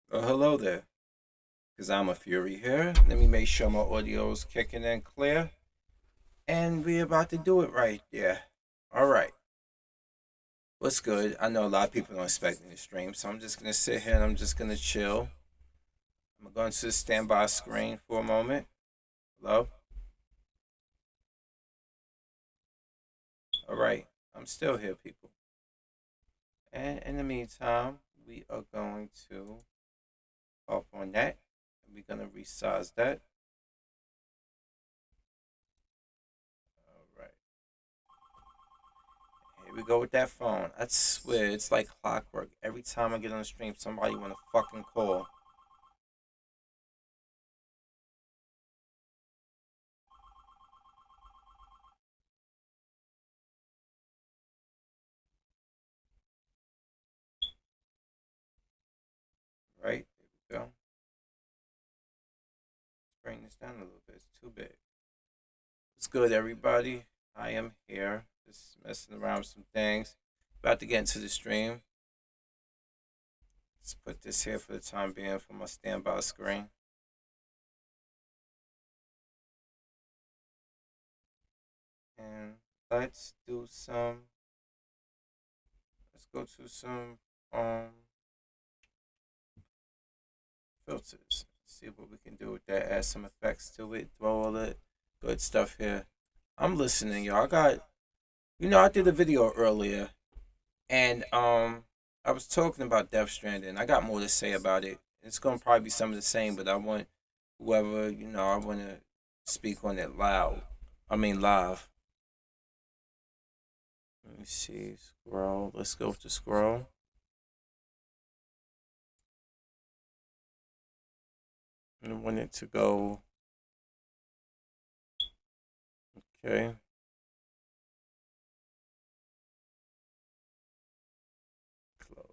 Hello there, KazamaFury here. Let me make sure my audio is kicking in clear. And we're about to do it right there. All right. What's good? I know a lot of people don't expect me to stream, so I'm just going to sit here and I'm just going to chill. I'm going to stand by screen for a moment. Hello? All right. I'm still here, people. And in the meantime, we are going to hop on that. We're going to resize that. All right. Here we go with that phone. I swear, it's like clockwork. Every time I get on the stream, somebody want to fucking call. Right? There we go. Let's bring this down a little bit. It's too big. What's good, everybody? I am here. Just messing around with some things. About to get into the stream. Let's put this here for the time being for my standby screen. And let's do some. Let's go to some filters. See what we can do with that. Add some effects to it. Throw all the good stuff here. I'm listening, y'all. I did a video earlier, and I was talking about Death Stranding. I got more to say about it. It's gonna probably be some of the same, but I want whoever I want to speak on it loud. I mean live. Let me see. Scroll. Let's go to scroll. And I want it to go. Okay. Close.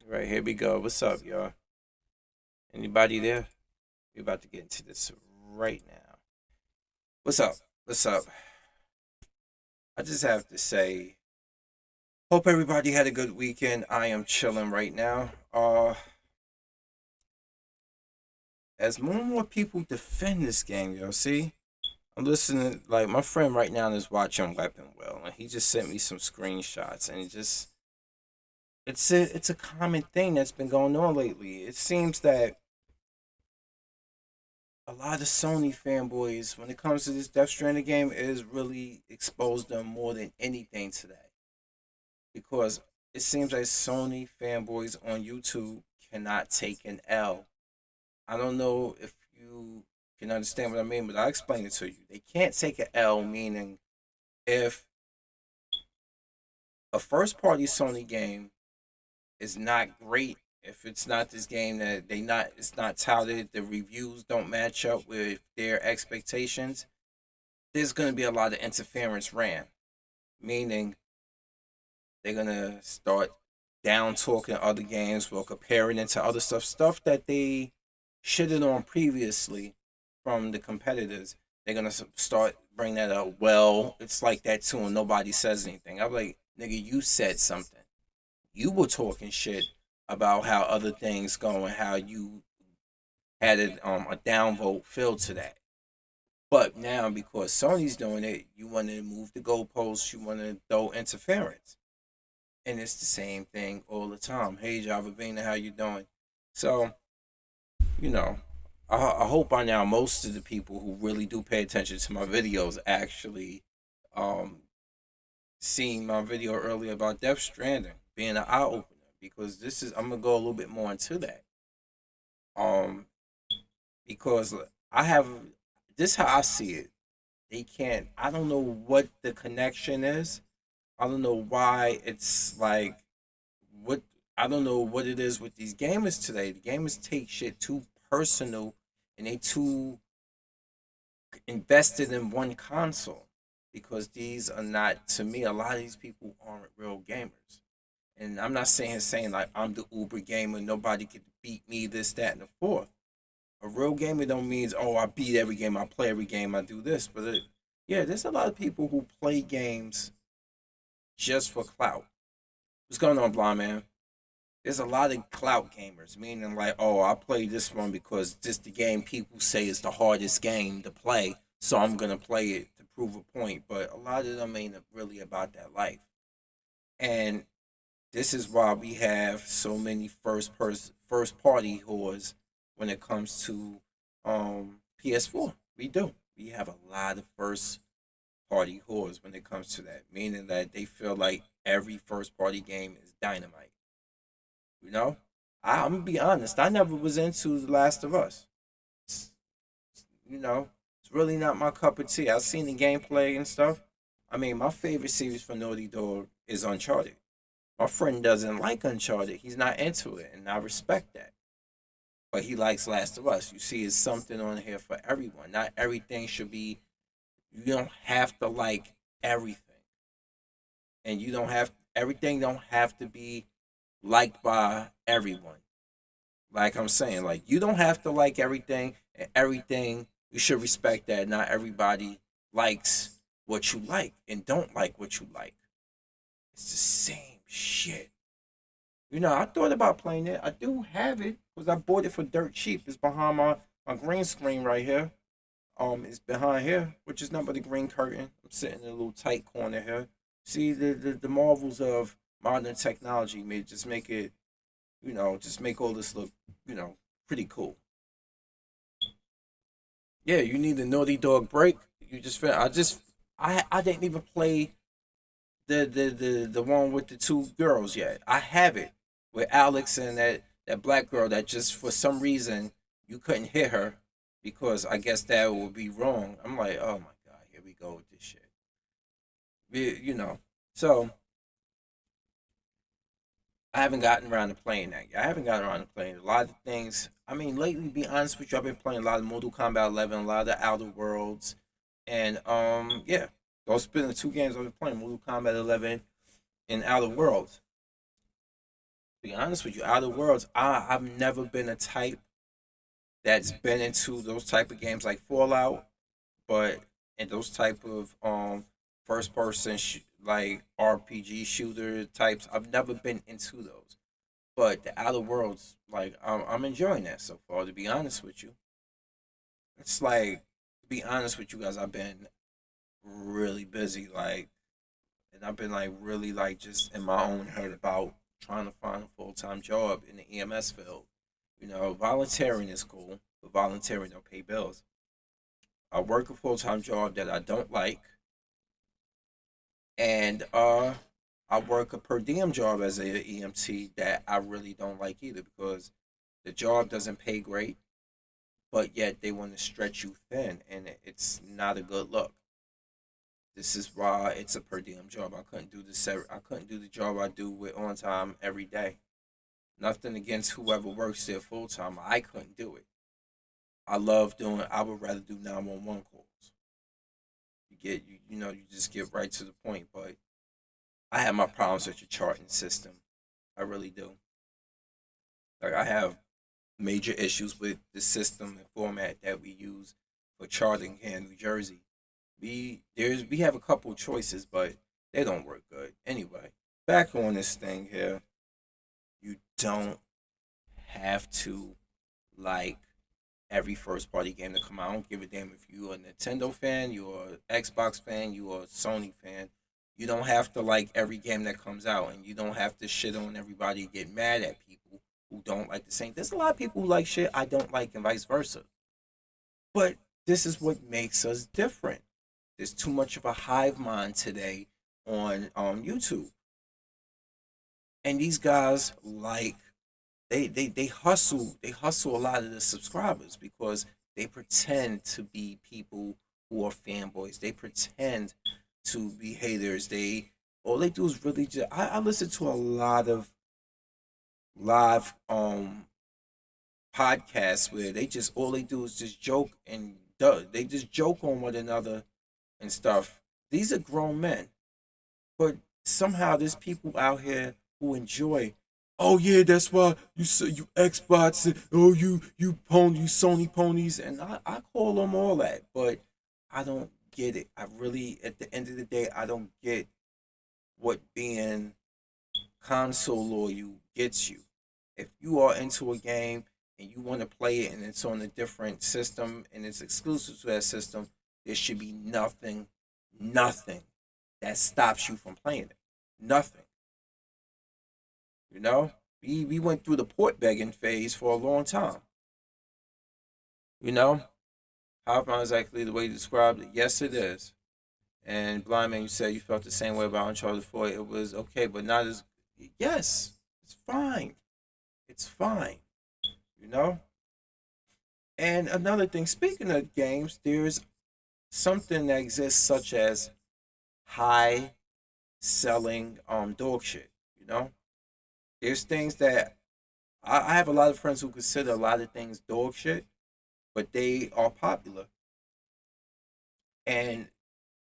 Right, here we go. What's up, y'all? Anybody there? We're about to get into this right now. What's up? What's up? I just have to say, hope everybody had a good weekend. I am chilling right now. As more and more people defend this game, see, I'm listening. Like my friend right now is watching Weapon Well, and he just sent me some screenshots, and it's a common thing that's been going on lately. It seems that a lot of Sony fanboys, when it comes to this Death Stranding game, is really exposed them more than anything today. Because it seems like Sony fanboys on YouTube cannot take an L. I don't know if you can understand what I mean, but I'll explain it to you. They can't take an L, meaning if a first party Sony game is not great, if it's not this game that it's not touted, the reviews don't match up with their expectations, there's gonna be a lot of interference ran. Meaning they're gonna start down talking other games while comparing it to other stuff that they shitted on previously from the competitors. They're gonna start bring that up. Well, it's like that too, and nobody says anything. I'm like, nigga, you said something. You were talking shit about how other things go and how you had a downvote filled to that. But now because Sony's doing it, you want to move the goalposts. You want to throw interference, and it's the same thing all the time. Hey, Java Vina, how you doing? So you know, I hope by now most of the people who really do pay attention to my videos actually um seen my video earlier about Death Stranding being an eye opener, because this is I'm gonna go a little bit more into that. Um, because I have this how I see it. They can't. I don't know what the connection is. I don't know why it's like what I don't know what it is with these gamers today. The gamers take shit too personal, and they too invested in one console, because these are not, to me, a lot of these people aren't real gamers. And I'm not saying like I'm the uber gamer, nobody could beat me, this, that, and the fourth. A real gamer don't means, oh, I beat every game, I play every game, I do this. But yeah, there's a lot of people who play games just for clout. What's going on, blind man? There's a lot of clout gamers, meaning like, oh, I play this one because this the game people say is the hardest game to play, so I'm gonna play it to prove a point. But a lot of them ain't really about that life, and this is why we have so many first party whores when it comes to PS4. We do. We have a lot of first party whores when it comes to that, meaning that they feel like every first party game is dynamite. You know, I'm gonna be honest. I never was into The Last of Us. It's, you know, it's really not my cup of tea. I've seen the gameplay and stuff. I mean, my favorite series for Naughty Dog is Uncharted. My friend doesn't like Uncharted. He's not into it, and I respect that. But he likes Last of Us. You see, it's something on here for everyone. Not everything should be. You don't have to like everything, and you don't have everything. Don't have to be liked by everyone. Like I'm saying, like you don't have to like everything, and everything you should respect that. Not everybody likes what you like and don't like what you like. It's the same shit. I thought about playing it. I do have it because I bought it for dirt cheap. It's behind my green screen right here. It's behind here, which is not but the green curtain. I'm sitting in a little tight corner here. See the marvels of modern technology may just make it, just make all this look, pretty cool. Yeah, you need a Naughty Dog break. I didn't even play the one with the two girls yet. I have it with Alex and that black girl that just for some reason you couldn't hit her because I guess that would be wrong. I'm like, oh my god, here we go with this shit. So I haven't gotten around to playing that. I haven't gotten around to playing a lot of things. I mean, lately, to be honest with you, I've been playing a lot of Mortal Kombat 11, a lot of the Outer Worlds, and yeah, those have been the two games I've been playing: Mortal Kombat 11 and Outer Worlds. To be honest with you, Outer Worlds, I've never been a type that's been into those type of games like Fallout, but and those type of first person like RPG shooter types. I've never been into those. But the Outer Worlds, like I'm enjoying that so far. To be honest with you, it's like to be honest with you guys, I've been really busy, like, and I've been like really like just in my own head about trying to find a full time job in the EMS field. Volunteering is cool, but volunteering don't pay bills. I work a full time job that I don't like, and I work a per diem job as a EMT that I really don't like either because the job doesn't pay great, but yet they want to stretch you thin, and it's not a good look. This is why it's a per diem job. I couldn't do this. I couldn't do the job I do with on time every day. Nothing against whoever works there full time. I couldn't do it. I love doing. I would rather do 911 calls. You just get right to the point. But I have my problems with your charting system. I really do. Like I have major issues with the system and format that we use for charting here in New Jersey. We have a couple choices, but they don't work good. Anyway, back on this thing here, you don't have to like every first party game to come out. I don't give a damn if you're a Nintendo fan, you're an Xbox fan, you're a Sony fan. You don't have to like every game that comes out, and you don't have to shit on everybody and get mad at people who don't like the same. There's a lot of people who like shit I don't like, and vice versa. But this is what makes us different. There's too much of a hive mind today on YouTube, and these guys like they hustle a lot of the subscribers because they pretend to be people who are fanboys. They pretend to be haters. They all they do is really just I listen to a lot of live podcasts where they just all they do is just joke and they just joke on one another and stuff. These are grown men, but somehow there's people out here who enjoy. Oh yeah, that's why you Xbox. Oh you pony you Sony ponies, and I call them all that, but I don't get it. I really, at the end of the day, I don't get what being console loyal gets you. If you are into a game and you want to play it and it's on a different system and it's exclusive to that system, there should be nothing that stops you from playing it. Nothing. You know? We went through the port begging phase for a long time. You know? How not exactly the way you described it. Yes, it is. And Blind Man, you said you felt the same way about Uncharted 4. It was okay, but not as. Yes, it's fine. It's fine. You know? And another thing, speaking of games, there's something that exists such as high selling dog shit. You know? There's things that I have a lot of friends who consider a lot of things dog shit, but they are popular. And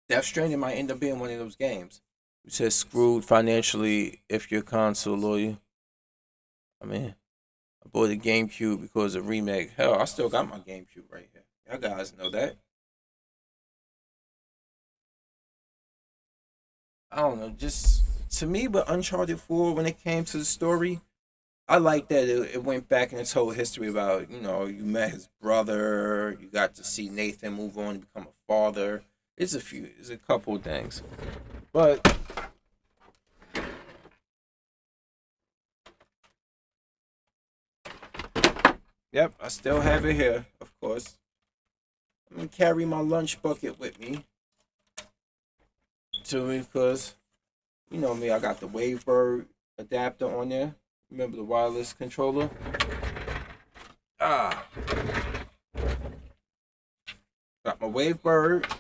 Death Stranding might end up being one of those games. You said screwed financially if you're console loyal. I mean, I bought a GameCube because of remake. Hell, I still got my GameCube right here. Y'all guys know that. I don't know. Just to me, with Uncharted 4, when it came to the story, I like that it went back and it told history about, you met his brother, you got to see Nathan move on and become a father. It's a couple of things. But, yep, I still have it here, of course. I'm going to carry my lunch bucket with me to me because, you know me, I got the Wavebird adapter on there. Remember the wireless controller? Ah, got my Wavebird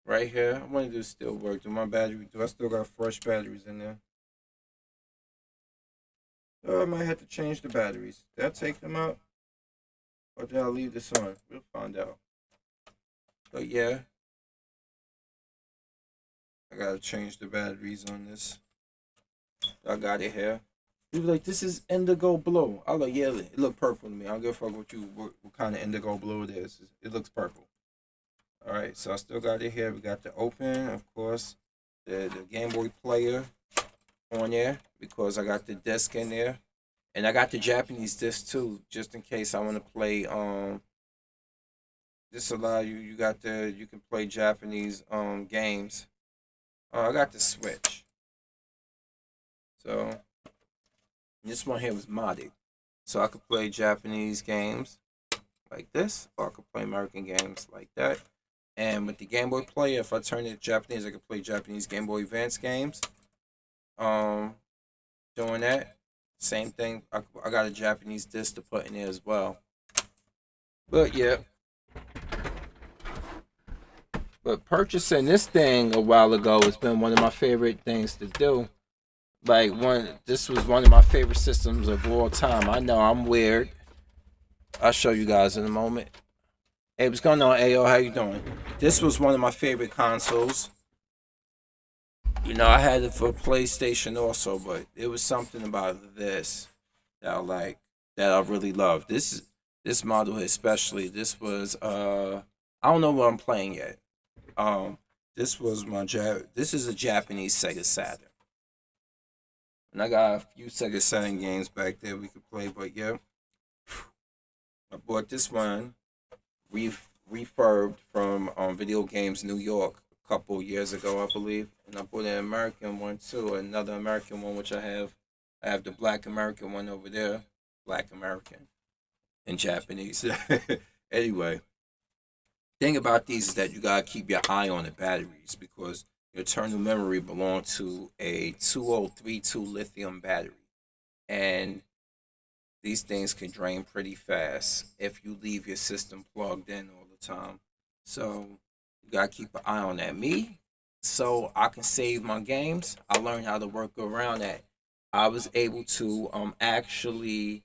right here. I want to do still work. Do I still got fresh batteries in there? Oh, I might have to change the batteries. Did I take them out? Or did I leave this on? We'll find out. But yeah, I gotta change the batteries on this. I got it here. You be like, this is indigo blue. I was like, yeah, it look purple to me. I don't give a fuck what kind of indigo blue it is. It looks purple. All right, so I still got it here. We got the open, of course, the Game Boy player on there because I got the disc in there, and I got the Japanese disc too, just in case I want to play. This allow you can play Japanese games. I got the Switch, so this one here was modded, so I could play Japanese games like this, or I could play American games like that. And with the Game Boy Player, if I turn it Japanese, I can play Japanese Game Boy Advance games. Um, Doing that, same thing. I got a Japanese disc to put in there as well. But yeah, but purchasing this thing a while ago has been one of my favorite things to do. This was one of my favorite systems of all time. I know I'm weird. I'll show you guys in a moment. Hey, what's going on, Ayo? How you doing? This was one of my favorite consoles. I had it for PlayStation also, but it was something about this that I like, that I really love. This model especially. I don't know what I'm playing yet. Um, this is a Japanese Sega Saturn, and I got a few Sega Saturn games back there we could play. But yeah, I bought this one refurbed from Video Games New York a couple years ago, I believe, and I bought an American one too, another American one which I have. I have the Black American one over there, Black American in Japanese. Anyway, thing about these is that you gotta keep your eye on the batteries because your internal memory belongs to a 2032 lithium battery, and these things can drain pretty fast if you leave your system plugged in all the time. So you gotta keep an eye on that. Me, so I can save my games. I learned how to work around that. I was able to actually,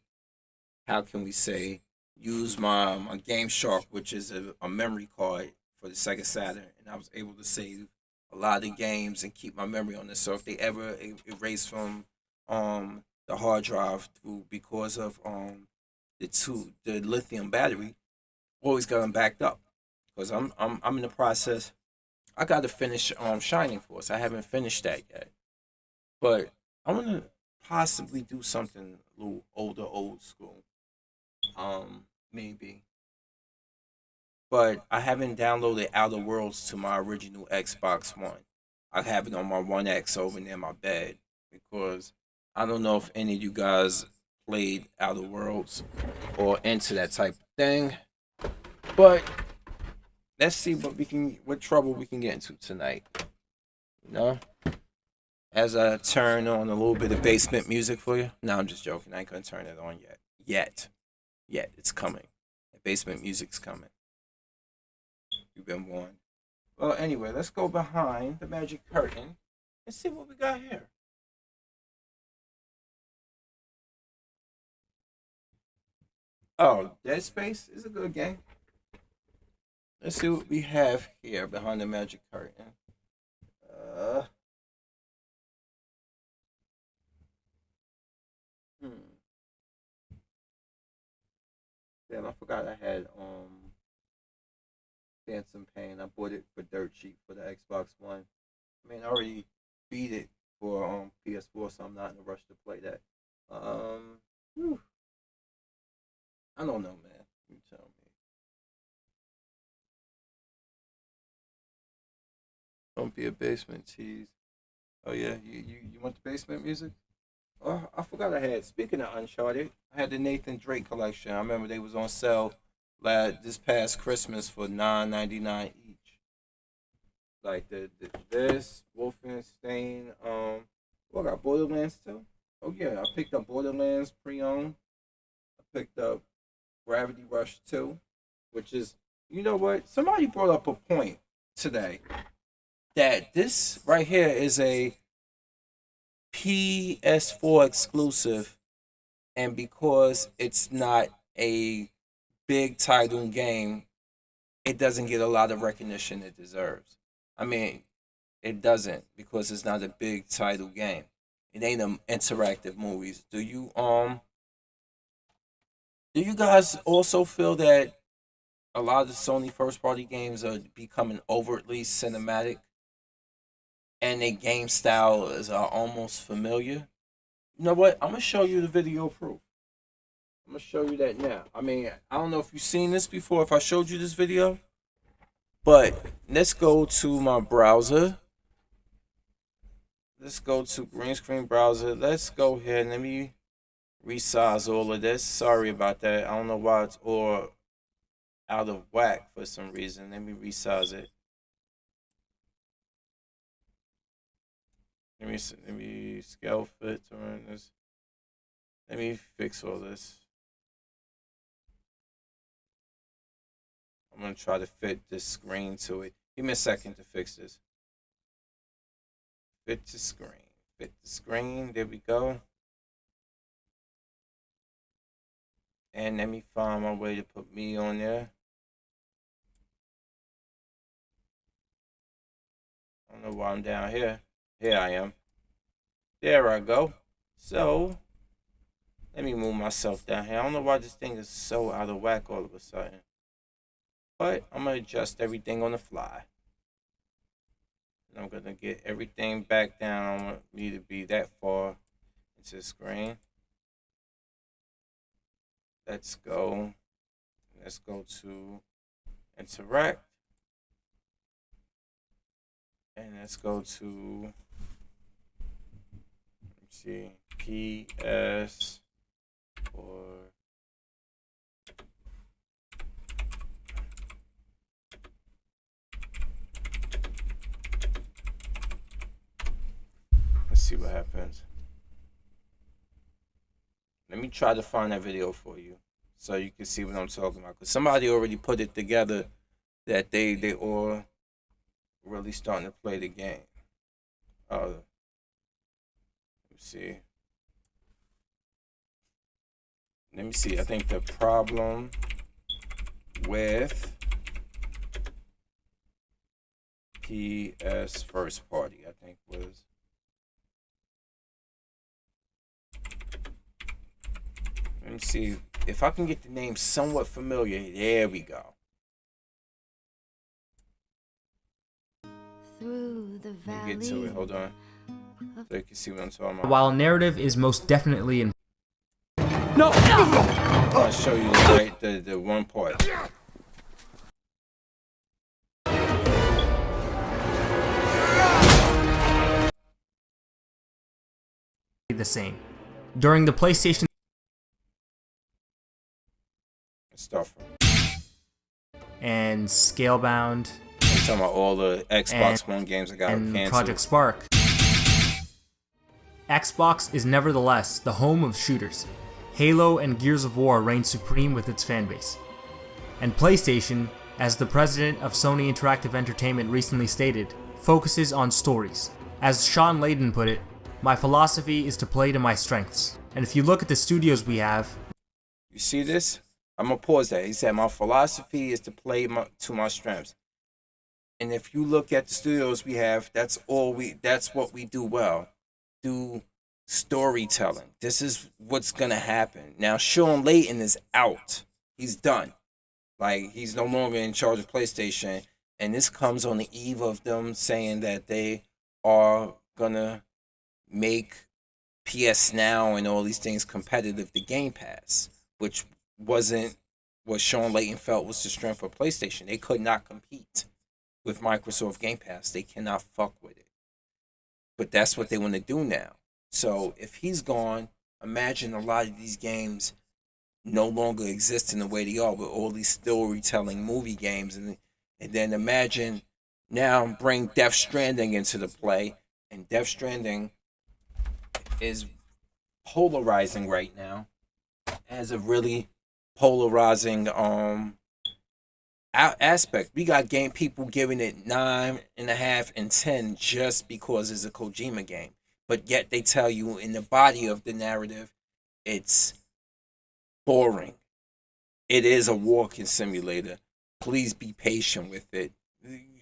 how can we say, use my Game Shark, which is a memory card for the Sega Saturn, and I was able to save a lot of games and keep my memory on this. So if they ever erase from the hard drive through because of the lithium battery, always got them backed up because I'm in the process. I got to finish Shining Force. I haven't finished that yet, but I want to possibly do something a little older, old school. Maybe. But I haven't downloaded Outer Worlds to my original Xbox One. I have it on my One X over near my bed because I don't know if any of you guys played Outer Worlds or into that type of thing. But let's see what trouble we can get into tonight. You know, as I turn on a little bit of basement music for you. No, I'm just joking. I ain't gonna turn it on yet. Yet, it's coming. The basement music's coming. You've been warned. Well, anyway, let's go behind the magic curtain and see what we got here. Oh, Dead Space is a good game. Let's see what we have here behind the magic curtain. Uh, hmm. Damn, I forgot I had Phantom Pain. I bought it for dirt cheap for the Xbox One. I mean, I already beat it for PS4, so I'm not in a rush to play that. Whew, I don't know, man. You tell me. Don't be a basement tease. Oh yeah, you want the basement music? Oh, I forgot I had. Speaking of Uncharted, I had the Nathan Drake collection. I remember they was on sale this past Christmas for $9.99 each. Like this Wolfenstein. What I got Borderlands too. Oh yeah, I picked up Borderlands pre-owned. I picked up Gravity Rush 2, which is, you know what? Somebody brought up a point today that this right here is a PS4 exclusive, and because it's not a big title game, it doesn't get a lot of recognition it deserves. I mean, it doesn't because it's not a big title game. It ain't an interactive movies. Do you guys also feel that a lot of the Sony first party games are becoming overtly cinematic and their game style is almost familiar? You know what? I'm gonna show you the video proof. I'm gonna show you that now. I mean, I don't know if you've seen this before. If I showed you this video, but let's go to my browser. Let's go to green screen browser. Let's go ahead and let me resize all of this. Sorry about that. I don't know why it's all out of whack for some reason. Let me resize it. Let me scale fit turn this. Let me fix all this. I'm gonna try to fit this screen to it. Give me a second to fix this. Fit the screen. Fit the screen. There we go. And let me find my way to put me on there. I don't know why I'm down here. Here I am. There I go. So, let me move myself down here. I don't know why this thing is so out of whack all of a sudden. But I'm going to adjust everything on the fly. And I'm going to get everything back down. I don't want me to be that far into the screen. Let's go. Let's go to interact. And let's go to, let's see, PS or let's see what happens. Let me try to find that video for you so you can see what I'm talking about. Because somebody already put it together that they all really starting to play the game. Let me see. Let me see. I think the problem with PS first party, I think was. Let me see if I can get the name somewhat familiar. There we go. Through the Let me get to it. Hold on. So you can see what I'm talking about. While narrative is most definitely in. No! I'll show you the one part. The same. During the PlayStation Stuff. and Scalebound I'm talking about all the Xbox One games that got and canceled. Project Spark, Xbox is nevertheless the home of shooters. Halo and Gears of War reign supreme with its fanbase. And PlayStation, as the president of Sony Interactive Entertainment recently stated, focuses on stories. As Sean Layden put it, my philosophy is to play to my strengths. And if you look at the studios we have... You see this? I'm going to pause that. He said, my philosophy is to play to my strengths. And if you look at the studios we have, that's what we do well. Do storytelling. This is what's going to happen. Now, Sean Layden is out. He's done. Like, he's no longer in charge of PlayStation. And this comes on the eve of them saying that they are going to make PS Now and all these things competitive to Game Pass, which wasn't what Sean Layden felt was the strength of PlayStation. They could not compete with Microsoft Game Pass. They cannot fuck with it. But that's what they want to do now. So if he's gone, imagine a lot of these games no longer exist in the way they are with all these storytelling movie games. And then imagine now bring Death Stranding into the play. And Death Stranding is polarizing right now. It has a really polarizing aspect. We got people giving it 9.5 and 10 just because it's a Kojima game. But yet they tell you in the body of the narrative, it's boring. It is a walking simulator. Please be patient with it.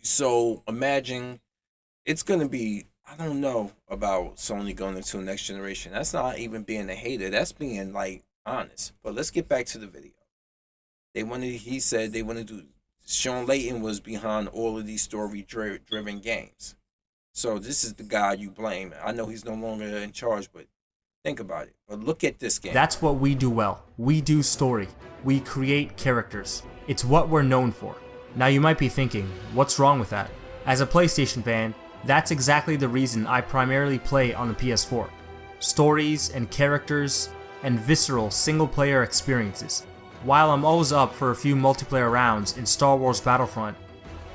So imagine it's going to be, I don't know about Sony going into the next generation. That's not even being a hater. That's being like honest. But let's get back to the video. He said they want to do, Sean Layden was behind all of these story-driven games. So this is the guy you blame. I know he's no longer in charge, but think about it. But look at this game. That's what we do well. We do story. We create characters. It's what we're known for. Now you might be thinking, what's wrong with that? As a PlayStation fan, that's exactly the reason I primarily play on the PS4. Stories and characters and visceral single-player experiences. While I'm always up for a few multiplayer rounds in Star Wars Battlefront,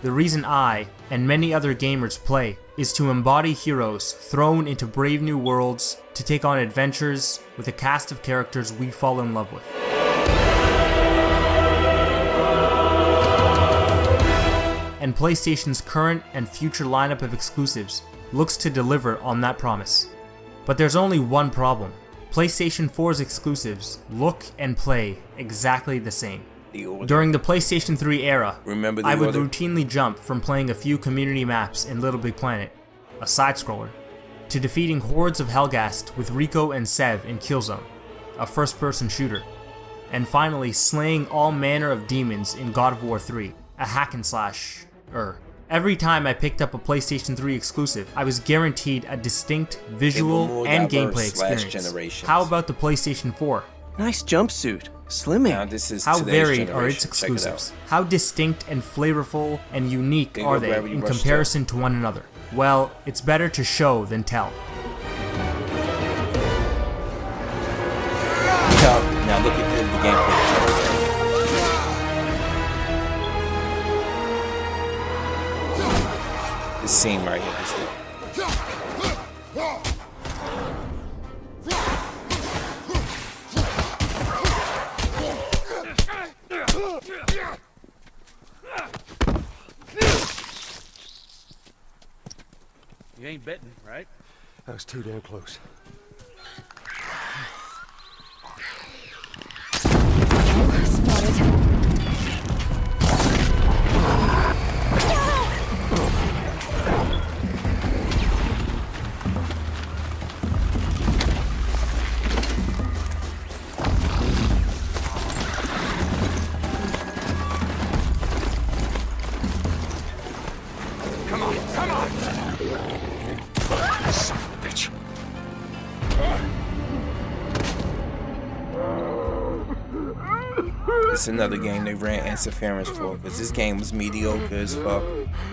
the reason I, and many other gamers play, is to embody heroes thrown into brave new worlds to take on adventures with a cast of characters we fall in love with. And PlayStation's current and future lineup of exclusives looks to deliver on that promise. But there's only one problem. PlayStation 4's exclusives look and play exactly the same. During the PlayStation 3 era, I would routinely jump from playing a few community maps in Little Big Planet, a side-scroller, to defeating hordes of Helghast with Rico and Sev in Killzone, a first-person shooter, and finally slaying all manner of demons in God of War 3, a hack-and-slash. Every time I picked up a PlayStation 3 exclusive, I was guaranteed a distinct visual and gameplay experience. How about the PlayStation 4? Nice jumpsuit. Slimming. How varied are its exclusives? How distinct and flavorful and unique are they in comparison to one another? Well, it's better to show than tell. Now look at the gameplay. This scene right here. You ain't betting, right? That was too damn close. Spotted. Son of a bitch. It's another game they ran interference for because this game was mediocre as fuck.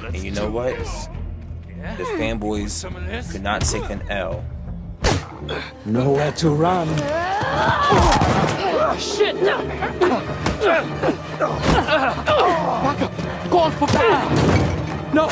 And you know what? The fanboys could not take an L. Nowhere to run. Shit! Back up! Going for back! No!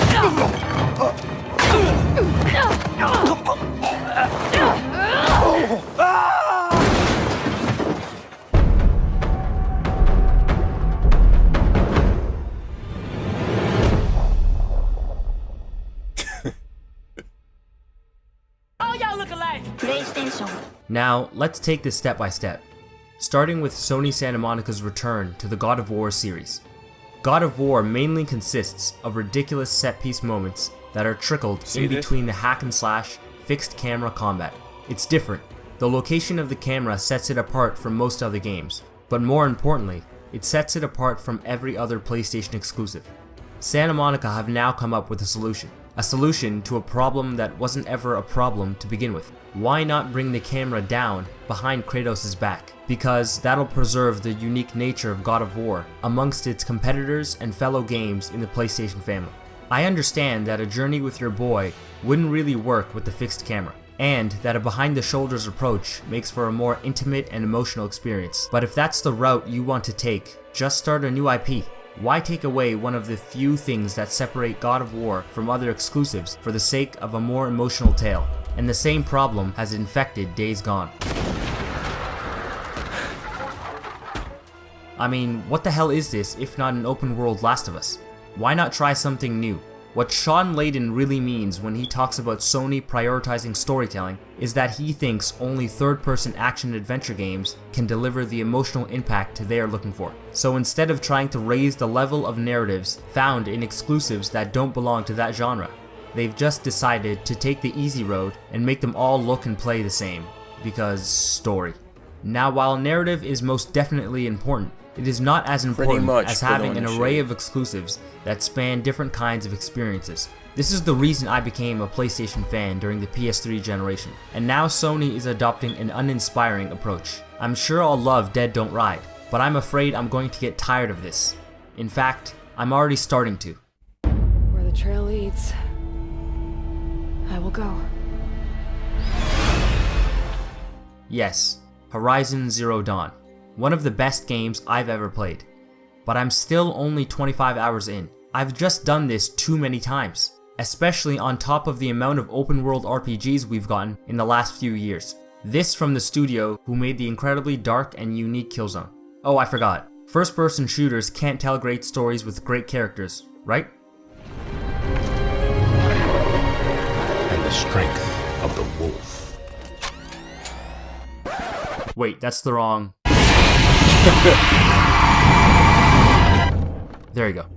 Now, let's take this step by step, starting with Sony Santa Monica's return to the God of War series. God of War mainly consists of ridiculous set-piece moments that are trickled in between the hack and slash, fixed camera combat. It's different. The location of the camera sets it apart from most other games, but more importantly, it sets it apart from every other PlayStation exclusive. Santa Monica have now come up with a solution to a problem that wasn't ever a problem to begin with. Why not bring the camera down behind Kratos' back? Because that'll preserve the unique nature of God of War amongst its competitors and fellow games in the PlayStation family. I understand that a journey with your boy wouldn't really work with the fixed camera, and that a behind-the-shoulders approach makes for a more intimate and emotional experience. But if that's the route you want to take, just start a new IP. Why take away one of the few things that separate God of War from other exclusives for the sake of a more emotional tale? And the same problem has infected Days Gone. I mean, what the hell is this if not an open world Last of Us? Why not try something new? What Sean Layden really means when he talks about Sony prioritizing storytelling is that he thinks only third-person action-adventure games can deliver the emotional impact they are looking for. So instead of trying to raise the level of narratives found in exclusives that don't belong to that genre, they've just decided to take the easy road and make them all look and play the same, because story. Now, while narrative is most definitely important, it is not as important as having an array of exclusives that span different kinds of experiences. This is the reason I became a PlayStation fan during the PS3 generation, and now Sony is adopting an uninspiring approach. I'm sure I'll love Dead Don't Ride, but I'm afraid I'm going to get tired of this. In fact, I'm already starting to. Where the trail leads, I will go. Yes, Horizon Zero Dawn. One of the best games I've ever played. But I'm still only 25 hours in. I've just done this too many times, especially on top of the amount of open world RPGs we've gotten in the last few years. This from the studio who made the incredibly dark and unique Killzone. Oh, I forgot. First person shooters can't tell great stories with great characters, right? And the strength of the wolf. Wait, that's the wrong... There you go.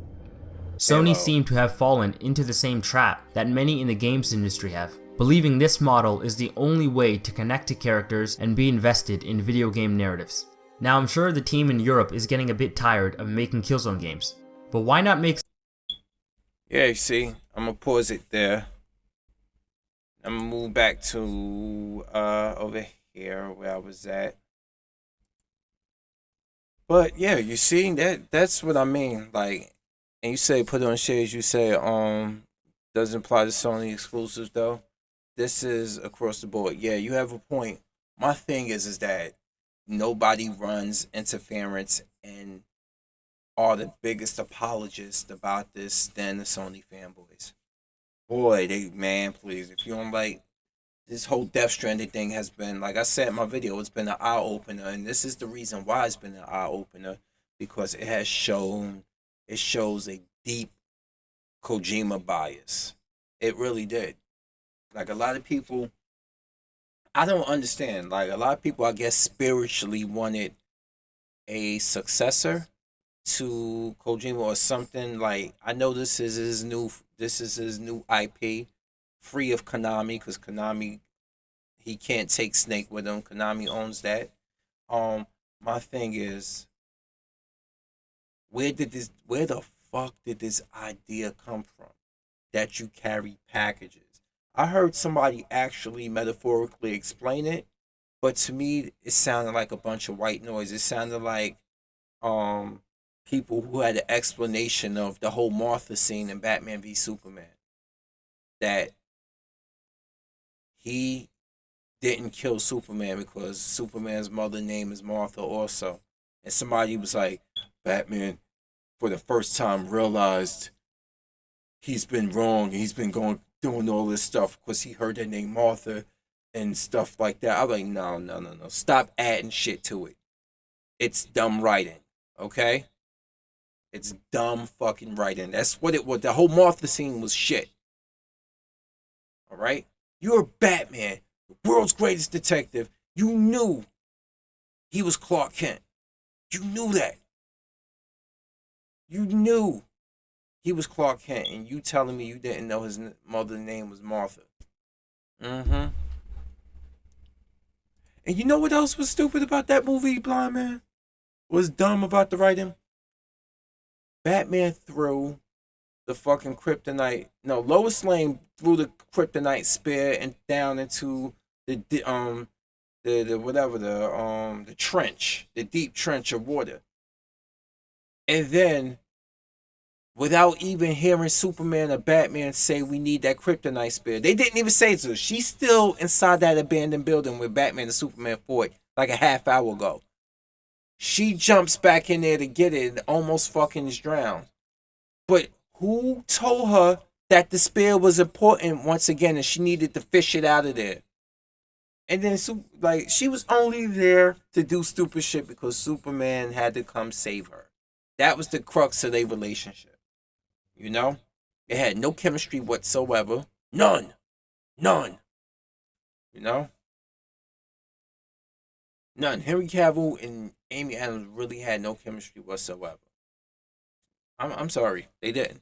Sony seemed to have fallen into the same trap that many in the games industry have, believing this model is the only way to connect to characters and be invested in video game narratives. Now I'm sure the team in Europe is getting a bit tired of making Killzone games, but why not make... Yeah, you see, I'm gonna pause it there. I'm gonna move back to over here where I was at. But yeah, you see that's what I mean. Like, and you say put on shades, you say doesn't apply to Sony exclusives though. This is across the board. Yeah, you have a point. My thing is that nobody runs interference and are the biggest apologists about this than the Sony fanboys. Boy, man, please, if you don't like this whole Death Stranding thing has been, like I said in my video, it's been an eye-opener, and this is the reason why it's been an eye-opener, because it shows a deep Kojima bias. It really did. Like, a lot of people, I don't understand, like, a lot of people, I guess, spiritually wanted a successor to Kojima or something. Like, I know this is his new IP, free of Konami, because Konami, he can't take Snake with him. Konami owns that. My thing is, where the fuck did this idea come from that you carry packages? I heard somebody actually metaphorically explain it, but to me it sounded like a bunch of white noise. It sounded like people who had an explanation of the whole Martha scene in Batman v Superman. That he didn't kill Superman because Superman's mother name is Martha also. And somebody was like, Batman, for the first time, realized he's been wrong. He's been doing all this stuff because he heard the name Martha and stuff like that. I'm like, no. Stop adding shit to it. It's dumb writing, okay? It's dumb fucking writing. That's what it was. The whole Martha scene was shit. All right? You're Batman, the world's greatest detective. You knew he was Clark Kent. You knew that. You knew he was Clark Kent, and you telling me you didn't know his mother's name was Martha. Mm-hmm. And you know what else was stupid about that movie, Blind Man? Was dumb about the writing? Batman threw the fucking kryptonite. No, Lois Lane threw the kryptonite spear and down into the trench, the deep trench of water. And then, without even hearing Superman or Batman say we need that kryptonite spear, they didn't even say it to her. She's still inside that abandoned building where Batman and Superman fought like a half hour ago. She jumps back in there to get it and almost fucking is drowned. But who told her that the spear was important once again and she needed to fish it out of there? And then, she was only there to do stupid shit because Superman had to come save her. That was the crux of their relationship. You know? They had no chemistry whatsoever. None. You know? None. Henry Cavill and Amy Adams really had no chemistry whatsoever. I'm sorry. They didn't.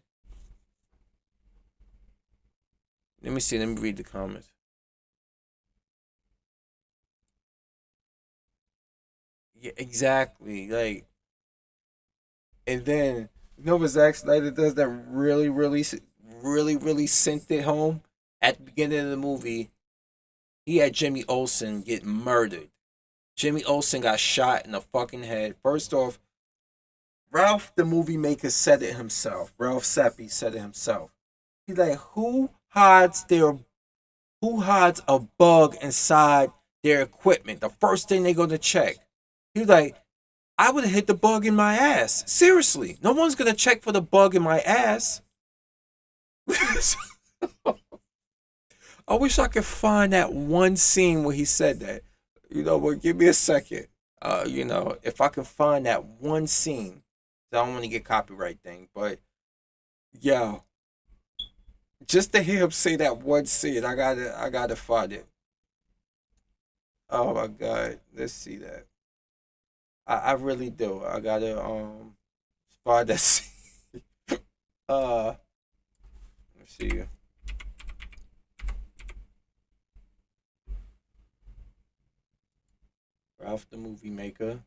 Let me see. Let me read the comments. Yeah, exactly. Like, and then, you know what Zack Snyder does that really sent it home? At the beginning of the movie, he had Jimmy Olsen get murdered. Jimmy Olsen got shot in the fucking head. First off, Ralph, the movie maker, said it himself. Ralph Seppi said it himself. He's like, who hides a bug inside their equipment? The first thing they go to check. He's like, I would have hit the bug in my ass. Seriously, no one's gonna check for the bug in my ass. I wish I could find that one scene where he said that. You know what? Give me a second. If I can find that one scene, I don't want to get copyright thing, but yeah, just to hear him say that one scene, I gotta find it. Oh my god, let's see that. I really do. I gotta find that scene. Let's see. Ralph the movie maker.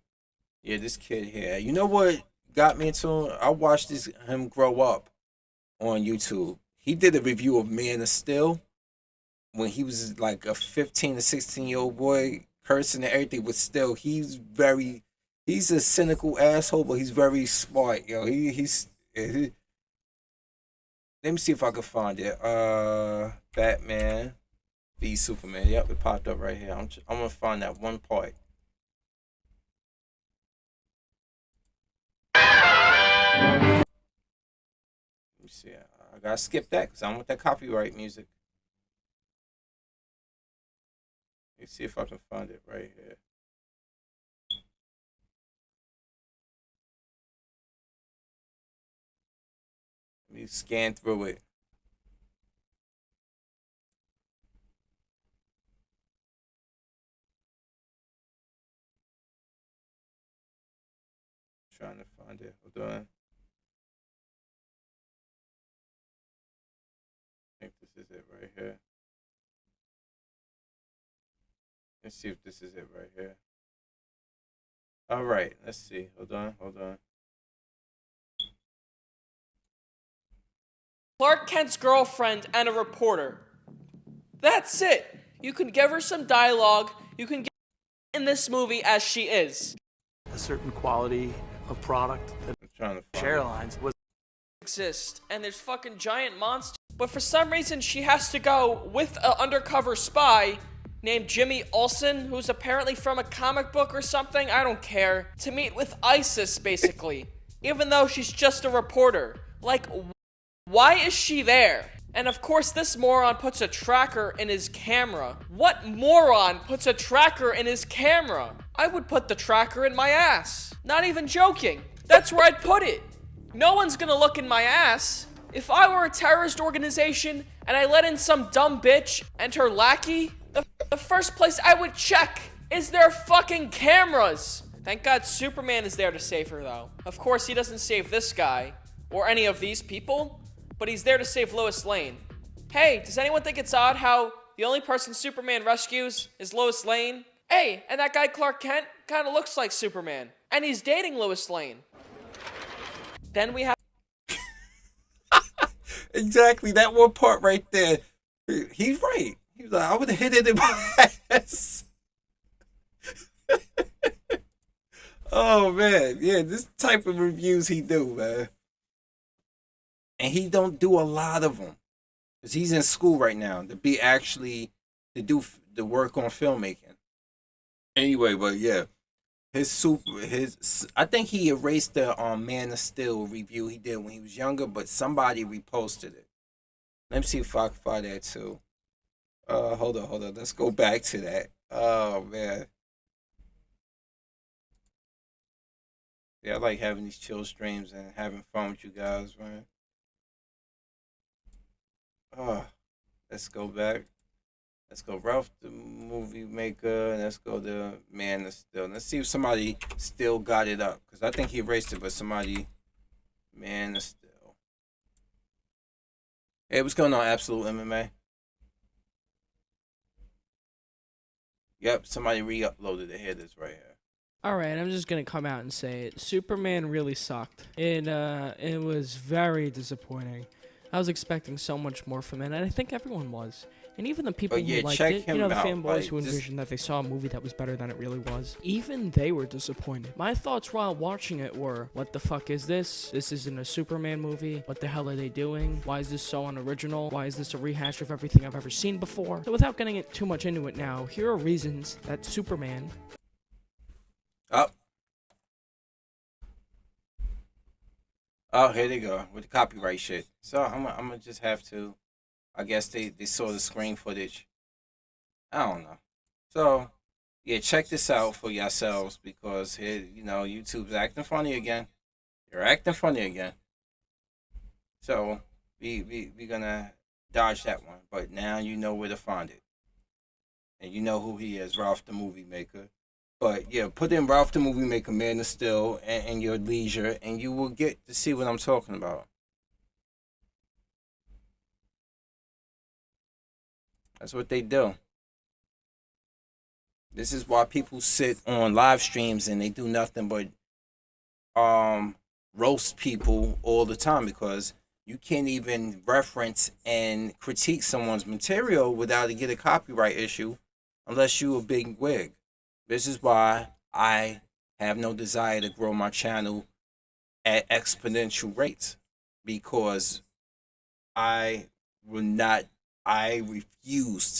Yeah, this kid here. You know what got me into him? I watched him grow up on YouTube. He did a review of Man of Steel when he was like a 15 to 16-year-old boy, cursing and everything, but still he's a cynical asshole, but he's very smart, yo. Let me see if I can find it. Batman v Superman. Yep, it popped up right here. I'm gonna find that one part. Let me see. I gotta skip that because I don't want that copyright music. Let me see if I can find it right here. Let me scan through it. Trying to find it. Hold on. I think this is it right here. Let's see if this is it right here. All right, let's see. Hold on. Clark Kent's girlfriend and a reporter. That's it. You can give her some dialogue. You can get in this movie as she is. A certain quality of product that I'm trying to find airlines was exist, and there's fucking giant monsters. But for some reason, she has to go with an undercover spy named Jimmy Olsen, who's apparently from a comic book or something, I don't care, to meet with ISIS, basically. Even though she's just a reporter. Like, why is she there? And of course, this moron puts a tracker in his camera. What moron puts a tracker in his camera? I would put the tracker in my ass. Not even joking. That's where I'd put it. No one's gonna look in my ass. If I were a terrorist organization and I let in some dumb bitch and her lackey, the first place I would check is their fucking cameras. Thank God Superman is there to save her, though. Of course, he doesn't save this guy or any of these people, but he's there to save Lois Lane. Hey, does anyone think it's odd how the only person Superman rescues is Lois Lane? Hey, and that guy Clark Kent kind of looks like Superman, and he's dating Lois Lane. Then we have exactly that one part right there. He's right. He's like, I would have hit it in my ass. Oh man, yeah, this type of reviews he do, man, and he don't do a lot of them because he's in school right now to do the work on filmmaking. Anyway, but yeah, I think he erased the Man of Steel review he did when he was younger, but somebody reposted it. Let me see if I can find that too. Hold on. Let's go back to that. Oh man. Yeah, I like having these chill streams and having fun with you guys, man. Let's go back. Let's go Ralph the Movie Maker, and let's go to Man of Steel. Let's see if somebody still got it up, because I think he erased it, but somebody... Man of Steel. Hey, what's going on, Absolute MMA? Yep, somebody re-uploaded it. Here it is right here. Alright, I'm just gonna come out and say it. Superman really sucked. It was very disappointing. I was expecting so much more from it, and I think everyone was. And even the people who liked it, you know, the fanboys who envisioned that they saw a movie that was better than it really was, even they were disappointed. My thoughts while watching it were, what the fuck is this? This isn't a Superman movie. What the hell are they doing? Why is this so unoriginal? Why is this a rehash of everything I've ever seen before? So without getting too much into it now, here are reasons that Superman... Oh, here they go with the copyright shit. So I'm gonna just have to. I guess they saw the screen footage. I don't know. So yeah, check this out for yourselves because here, you know, YouTube's acting funny again. You're acting funny again. So we gonna dodge that one. But now you know where to find it, and you know who he is, Ralph the Movie Maker. But yeah, put in Ralph the Movie Maker, Man of Steel, and your leisure, and you will get to see what I'm talking about. That's what they do. This is why people sit on live streams and they do nothing but roast people all the time, because you can't even reference and critique someone's material without it get a copyright issue unless you a big wig. This is why I have no desire to grow my channel at exponential rates, because I refuse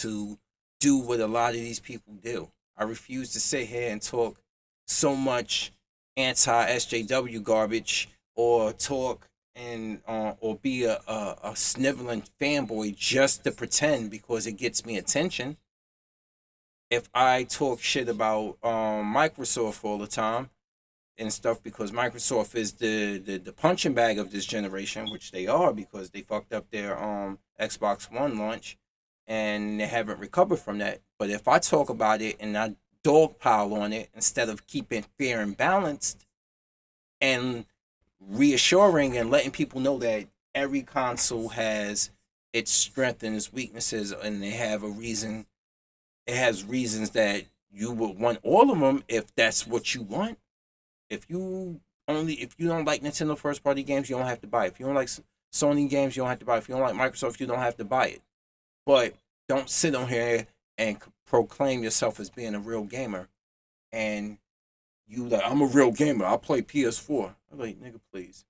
to do what a lot of these people do. I refuse to sit here and talk so much anti-SJW garbage, or talk and or be a sniveling fanboy just to pretend because it gets me attention. If I talk shit about Microsoft all the time and stuff because Microsoft is the punching bag of this generation, which they are because they fucked up their Xbox One launch and they haven't recovered from that. But if I talk about it and I dogpile on it instead of keeping fair and balanced and reassuring and letting people know that every console has its strengths and its weaknesses, and they have a reason. It has reasons that you would want all of them if that's what you want. If you don't like Nintendo first party games, you don't have to buy it. If you don't like Sony games, you don't have to buy it. If you don't like Microsoft, you don't have to buy it. But don't sit on here and proclaim yourself as being a real gamer and You like, I'm a real gamer. I play PS4. I'm like, nigga, please.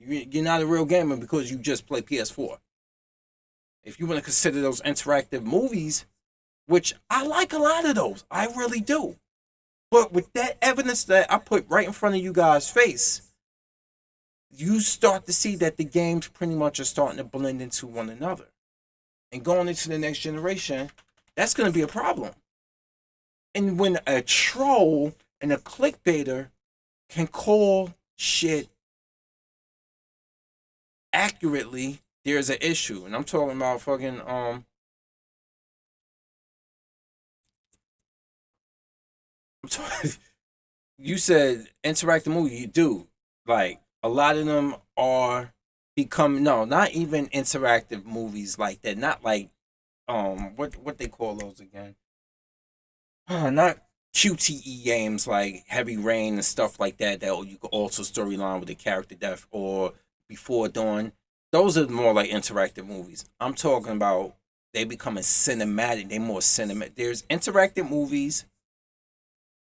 You're not a real gamer because you just play PS4. If you want to consider those interactive movies, which I like a lot of those, I really do. But with that evidence that I put right in front of you guys' face, you start to see that the games pretty much are starting to blend into one another. And going into the next generation, that's going to be a problem. And when a troll and a clickbaiter can call shit accurately, there's an issue. And I'm talking about fucking you said interactive movie, you do. Like a lot of them are becoming not even interactive movies like that. Not like what they call those again? Not QTE games like Heavy Rain and stuff like that. That you could also storyline with the character death or Before Dawn. Those are more like interactive movies. I'm talking about they becoming cinematic. They more cinematic. There's interactive movies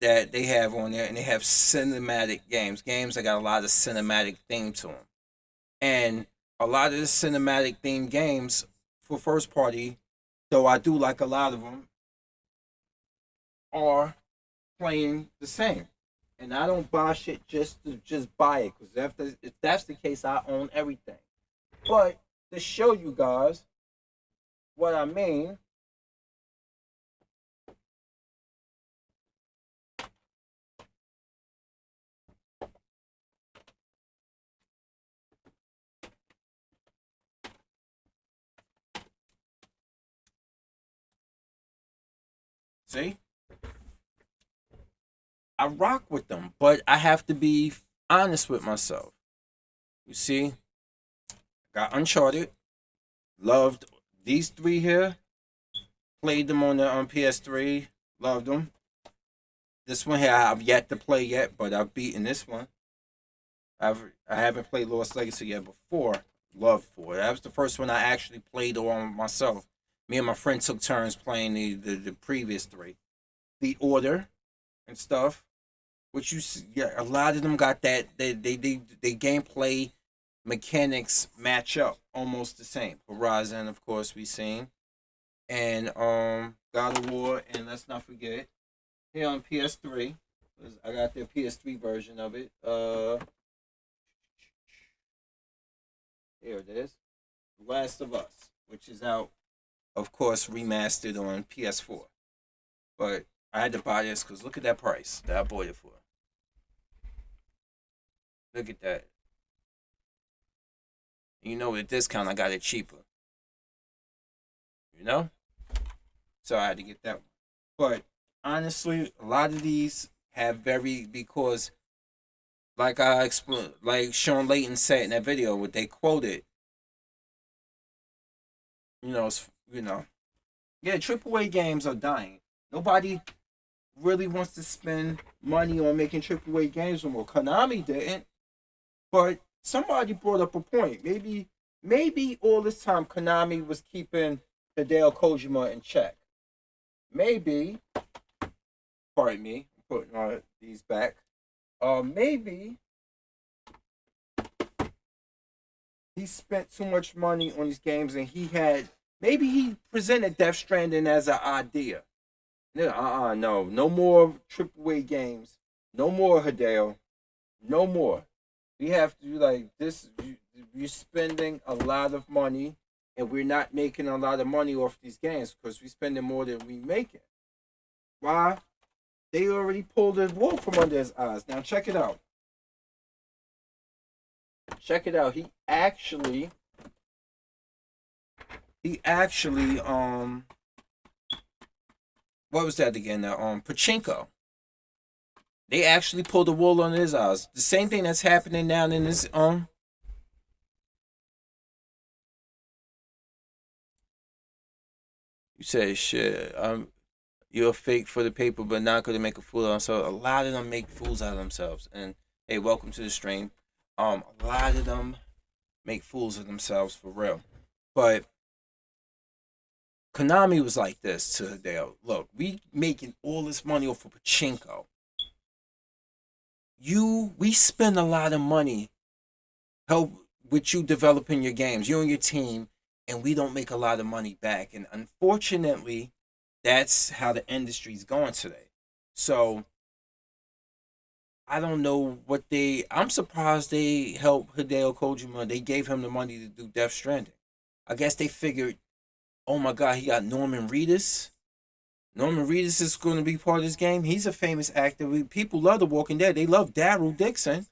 that they have on there, and they have cinematic games. Games that got a lot of cinematic theme to them. And a lot of the cinematic themed games for first party, though I do like a lot of them, are playing the same. And I don't buy shit just to just buy it, because if that's the case, I own everything. But to show you guys what I mean, see? I rock with them, but I have to be honest with myself. You see? Got Uncharted. Loved these three here. Played them on the PS3. Loved them. This one here I've yet to play yet, but I've beaten this one. I haven't played Lost Legacy yet before. Loved for it. That was the first one I actually played on myself. Me and my friend took turns playing the previous three. The Order and stuff. Which you see, yeah, a lot of them got that they gameplay mechanics match up almost the same. Horizon, of course, we seen. And God of War, and let's not forget, here on PS3. I got the PS3 version of it. Here it is. Last of Us, which is out, of course, remastered on PS4. But I had to buy this because look at that price that I bought it for. Look at that. You know, with a discount, I got it cheaper. You know? So I had to get that one. But honestly, a lot of these have because like I explained, like Sean Layton said in that video, what they quoted, yeah, AAA games are dying. Nobody really wants to spend money on making AAA games anymore. Konami didn't, but somebody brought up a point. Maybe all this time Konami was keeping Hideo Kojima in check. Maybe, pardon me, I'm putting these back. Maybe he spent too much money on these games, and maybe he presented Death Stranding as an idea. No more AAA games, no more Hideo, no more. We have to do like this. We're spending a lot of money, and we're not making a lot of money off these games because we're spending more than we making. Why? They already pulled the wool from under his eyes. Now check it out. Check it out. He actually what was that again? Pachinko. They actually pulled the wool on his eyes. The same thing that's happening now in this You say shit. You're fake for the paper, but not gonna make a fool of themselves. A lot of them make fools out of themselves. And hey, welcome to the stream. A lot of them make fools of themselves for real. But Konami was like this to Hideo. Look, we making all this money off of Pachinko. we spend a lot of money help with you developing your games, you and your team, and we don't make a lot of money back. And unfortunately, that's how the industry's going today. So I don't know what I'm surprised they helped Hideo Kojima. They gave him the money to do Death Stranding. I guess they figured, oh my God, he got Norman Reedus. Norman Reedus is going to be part of this game. He's a famous actor. People love The Walking Dead. They love Daryl Dixon.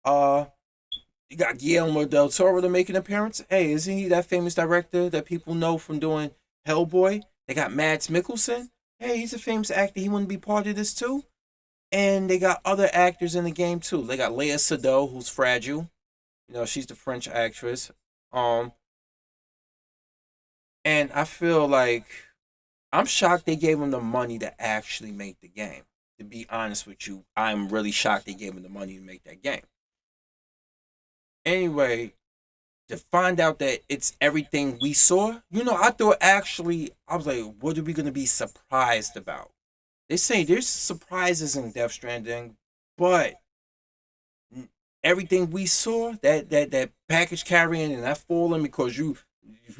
You got Guillermo del Toro to make an appearance. Hey, isn't he that famous director that people know from doing Hellboy? They got Mads Mikkelsen. Hey, he's a famous actor. He wouldn't be part of this too. And they got other actors in the game too. They got Léa Seydoux, who's Fragile. You know, she's the French actress. And I feel like I'm shocked they gave him the money to actually make the game. To be honest with you, I'm really shocked they gave him the money to make that game. Anyway, to find out that it's everything we saw, I thought actually, I was like, what are we going to be surprised about? They say there's surprises in Death Stranding, but everything we saw, that package carrying and that falling because you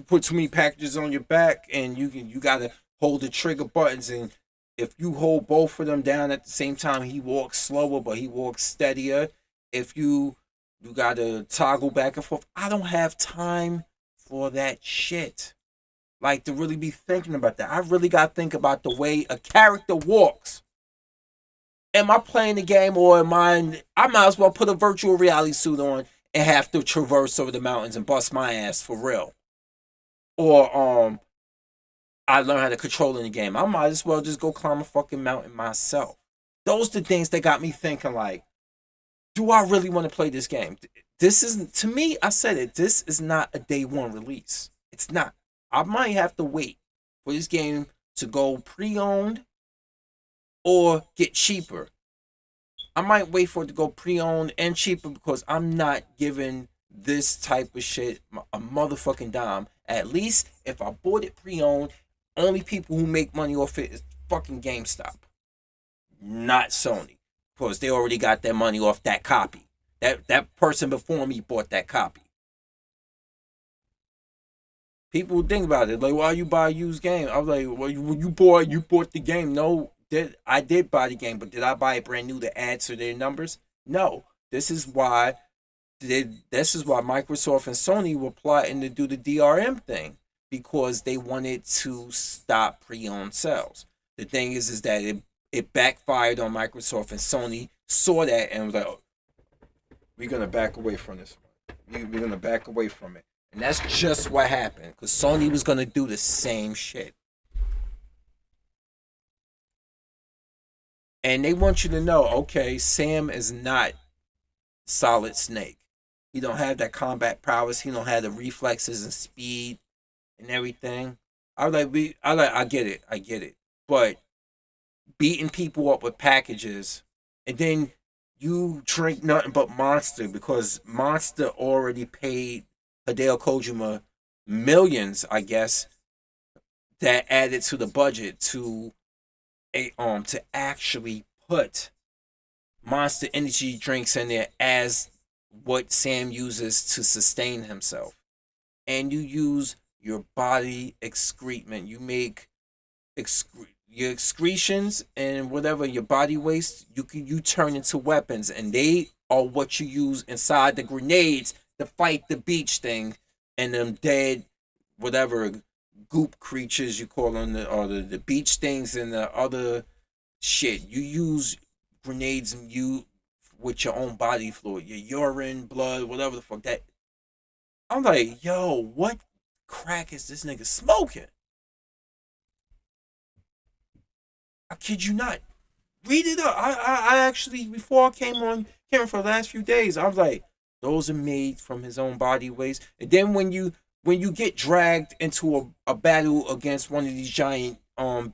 put too many packages on your back and you got to hold the trigger buttons, and if you hold both of them down at the same time, he walks slower, but he walks steadier. If you got to toggle back and forth. I don't have time for that shit. Like, to really be thinking about that. I really got to think about the way a character walks. Am I playing the game, or I might as well put a virtual reality suit on and have to traverse over the mountains and bust my ass for real. Or, I learn how to control in the game. I might as well just go climb a fucking mountain myself. Those are the things that got me thinking, like, do I really want to play this game? This isn't, to me, I said it, this is not a day one release. It's not. I might have to wait for this game to go pre-owned or get cheaper. I might wait for it to go pre-owned and cheaper because I'm not giving this type of shit a motherfucking dime. At least if I bought it pre-owned, only people who make money off it is fucking GameStop, not Sony. Because they already got their money off that copy. That person before me bought that copy. People think about it, like, why you buy a used game? I was like, well, you bought the game. No, I did buy the game, but did I buy it brand new to add to their numbers? No. This is why Microsoft and Sony were plotting to do the DRM thing, because they wanted to stop pre-owned sales. The thing is that it backfired on Microsoft, and Sony saw that and was like, oh, we're going to back away from this one. We're going to back away from it. And that's just what happened, because Sony was going to do the same shit. And they want you to know, okay, Sam is not Solid Snake. He don't have that combat prowess. He don't have the reflexes and speed and everything. I get it. But beating people up with packages, and then you drink nothing but Monster because Monster already paid Hideo Kojima millions, I guess, that added to the budget to actually put Monster energy drinks in there as what Sam uses to sustain himself. And you use your body excrement. You make your excretions and whatever your body waste, you turn into weapons, and they are what you use inside the grenades to fight the beach thing and them dead whatever goop creatures you call them, or the beach things and the other shit. You use grenades and you with your own body fluid, your urine, blood, whatever the fuck that. I'm like, yo, what crack is this nigga smoking? I kid you not. Read it up. I actually, before I came on for the last few days, I was like, those are made from his own body waste. And then when you get dragged into a battle against one of these giant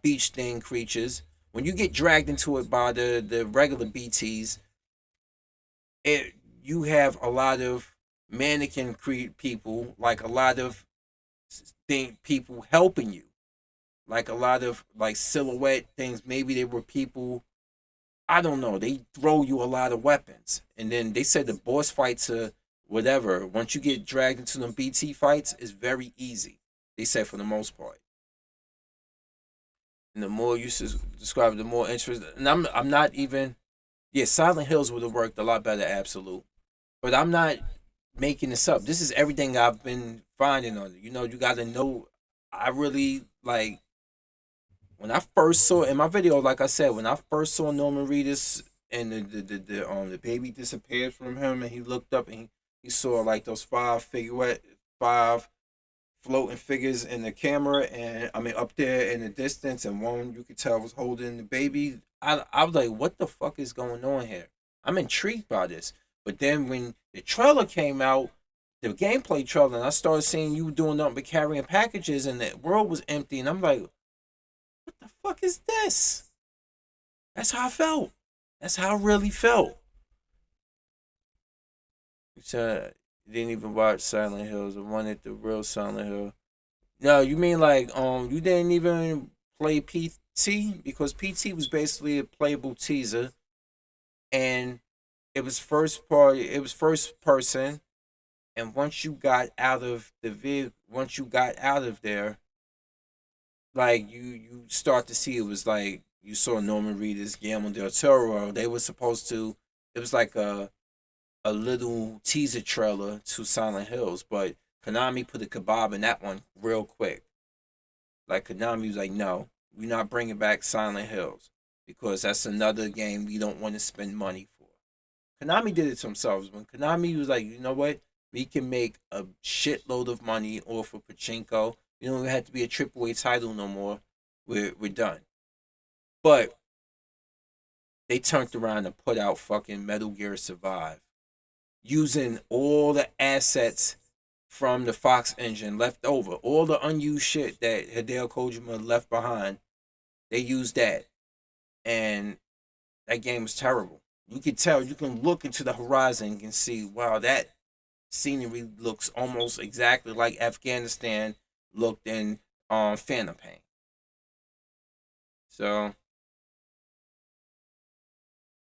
beach thing creatures, when you get dragged into it by the regular BTs, you have a lot of mannequin people, like a lot of people helping you. Like a lot of like silhouette things. Maybe they were people I don't know. They throw you a lot of weapons, and then they said the boss fights are whatever. Once you get dragged into them BT fights, it's very easy. They said for the most part. And the more you describe, the more interest. And I'm not even. Yeah, Silent Hills would have worked a lot better, absolute. But I'm not making this up. This is everything I've been finding on it. You know, you got to know. I really like when I first saw in my video, like I said, when I first saw Norman Reedus and the baby disappeared from him, and he looked up and he saw like those five floating figures in the camera, and I mean up there in the distance, and one you could tell was holding the baby. I was like, what the fuck is going on here? I'm intrigued by this. But then when the trailer came out, the gameplay trailer, and I started seeing you doing nothing but carrying packages, and the world was empty, and I'm like, what the fuck is this? That's how I felt. That's how I really felt. So you didn't even watch Silent Hills. I wanted the real Silent Hill. No, you mean like you didn't even play PT, because PT was basically a playable teaser, and it was first person, and once you got out of there, like you start to see it was like you saw Norman Reedus, Guillermo del Toro. They were supposed to. It was like a little teaser trailer to Silent Hills, but Konami put a kebab in that one real quick. Like Konami was like, no, we're not bringing back Silent Hills because that's another game we don't want to spend money for. Konami did it to themselves. When Konami was like, you know what, we can make a shitload of money off of Pachinko. You don't even have to be a AAA title no more. We're done. But they turned around and put out fucking Metal Gear Survive, using all the assets from the Fox engine left over, all the unused shit that Hideo Kojima left behind. They used that, and that game was terrible. You can tell, you can look into the horizon and can see, wow, that scenery looks almost exactly like Afghanistan looked in Phantom Pain. So,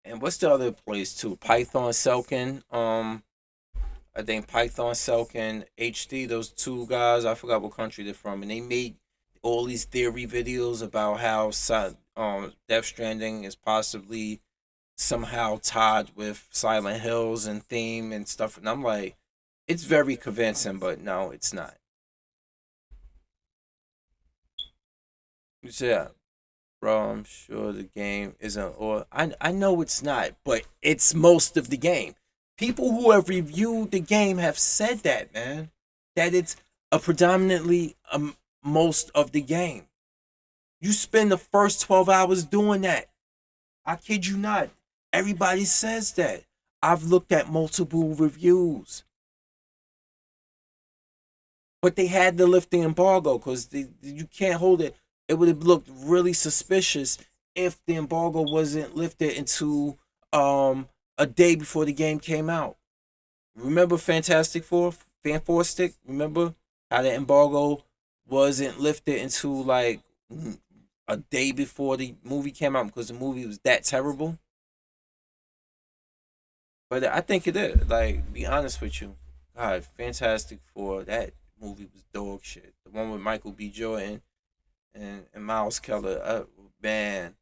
and what's the other place too? Python Selkin. I think Python Selkin HD. Those two guys, I forgot what country they're from, and they made all these theory videos about how Death Stranding is possibly somehow tied with Silent Hills and theme and stuff. And I'm like, it's very convincing, but no, it's not. Yeah, bro, I'm sure the game isn't, or I know it's not, but it's most of the game. People who have reviewed the game have said that, man, that it's a predominantly most of the game. You spend the first 12 hours doing that. I kid you not. Everybody says that. I've looked at multiple reviews. But they had to lift the embargo because you can't hold it. It would have looked really suspicious if the embargo wasn't lifted until a day before the game came out. Remember Fantastic Four? Fanforstic? Remember how the embargo wasn't lifted until like a day before the movie came out because the movie was that terrible? But I think it is. Like, be honest with you. God, Fantastic Four, that movie was dog shit. The one with Michael B. Jordan and Miles Keller. Man.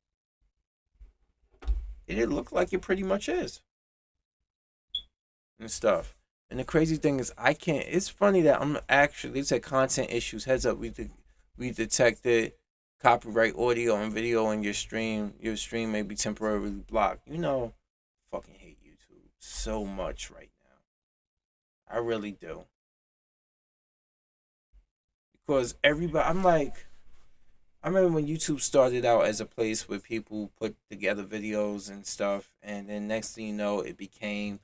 It looked like it pretty much is. And stuff. And the crazy thing is, I can't. It's funny that I'm actually. They said content issues. Heads up, we detected copyright audio and video in your stream. Your stream may be temporarily blocked. You know, fucking hate YouTube so much right now. I really do. Because everybody, I'm like, I remember when YouTube started out as a place where people put together videos and stuff, and then next thing you know, it became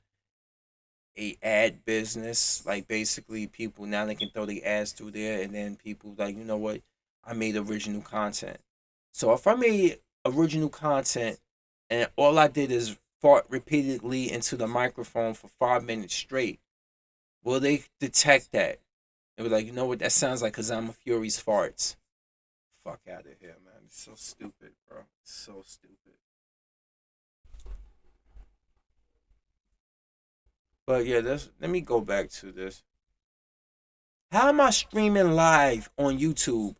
a ad business. Like basically people now they can throw the ads through there, and then people like, you know what, I made original content. So if I made original content and all I did is fart repeatedly into the microphone for 5 minutes straight, will they detect that? They were like, you know what, that sounds like KazamaFury's farts. Fuck out of here, man. It's so stupid, bro. It's so stupid. But yeah, let me go back to this. How am I streaming live on YouTube,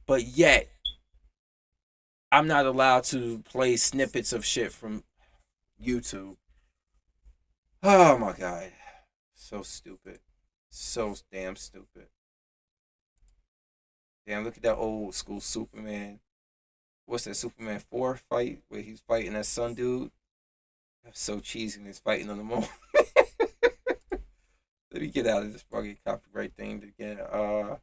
but yet I'm not allowed to play snippets of shit from YouTube? Oh my god. So stupid. So damn stupid. Damn, look at that old school Superman. What's that, Superman 4 fight where he's fighting that sun dude? That's so cheesy and he's fighting on the moon. Let me get out of this fucking copyright thing again. Let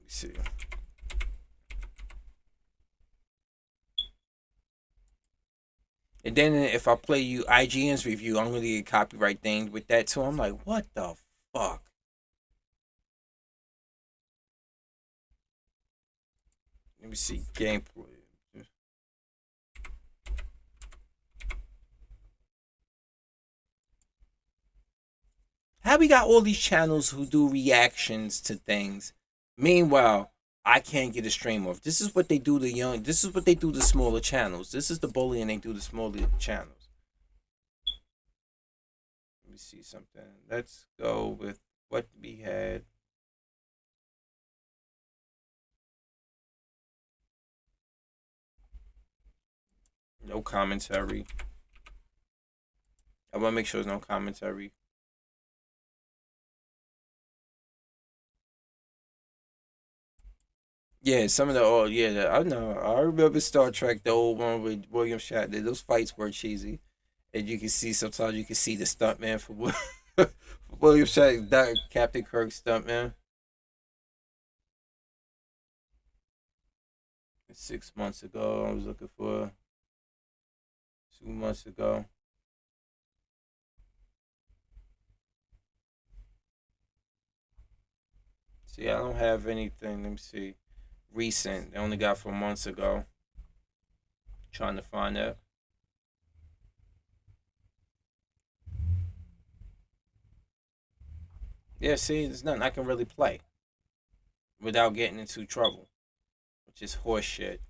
me see. And then if I play you IGN's review, I'm gonna get copyright thing with that too. I'm like, what the fuck? Let me see gameplay. How we got all these channels who do reactions to things? Meanwhile, I can't get a stream off. This is what they do to young. This is what they do to smaller channels. This is the bullying they do to smaller channels. Let me see something. Let's go with what we had. No commentary. I want to make sure there's no commentary. Yeah, some of the I know. I remember Star Trek, the old one with William Shatner. Those fights were cheesy, and you can see sometimes you can see the stuntman for William Shatner, that Captain Kirk stuntman. 6 months ago, I was looking for 2 months ago. See, I don't have anything. Let me see. Recent. They only got from months ago. Trying to find that. Yeah, see, there's nothing I can really play without getting into trouble, which is horseshit.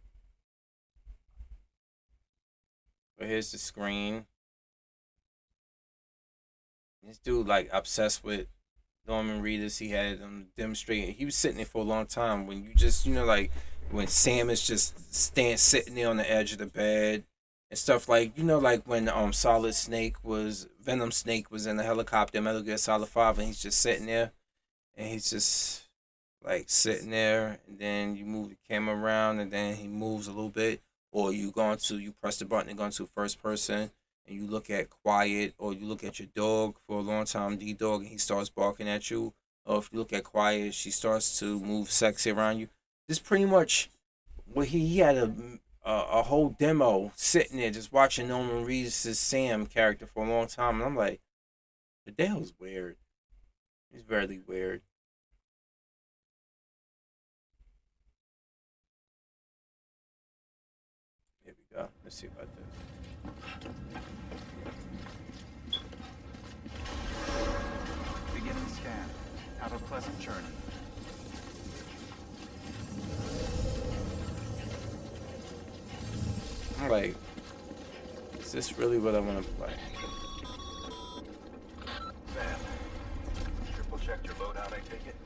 But here's the screen. This dude like obsessed with Norman Reedus. He had him demonstrating. He was sitting there for a long time. When you just like when Sam is just sitting there on the edge of the bed and stuff like like when Solid Snake was Venom Snake was in the helicopter, Metal Gear Solid 5, and he's just sitting there and he's just like sitting there, and then you move the camera around and then he moves a little bit, or you press the button and go into first person and you look at Quiet, or you look at your dog for a long time, D-Dog, and he starts barking at you. Or if you look at Quiet, she starts to move sexy around you. This pretty much what he had a whole demo sitting there just watching Norman Reedus' Sam character for a long time, and I'm like, the hell's weird. It's very weird. Here we go. Let's see about this. Beginning scan. Have a pleasant journey. I'm like, is this really what I want to play? Sam, triple checked your loadout, I take it?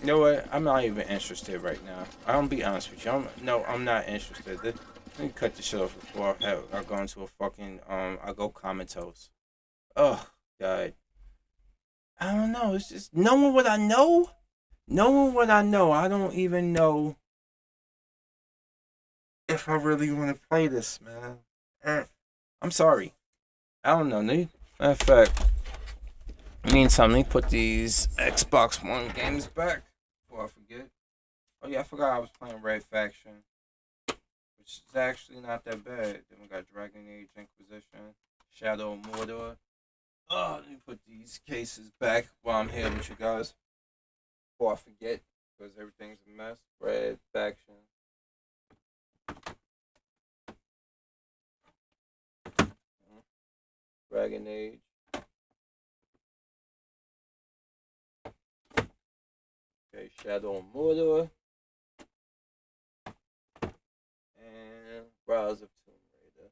You know what? I'm not even interested right now. I'm gonna be honest with you. I'm not interested. Let me cut the shit off before I go into a fucking I go comatose. Oh God. I don't know. It's just knowing what I know. Knowing what I know, I don't even know if I really want to play this, man. I'm sorry. I don't know. Matter of fact, meantime, let me put these Xbox One games back before I forget. Oh yeah, I forgot I was playing Red Faction, which is actually not that bad. Then we got Dragon Age Inquisition, Shadow of Mordor. Oh, let me put these cases back while I'm here with you guys before I forget, because everything's a mess. Red Faction. Dragon Age. Okay, Shadow of Mordor. Browse of Tomb Raider.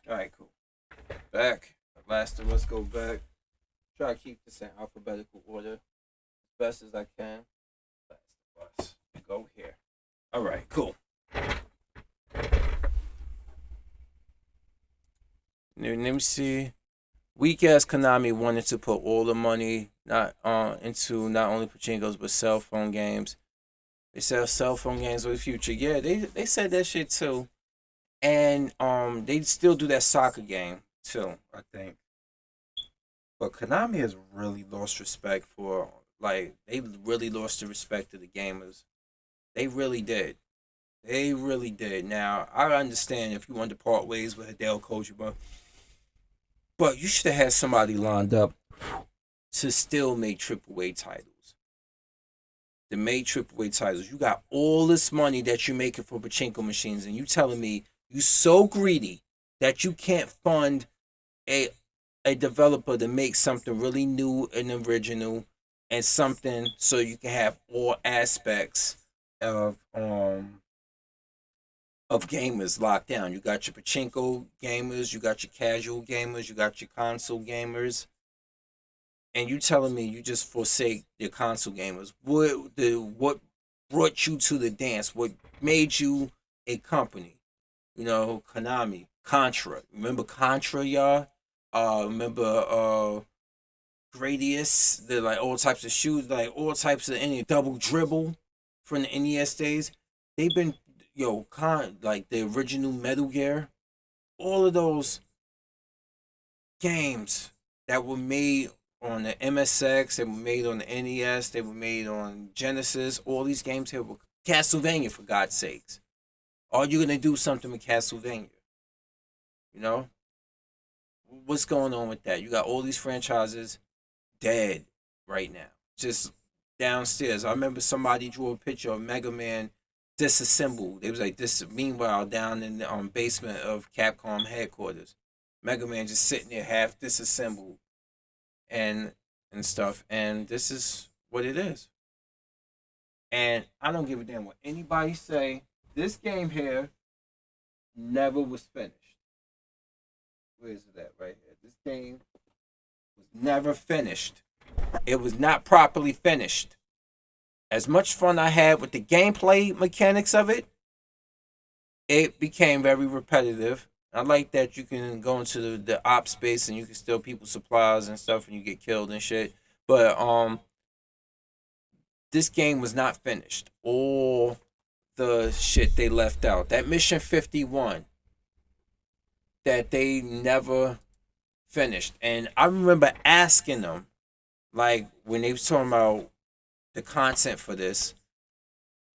Alright, cool. Back. Last of Us go back. Try to keep this in alphabetical order as best as I can. Last of Us. We go here. Alright, cool. Let me see. Weak ass Konami wanted to put all the money into not only pachinkos but cell phone games. They sell cell phone games for the future. Yeah, they said that shit too. And they still do that soccer game too, I think. But Konami has really lost respect for, like, they really lost the respect of the gamers. They really did. They really did. Now, I understand if you wanted to part ways with Hideo Kojima, but you should have had somebody lined up to still make AAA titles. To make AAA titles. You got all this money that you're making for pachinko machines, and you telling me you so greedy that you can't fund a developer to make something really new and original and something so you can have all aspects of gamers locked down. You got your pachinko gamers, you got your casual gamers, you got your console gamers, and you telling me you just forsake your console gamers. What brought you to the dance? What made you a company? You know, Konami, Contra. Remember Contra, y'all? Remember Gradius? They're like all types of shoes, like all types of any double dribble from the NES days. They've been like the original Metal Gear, all of those games that were made on the MSX, they were made on the NES, they were made on Genesis. All these games here were Castlevania, for God's sakes. Are you gonna do something with Castlevania? You know, what's going on with that? You got all these franchises dead right now, just downstairs. I remember somebody drew a picture of Mega Man disassembled. It was like this. Meanwhile, down in the basement of Capcom headquarters, Mega Man just sitting there half disassembled, and stuff. And this is what it is. And I don't give a damn what anybody say. This game here never was finished. Where is it at? Right here. This game was never finished. It was not properly finished. As much fun I had with the gameplay mechanics of it, it became very repetitive. I like that you can go into the op space and you can steal people's supplies and stuff and you get killed and shit. But this game was not finished. All the shit they left out. That Mission 51 that they never finished. And I remember asking them, like, when they was talking about the content for this,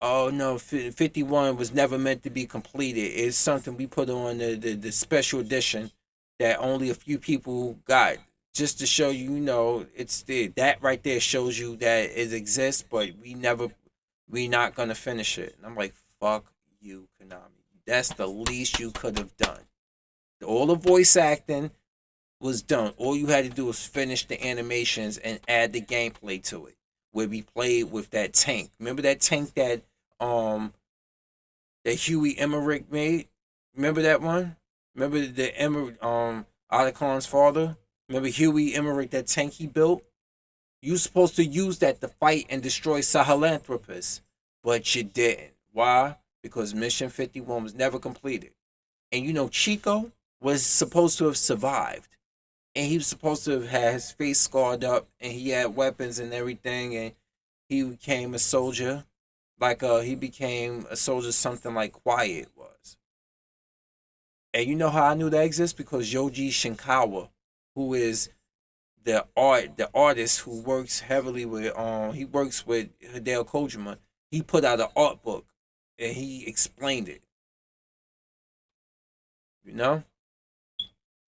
oh no, 51 was never meant to be completed. It's something we put on the special edition that only a few people got. Just to show you, it's that right there shows you that it exists, but we not gonna finish it. And I'm like, fuck you, Konami. That's the least you could have done. All the voice acting was done. All you had to do was finish the animations and add the gameplay to it. Where we played with that tank. Remember that tank that Huey Emmerich made? Remember that one? Remember the Otacron's father? Remember Huey Emmerich, that tank he built? You supposed to use that to fight and destroy Sahelanthropus, but you didn't. Why? Because Mission 51 was never completed. And Chico was supposed to have survived. And he was supposed to have had his face scarred up, and he had weapons and everything, and he became a soldier. He became a soldier, something like Quiet was. And you know how I knew that exists? Because Yoji Shinkawa, who is the artist who works heavily with he works with Hideo Kojima, he put out an art book and he explained it. And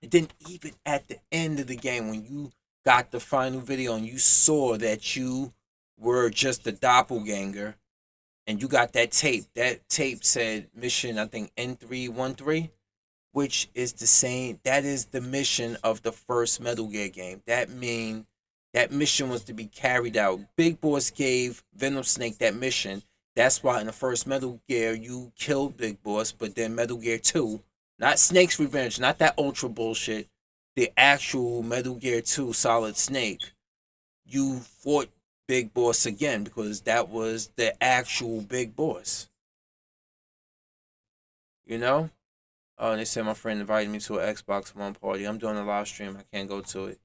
then even at the end of the game, when you got the final video and you saw that you were just a doppelganger and you got that tape said mission, I think N313, which is the same. That is the mission of the first Metal Gear game. That means that mission was to be carried out. Big Boss gave Venom Snake that mission. That's why in the first Metal Gear you killed Big Boss, but then Metal Gear 2, not Snake's Revenge, not that Ultra bullshit, the actual Metal Gear 2 Solid Snake, you fought Big Boss again because that was the actual Big Boss. You know? Oh, they said my friend invited me to an Xbox One party. I'm doing a live stream. I can't go to it.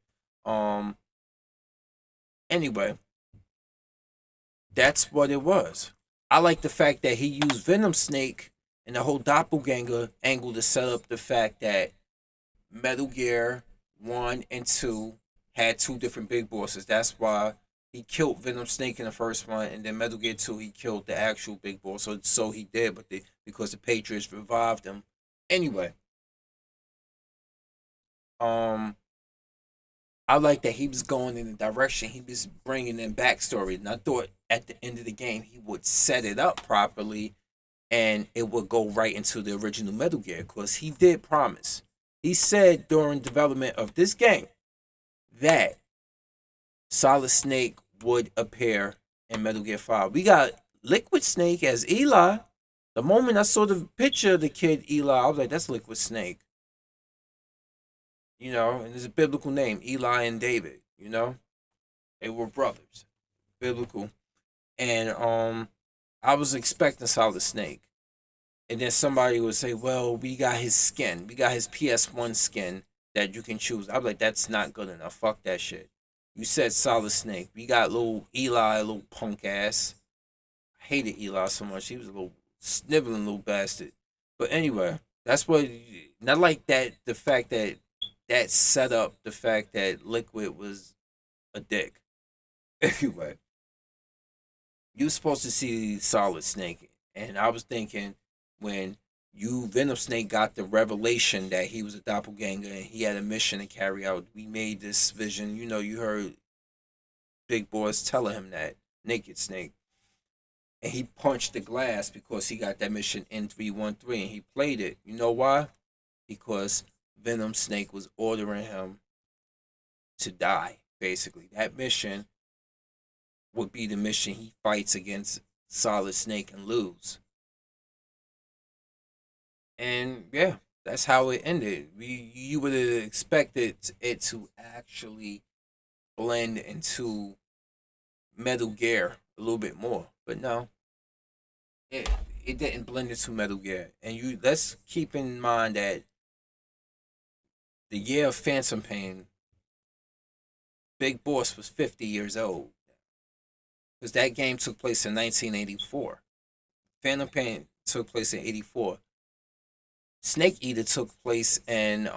Anyway, that's what it was. I like the fact that he used Venom Snake and the whole doppelganger angle to set up the fact that Metal Gear 1 and 2 had two different big bosses. That's why he killed Venom Snake in the first one, and then Metal Gear 2 he killed the actual big boss. So he did, but because the Patriots revived him. Anyway, I like that he was going in the direction he was bringing in backstory, and I thought at the end of the game he would set it up properly, and it would go right into the original Metal Gear because he did promise. He said during development of this game that Solid Snake would appear in Metal Gear 5. We got Liquid Snake as Eli. The moment I saw the picture of the kid Eli, I was like, that's Liquid Snake. You know, and there's a biblical name, Eli and David, you know? They were brothers. Biblical. And I was expecting Solid Snake. And then somebody would say, well, we got his skin. We got his PS1 skin that you can choose. I was like, that's not good enough. Fuck that shit. You said Solid Snake. We got little Eli, a little punk ass. I hated Eli so much. He was a little sniveling little bastard. But anyway, that's what, not like that, the fact that set up the fact that Liquid was a dick. Anyway, you were supposed to see Solid Snake. And I was thinking when Venom Snake got the revelation that he was a doppelganger and he had a mission to carry out, we made this vision. You know, you heard Big Boss telling him that, Naked Snake. And he punched the glass because he got that mission in 313 and he played it. You know why? Because Venom Snake was ordering him to die, basically. That mission would be the mission he fights against Solid Snake and lose. And yeah, that's how it ended. You would have expected it to actually blend into Metal Gear a little bit more, but no, it didn't blend into Metal Gear. And let's keep in mind that the year of Phantom Pain, Big Boss was 50 years old because that game took place in 1984. Phantom Pain took place in 84. Snake Eater took place in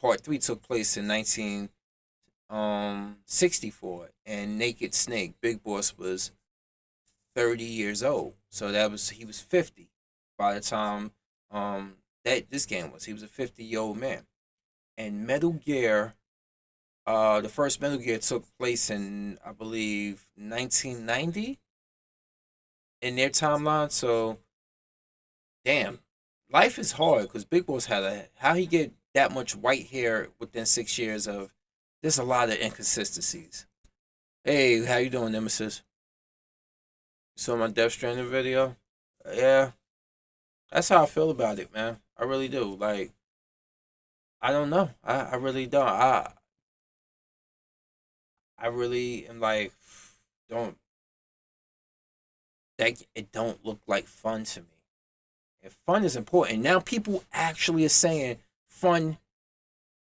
part 3 took place in 1964, and Naked Snake, Big Boss, was 30 years old. So he was 50 by the time that this game was. He was a 50-year-old man. And Metal Gear, the first Metal Gear took place in, I believe, 1990 in their timeline. So, damn. Life is hard because Big Boss how he get that much white hair within 6 years of, there's a lot of inconsistencies. Hey, how you doing, Nemesis? You saw my Death Stranding video? Yeah. That's how I feel about it, man. I really do. Like, I don't know. I really don't. I really am like, it don't look like fun to me. If fun is important, now people actually are saying fun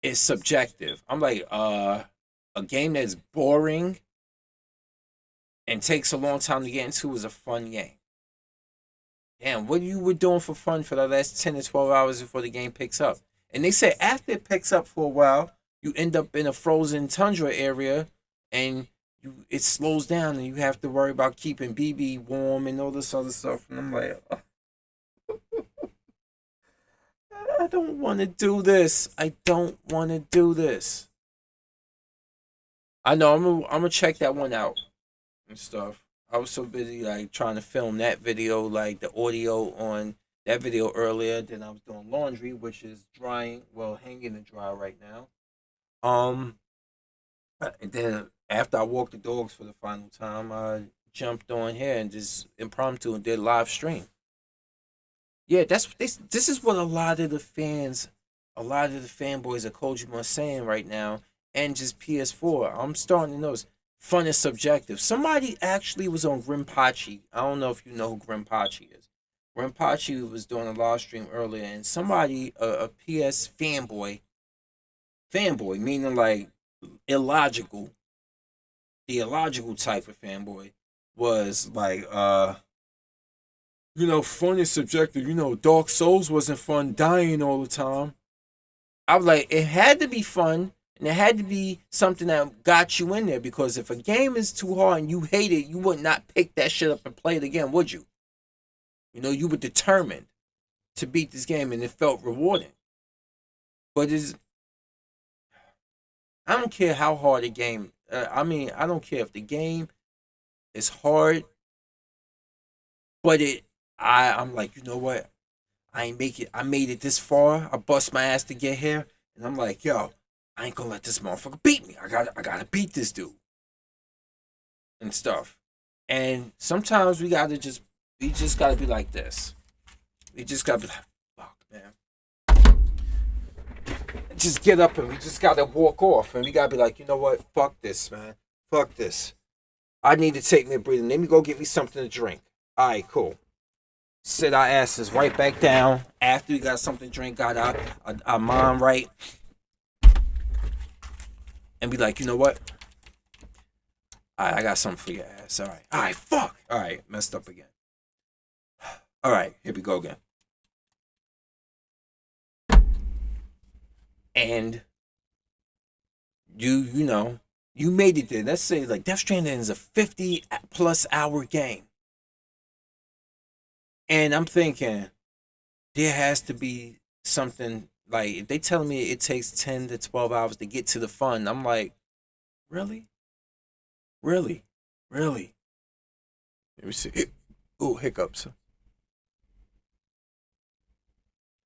is subjective. I'm like, a game that's boring and takes a long time to get into is a fun game. Damn, what you were doing for fun for the last 10 to 12 hours before the game picks up? And they say after it picks up for a while, you end up in a frozen tundra area and it slows down and you have to worry about keeping BB warm and all this other stuff. And I'm like, I don't want to do this. I don't want to do this. I know I'm gonna check that one out and stuff. I was so busy like trying to film that video, like the audio on that video earlier. Then I was doing laundry, which is drying, hanging to dry right now. And then after I walked the dogs for the final time, I jumped on here and just impromptu and did live stream. Yeah, this is what a lot of the fans, a lot of the fanboys of Kojima are saying right now, and just PS4. I'm starting to notice fun is subjective. Somebody actually was on Grimpachi. I don't know if you know who Grimpachi is. Grimpachi was doing a live stream earlier, and somebody, a PS fanboy, meaning like illogical, the illogical type of fanboy, was like, fun is subjective. Dark Souls wasn't fun dying all the time. I was like, it had to be fun, and it had to be something that got you in there, because if a game is too hard and you hate it, you would not pick that shit up and play it again, would you? You were determined to beat this game, and it felt rewarding. But I don't care how hard a game. I don't care if the game is hard, but I'm like, you know what? I ain't make it. I made it this far. I bust my ass to get here, and I'm like, yo, I ain't gonna let this motherfucker beat me. I gotta beat this dude and stuff. And sometimes we just gotta be like this. We just gotta be like, fuck, man. Just get up, and we just gotta walk off, and we gotta be like, you know what? Fuck this, man. Fuck this. I need to take me a breather. Let me go get me something to drink. All right, cool. Sit our asses right back down after we got something to drink, got our mind right, and be like, you know what? All right, I got something for your ass. All right, fuck. All right, messed up again. All right, here we go again. And you made it there. Let's say like Death Stranding is a 50+ hour game. And I'm thinking, there has to be something, like, if they telling me it takes 10 to 12 hours to get to the fun, I'm like, really? Really? Really? Let me see. Ooh, hiccups.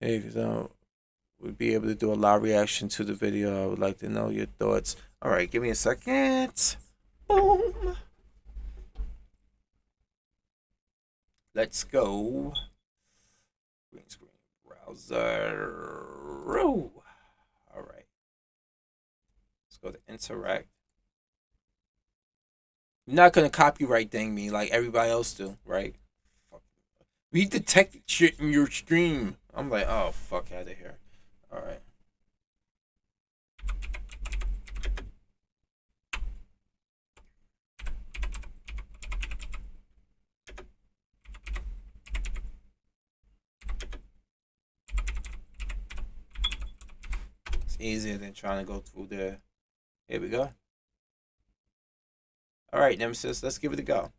Hey, because would be able to do a live reaction to the video. I would like to know your thoughts. All right, give me a second. Boom. Let's go. Green screen browser. All right. Let's go to interact. You're not gonna copyright thing me like everybody else do, right? We detect shit in your stream. I'm like, oh, fuck out of here. All right. It's easier than trying to go through there. Here we go. All right, Nemesis, let's give it a go.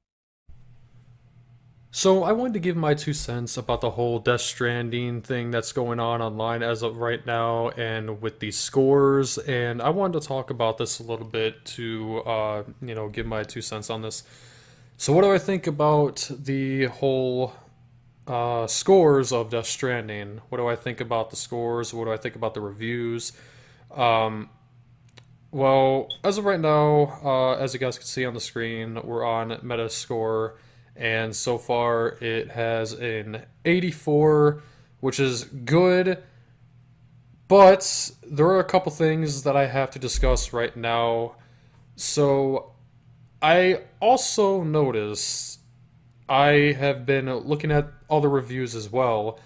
So I wanted to give my 2 cents about the whole Death Stranding thing that's going on online as of right now, and with these scores. And I wanted to talk about this a little bit to, give my 2 cents on this. So what do I think about the whole scores of Death Stranding? What do I think about the scores? What do I think about the reviews? Well, as of right now, as you guys can see on the screen, we're on Metascore. And so far it has an 84, which is good, but there are a couple things that I have to discuss right now. So I also noticed, I have been looking at other reviews as well,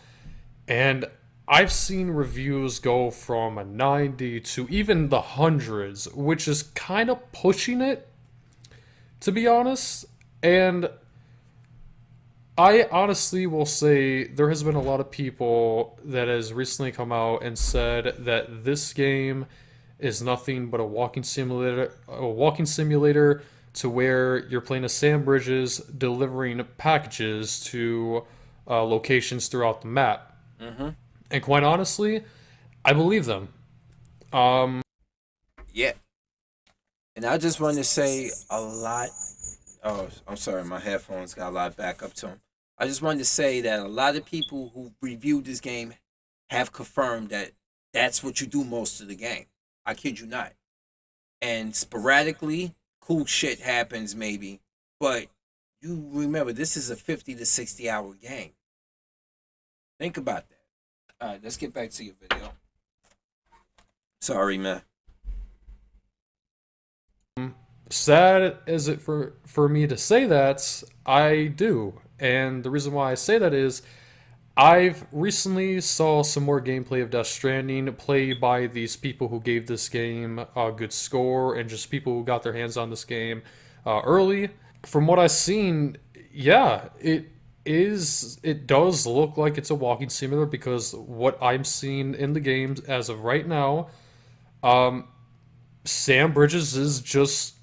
and I've seen reviews go from a 90 to even the hundreds, which is kind of pushing it, to be honest. And I honestly will say there has been a lot of people that has recently come out and said that this game is nothing but a walking simulator to where you're playing as Sam Bridges delivering packages to locations throughout the map. Mm-hmm. And quite honestly, I believe them. Yeah. And I just wanted to say a lot. Oh, I'm sorry, my headphones got a lot back up to them. I just wanted to say that a lot of people who reviewed this game have confirmed that that's what you do most of the game. I kid you not. And sporadically, cool shit happens maybe, but you remember this is a 50 to 60 hour game. Think about that. All right, let's get back to your video. Sorry, man. Sad is it for me to say that, I do. And the reason why I say that is I've recently saw some more gameplay of Death Stranding played by these people who gave this game a good score and just people who got their hands on this game early. From what I've seen, yeah, it does look like it's a walking simulator because what I'm seeing in the game as of right now, Sam Bridges is just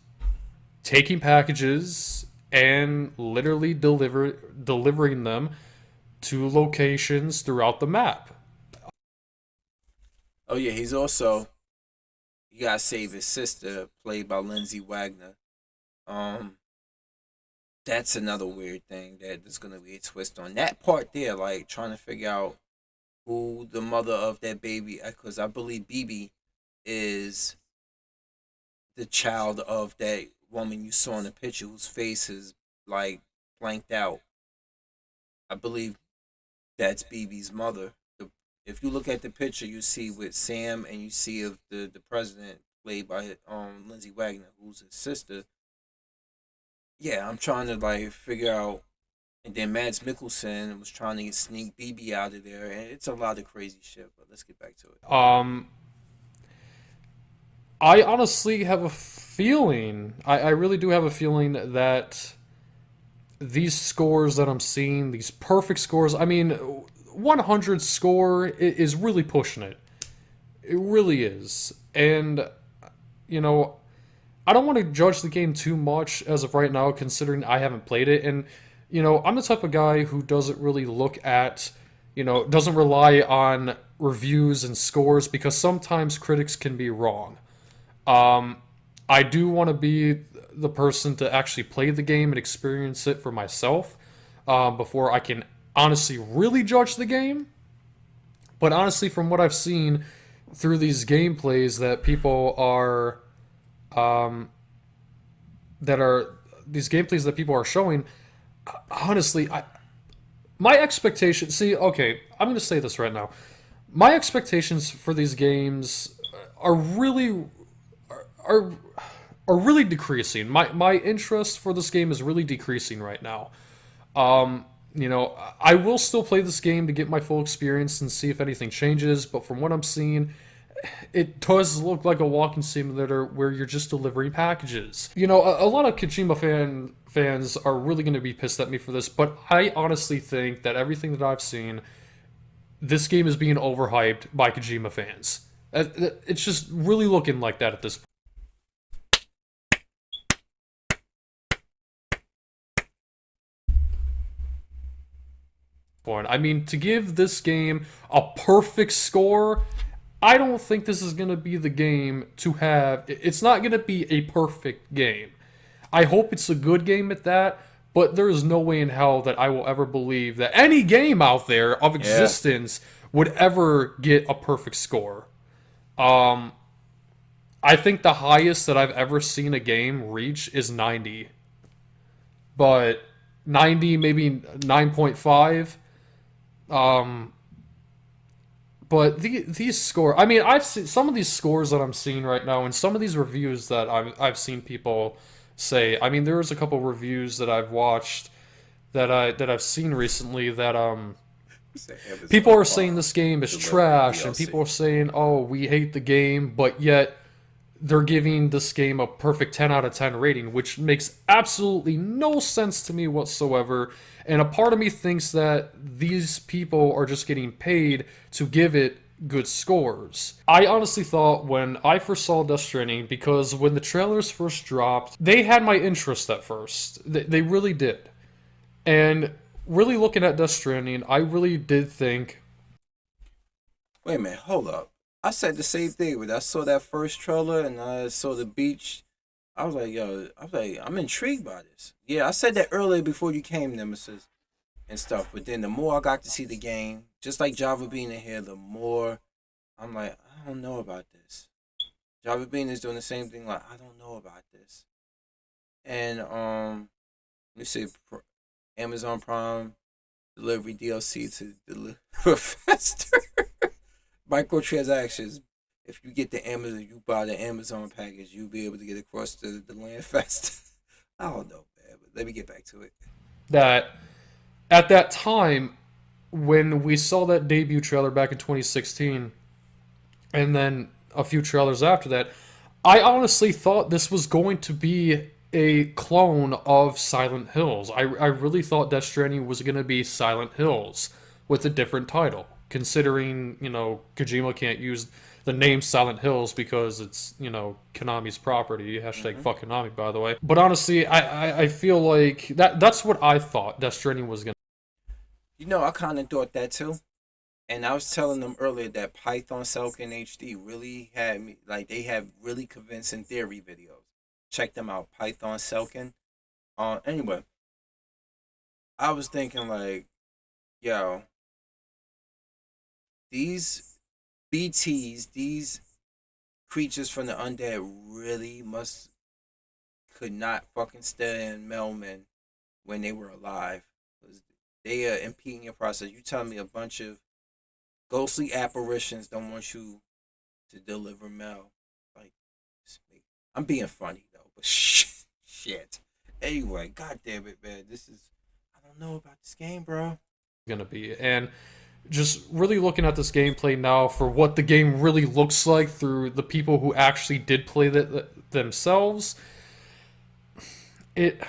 taking packages and literally delivering them to locations throughout the map. Oh yeah, you gotta save his sister, played by Lindsay Wagner. That's another weird thing that there's gonna be a twist on that part there, like trying to figure out who the mother of that baby, because I believe BB is the child of that woman you saw in the picture whose face is like blanked out. I believe that's BB's mother. If you look at the picture, you see with Sam and you see of the president played by Lindsay Wagner, who's his sister. Yeah, I'm trying to like figure out. And then Mads Mikkelsen was trying to sneak BB out of there, and it's a lot of crazy shit. But let's get back to it. I honestly have a feeling, I really do have a feeling that these scores that I'm seeing, these perfect scores, I mean, 100 score is really pushing it. It really is. And, you know, I don't want to judge the game too much as of right now, considering I haven't played it. And, you know, I'm the type of guy who doesn't really look at, you know, doesn't rely on reviews and scores because sometimes critics can be wrong. I do want to be the person to actually play the game and experience it for myself before I can honestly really judge the game. But honestly, from what I've seen through these gameplays that people are these gameplays that people are showing, honestly, my expectations. See, okay, I'm going to say this right now. My expectations for these games are really decreasing. My interest for this game is really decreasing right now. You know, I will still play this game to get my full experience and see if anything changes, but from what I'm seeing, it does look like a walking simulator where you're just delivering packages. You know, a lot of Kojima fans are really going to be pissed at me for this, but I honestly think that everything that I've seen, this game is being overhyped by Kojima fans. It's just really looking like that at this point. I mean, to give this game a perfect score, I don't think this is going to be the game to have. It's not going to be a perfect game. I hope it's a good game at that, but there is no way in hell that I will ever believe that any game out there of existence would ever get a perfect score. I think the highest that I've ever seen a game reach is 90. But 90, maybe 9.5. But these score, I mean, I've seen some of these scores that I'm seeing right now, and some of these reviews that I've seen people say. I mean, there was a couple reviews that I've watched that I've seen recently that people are saying this game is trash, and people are saying, oh, we hate the game, but yet they're giving this game a perfect 10 out of 10 rating, which makes absolutely no sense to me whatsoever. And a part of me thinks that these people are just getting paid to give it good scores. I honestly thought when I first saw Death Stranding, because when the trailers first dropped, they had my interest at first. They really did. And really looking at Death Stranding, I really did think... Wait a minute, hold up. I said the same thing when I saw that first trailer and I saw the beach. I was like, I'm intrigued by this. Yeah, I said that earlier before you came, Nemesis, and stuff. But then the more I got to see the game, just like Java being in here, the more I'm like, I don't know about this. Java Bean is doing the same thing. Like, I don't know about this. And let me see, Amazon Prime delivery DLC to deliver faster. Microtransactions. If you get the Amazon, you buy the Amazon package, you'll be able to get across the land faster. I don't know, man. But let me get back to it. That at that time, when we saw that debut trailer back in 2016, and then a few trailers after that, I honestly thought this was going to be a clone of Silent Hills. I really thought Death Stranding was going to be Silent Hills with a different title, considering, Kojima can't use the name Silent Hills because it's, Konami's property. Hashtag fuck Konami, by the way. But honestly, I feel like that's what I thought Death Stranding was going to. I kind of thought that too. And I was telling them earlier that Python Selkin HD really had me, like, they have really convincing theory videos. Check them out, Python Selkin. Anyway, I was thinking, like, yo, these BTs, these creatures from the undead really could not fucking stand Melman when they were alive. They are impeding your process. You telling me a bunch of ghostly apparitions don't want you to deliver Mel? Like, I'm being funny though, but shit. Anyway, god damn it, man. I don't know about this game, bro. to be. And just really looking at this gameplay now for what the game really looks like through the people who actually did play that themselves, it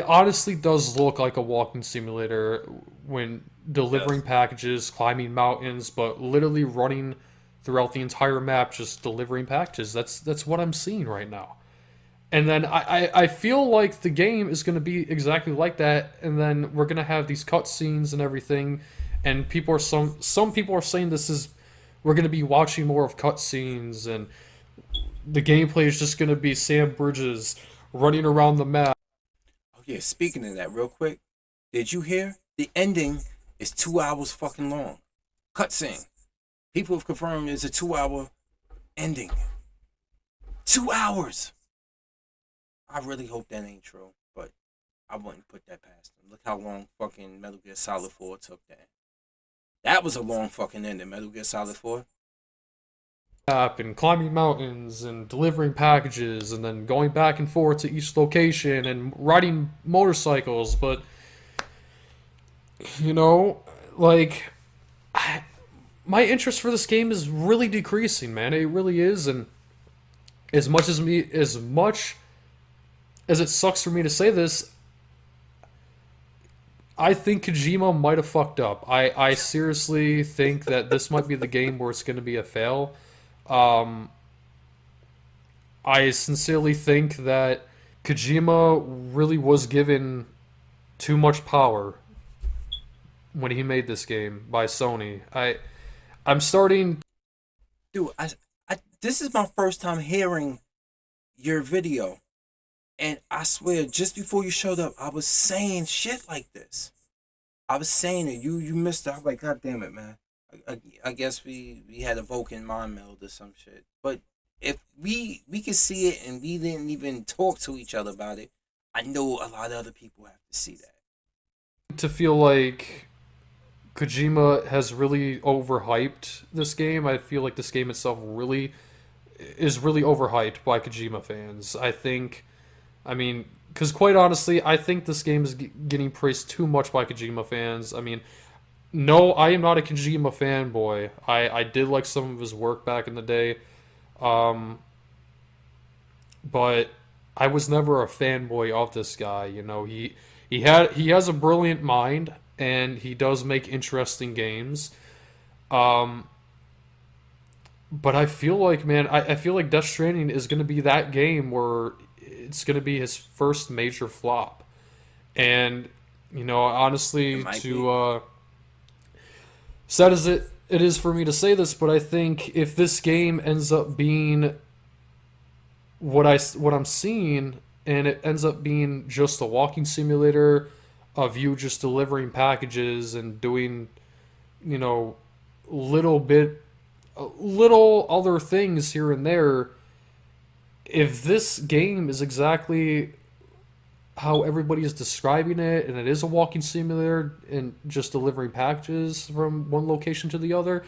honestly does look like a walking simulator when delivering packages, climbing mountains, but literally running throughout the entire map, just delivering packages. That's what I'm seeing right now. And then I feel like the game is going to be exactly like that, and then we're going to have these cutscenes and everything, and some people are saying we're going to be watching more of cutscenes, and the gameplay is just going to be Sam Bridges running around the map. Yeah, speaking of that, real quick, did you hear? The ending is 2 hours fucking long. Cutscene. People have confirmed it's a 2-hour ending. 2 hours! I really hope that ain't true, but I wouldn't put that past them. Look how long fucking Metal Gear Solid 4 took that. That was a long fucking ending, Metal Gear Solid 4. And climbing mountains and delivering packages and then going back and forth to each location and riding motorcycles, but my interest for this game is really decreasing, man. It really is. And as much as it sucks for me to say this, I think Kojima might have fucked up. I seriously think that this might be the game where it's going to be a fail. I sincerely think that Kojima really was given too much power when he made this game by Sony. I'm starting... Dude, this is my first time hearing your video. And I swear, just before you showed up, I was saying shit like this. I was saying it. You missed it. I was like, god damn it, man. I guess we had a Vulcan mind meld or some shit. But if we could see it and we didn't even talk to each other about it, I know a lot of other people have to see that. To feel like Kojima has really overhyped this game. I feel like this game itself is really overhyped by Kojima fans. Because quite honestly, I think this game is getting praised too much by Kojima fans. No, I am not a Kojima fanboy. I did like some of his work back in the day. But I was never a fanboy of this guy. He has a brilliant mind, and he does make interesting games. But I feel like, man, I feel like Death Stranding is going to be that game where it's going to be his first major flop. And, honestly, sad as it is for me to say this, but I think if this game ends up being what I'm seeing, and it ends up being just a walking simulator of you just delivering packages and doing, little other things here and there, if this game is exactly how everybody is describing it, and it is a walking simulator and just delivering packages from one location to the other,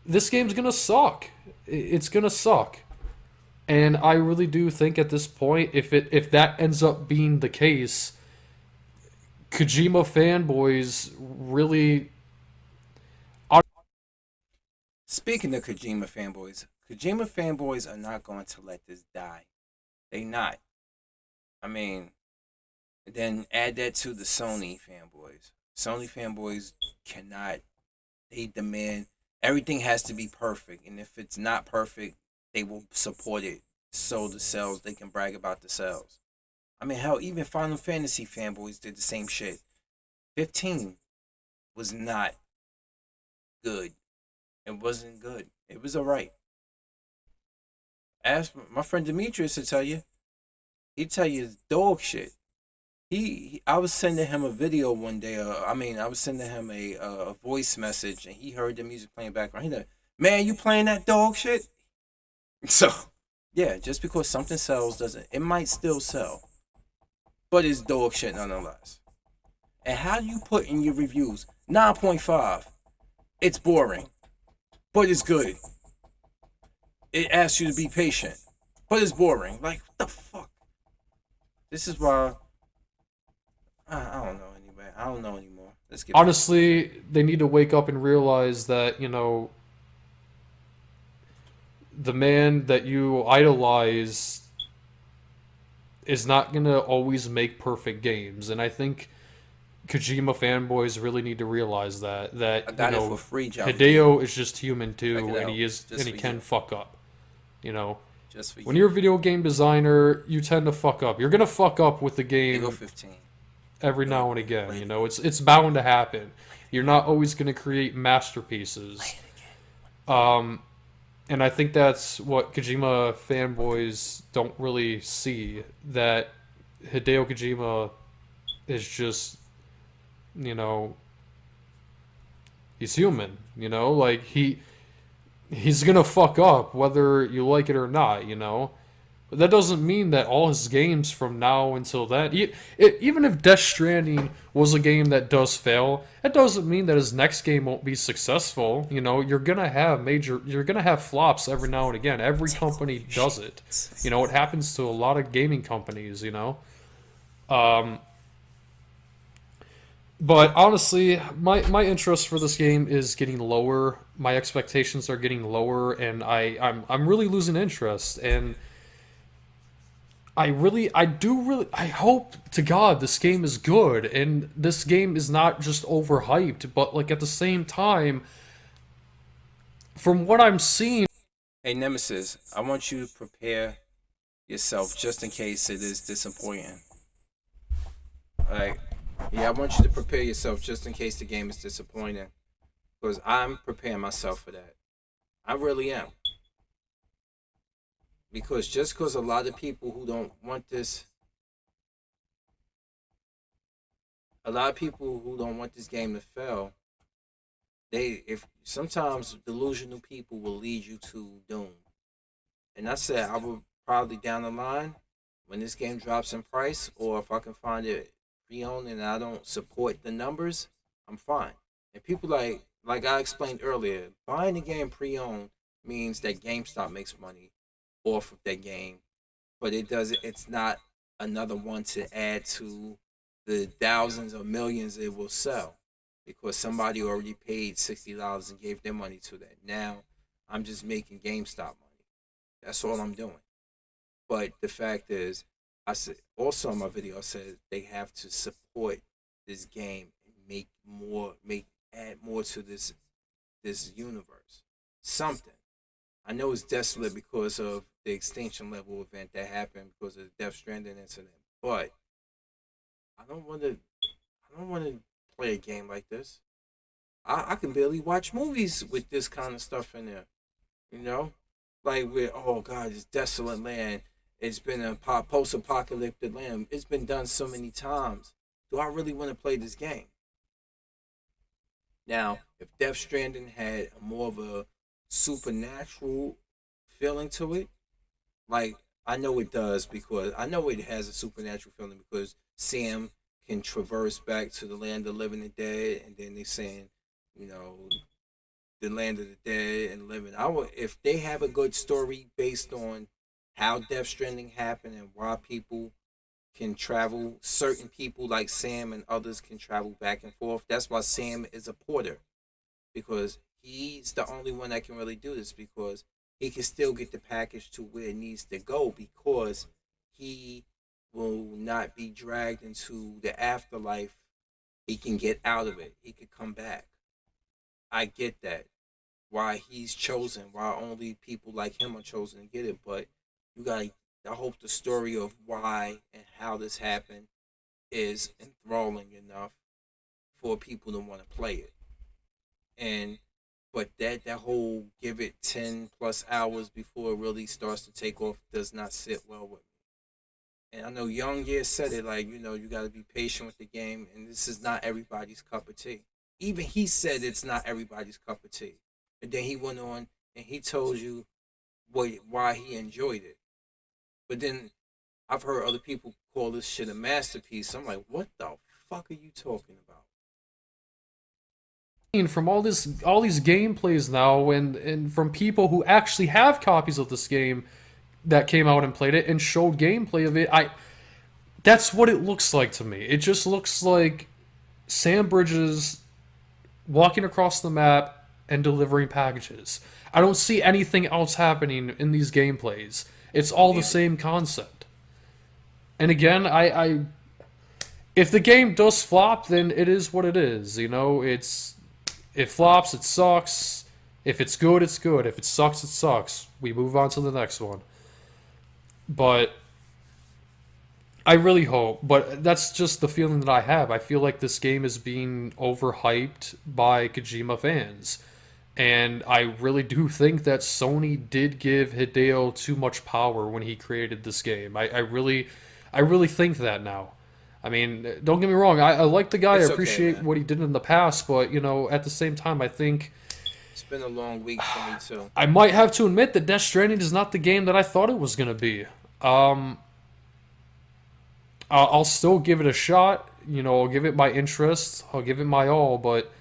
this game's gonna suck. It's gonna suck. And I really do think at this point, if that ends up being the case, Kojima fanboys really. Speaking of Kojima fanboys are not going to let this die. They not. I mean, then add that to the Sony fanboys. Sony fanboys cannot. They demand everything has to be perfect, and if it's not perfect, they will support it. So the sales, they can brag about the sales. I mean, hell, even Final Fantasy fanboys did the same shit. 15 was not good. It wasn't good. It was alright. Ask my friend Demetrius to tell you. He'd tell you it's dog shit. I was sending him a video one day. I was sending him a voice message, and he heard the music playing background. He like, man, you playing that dog shit? So, yeah, just because something sells doesn't, it might still sell, but it's dog shit nonetheless. And how do you put in your reviews 9.5? It's boring, but it's good. It asks you to be patient, but it's boring. Like, what the fuck? This is why I don't know anyway. I don't know anymore. Let's get Honestly, they need to wake up and realize that, you know, the man that you idolize is not going to always make perfect games. And I think Kojima fanboys really need to realize that I got it for free, John. Hideo is just human too, and he can fuck up. You know, just for when you're a video game designer, you tend to fuck up. You're gonna fuck up with the game. Go 15. Every now and again, you know, it's bound to happen. You're not always gonna create masterpieces. And I think that's what Kojima fanboys don't really see, that Hideo Kojima is just, you know, he's human, you know, like he's gonna fuck up whether you like it or not, you know. But that doesn't mean that all his games from now until then, even if Death Stranding was a game that does fail, that doesn't mean that his next game won't be successful. You know, you're gonna have flops every now and again. Every company does it. You know, it happens to a lot of gaming companies, you know. But honestly, my interest for this game is getting lower. My expectations are getting lower, and I'm really losing interest. And I hope to God this game is good, and this game is not just overhyped, but like at the same time, from what I'm seeing. Hey Nemesis, I want you to prepare yourself just in case it is disappointing. Like, yeah, I want you to prepare yourself just in case the game is disappointing, because I'm preparing myself for that. I really am. Because just because a lot of people who don't want this, a lot of people who don't want this game to fail, if sometimes delusional people will lead you to doom. And I said I will probably down the line, when this game drops in price, or if I can find it pre-owned and I don't support the numbers, I'm fine. And people like I explained earlier, buying the game pre-owned means that GameStop makes money off of that game, but it's not another one to add to the thousands or millions it will sell, because somebody already paid $60 and gave their money to that. Now I'm just making GameStop money. That's all I'm doing. But the fact is, I said also in my video, I said they have to support this game and add more to this universe. Something. I know it's desolate because of the extinction level event that happened because of the Death Stranding incident, but I don't want to play a game like this. I can barely watch movies with this kind of stuff in there, you know, like with, oh God, it's desolate land. It's been a post-apocalyptic land. It's been done so many times. Do I really want to play this game? Now, if Death Stranding had more of a supernatural feeling to it, like I know it does, because I know it has a supernatural feeling because Sam can traverse back to the land of the living and dead, and then they're saying, you know, the land of the dead and living. If they have a good story based on how Death Stranding happened and why people can travel, certain people like Sam and others can travel back and forth. That's why Sam is a porter, because he's the only one that can really do this, because he can still get the package to where it needs to go, because he will not be dragged into the afterlife. He can get out of it. He could come back. I get that. Why he's chosen, why only people like him are chosen to get it, but you gotta, I hope the story of why and how this happened is enthralling enough for people to want to play it. And but that whole give it 10 plus hours before it really starts to take off does not sit well with me. And I know Young Year said it, like, you know, you got to be patient with the game, and this is not everybody's cup of tea. Even he said it's not everybody's cup of tea. And then he went on and he told you why he enjoyed it. But then I've heard other people call this shit a masterpiece. I'm like, what the fuck are you talking about? From all these gameplays now, and from people who actually have copies of this game that came out and played it and showed gameplay of it, that's what it looks like to me. It just looks like Sam Bridges walking across the map and delivering packages. I don't see anything else happening in these gameplays. It's all the same concept. And again, I if the game does flop, then it is what it is. You know, it flops, it sucks. If it's good, it's good. If it sucks, it sucks. We move on to the next one. But I really hope, but that's just the feeling that I have. I feel like this game is being overhyped by Kojima fans. And I really do think that Sony did give Hideo too much power when he created this game. I really think that now. I mean, don't get me wrong, I like the guy, I appreciate what he did in the past, but, you know, at the same time, I think... It's been a long week for me, too. I might have to admit that Death Stranding is not the game that I thought it was going to be. I'll still give it a shot, you know, I'll give it my interest, I'll give it my all, but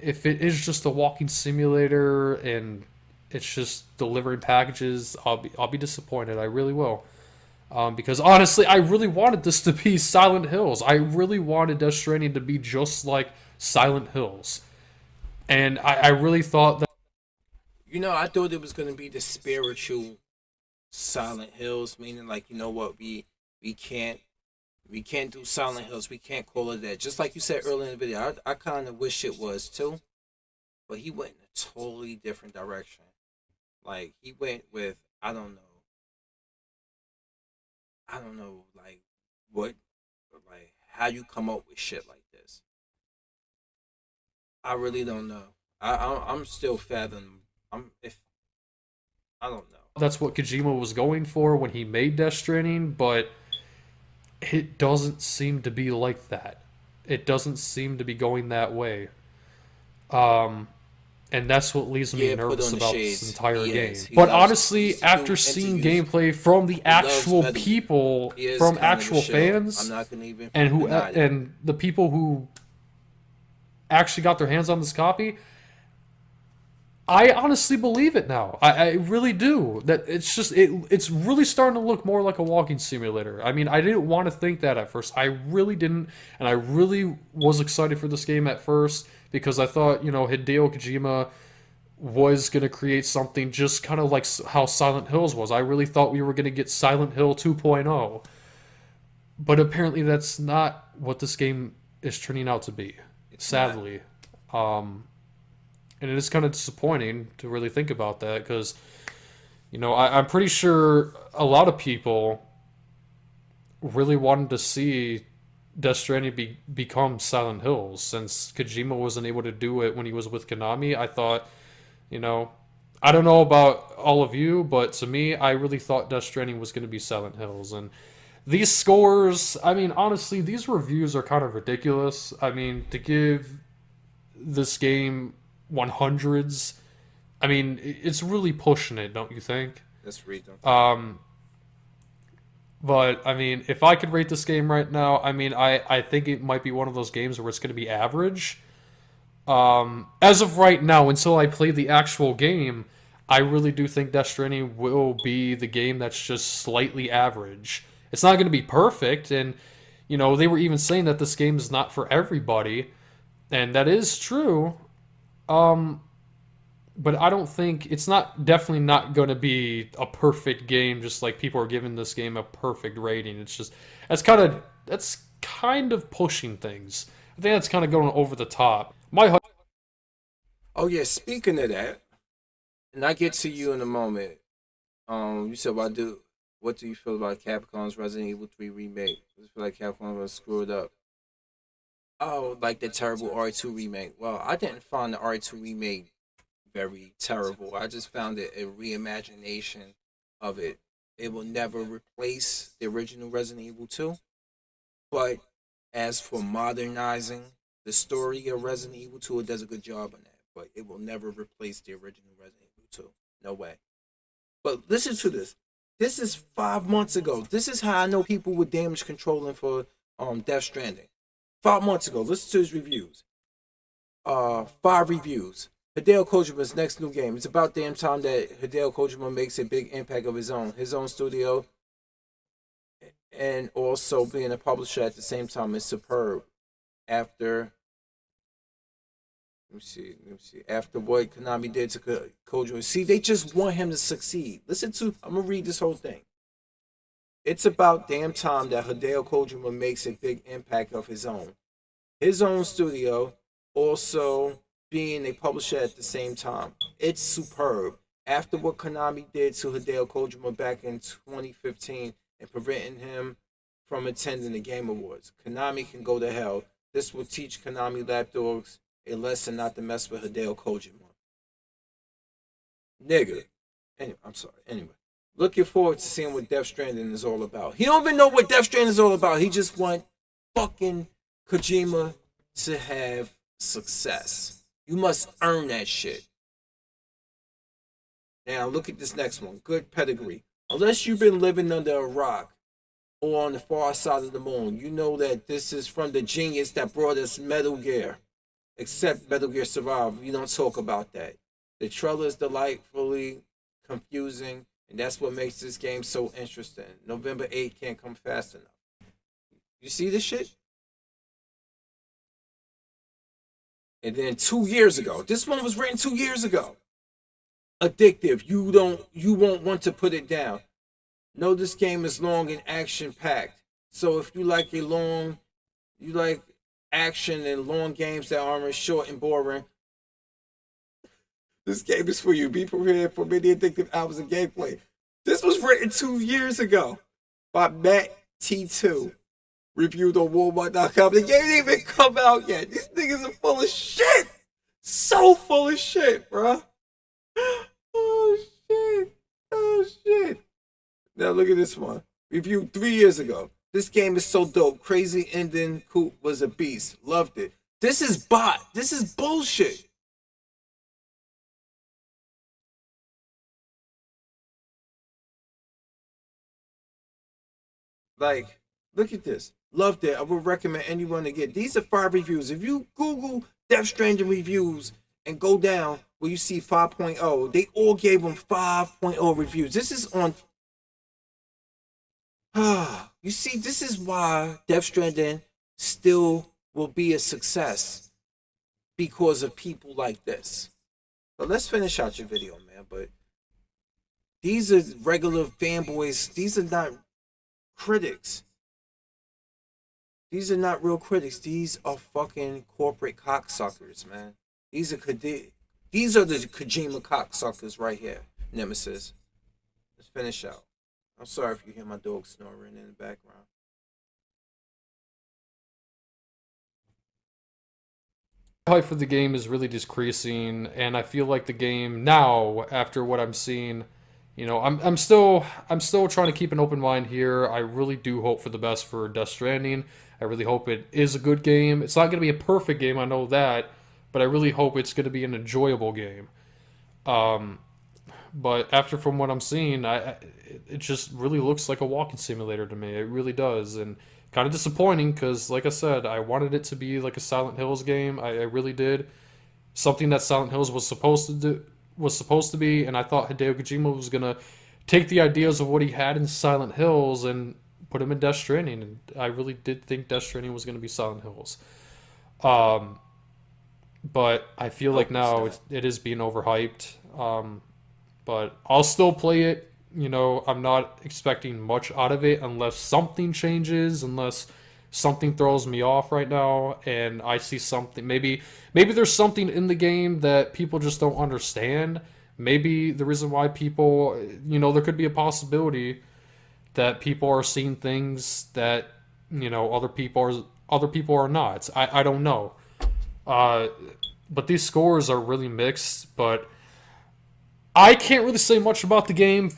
if it is just a walking simulator and it's just delivering packages, I'll be disappointed, I really will. Because honestly, I really wanted this to be Silent Hills. I really wanted Death Stranding to be just like Silent Hills. And I really thought that... You know, I thought it was going to be the spiritual Silent Hills, meaning like, you know what, we can't do Silent Hills. We can't call it that. Just like you said earlier in the video, I kind of wish it was too. But he went in a totally different direction. Like, he went with, I don't know, like, what, like, how you come up with shit like this. I really don't know. I'm still fathoming. I don't know. That's what Kojima was going for when he made Death Stranding, but it doesn't seem to be like that. It doesn't seem to be going that way. And that's what leaves me nervous about this entire game. But honestly, after seeing gameplay from the actual people, from actual fans, and the people who actually got their hands on this copy, I honestly believe it now. I really do. That it's just it's really starting to look more like a walking simulator. I mean, I didn't want to think that at first. I really didn't, and I really was excited for this game at first because I thought, you know, Hideo Kojima was going to create something just kind of like how Silent Hills was. I really thought we were going to get Silent Hill 2.0. But apparently that's not what this game is turning out to be, sadly. And it is kind of disappointing to really think about that because, you know, I'm pretty sure a lot of people really wanted to see Death Stranding become Silent Hills. Since Kojima wasn't able to do it when he was with Konami, I thought, you know, I don't know about all of you, but to me, I really thought Death Stranding was going to be Silent Hills. And these scores, I mean, honestly, these reviews are kind of ridiculous. I mean, to give this game 100s, I mean, it's really pushing it, don't you think? That's ridiculous. But, I mean, if I could rate this game right now, I mean, I think it might be one of those games where it's going to be average. As of right now, until I play the actual game, I really do think Death Stranding will be the game that's just slightly average. It's not going to be perfect, and, you know, they were even saying that this game is not for everybody, and that is true. But I don't think it's definitely not going to be a perfect game. Just like people are giving this game a perfect rating. It's just that's kind of pushing things. I think that's kind of going over the top. Oh yeah, speaking of that, and I get to you in a moment. You said, what do you feel about Capcom's Resident Evil 3 remake? Do you feel like Capcom was screwed up? Oh, like the terrible R2 remake. Well, I didn't find the R2 remake very terrible. I just found it a reimagination of it. It will never replace the original Resident Evil 2. But as for modernizing the story of Resident Evil 2, it does a good job on that. But it will never replace the original Resident Evil 2. No way. But listen to this. This is 5 months ago. This is how I know people were damage controlling for Death Stranding. 5 months ago. Listen to his reviews. 5 reviews. Hideo Kojima's next new game. It's about damn time that Hideo Kojima makes a big impact of his own studio, and also being a publisher at the same time is superb. After what Konami did to Kojima. See, they just want him to succeed. I'm gonna read this whole thing. It's about damn time that Hideo Kojima makes a big impact of his own studio, also being a publisher at the same time. It's superb. After what Konami did to Hideo Kojima back in 2015 and preventing him from attending the Game Awards, Konami can go to hell. This will teach Konami lapdogs a lesson not to mess with Hideo Kojima. Nigga. Anyway. Looking forward to seeing what Death Stranding is all about. He don't even know what Death Stranding is all about. He just want fucking Kojima to have success. You must earn that shit. Now look at this next one. Good pedigree. Unless you've been living under a rock or on the far side of the moon, you know that this is from the genius that brought us Metal Gear. Except Metal Gear Survive. We don't talk about that. The trailer is delightfully confusing, and that's what makes this game so interesting. November 8th can't come fast enough. You see this shit? And then 2 years ago, this one was written 2 years ago. Addictive. You won't want to put it down. No, this game is long and action packed. So if you like action and long games that aren't short and boring, this game is for you. Be prepared for many addictive hours of gameplay. This was written 2 years ago by Matt T2. Reviewed on Walmart.com. The game didn't even come out yet. These niggas are full of shit. So full of shit, bro. Oh shit. Now look at this one. Reviewed 3 years ago. This game is so dope. Crazy ending. Coop was a beast. Loved it. This is bot. This is bullshit. Like, look at this. Loved it. I would recommend anyone to get. These are 5 reviews. If you Google Death Stranding reviews and go down where you see 5.0, they all gave them 5.0 reviews. This is on. You see, this is why Death Stranding still will be a success, because of people like this. But let's finish out your video, man. But these are regular fanboys. These are not critics. These are not real critics. These are fucking corporate cocksuckers, man. These are the Kojima cocksuckers right here. Nemesis. Let's finish out. I'm sorry if you hear my dog snoring in the background. Hype for the game is really decreasing, and I feel like the game now, after what I'm seeing, you know, I'm still trying to keep an open mind here. I really do hope for the best for Death Stranding. I really hope it is a good game. It's not going to be a perfect game, I know that, but I really hope it's going to be an enjoyable game. but after from what I'm seeing, it just really looks like a walking simulator to me. It really does, and kind of disappointing because, like I said, I wanted it to be like a Silent Hills game. I really did. Something that Silent Hills was supposed to be, and I thought Hideo Kojima was gonna take the ideas of what he had in Silent Hills and put him in Death Stranding, and I really did think Death Stranding was gonna be Silent Hills. But I feel like now it is being overhyped. But I'll still play it. You know, I'm not expecting much out of it unless something changes, unless something throws me off right now and I see something. Maybe there's something in the game that people just don't understand. Maybe the reason why people, you know, there could be a possibility that people are seeing things that, you know, other people are not. I don't know. But these scores are really mixed, but I can't really say much about the game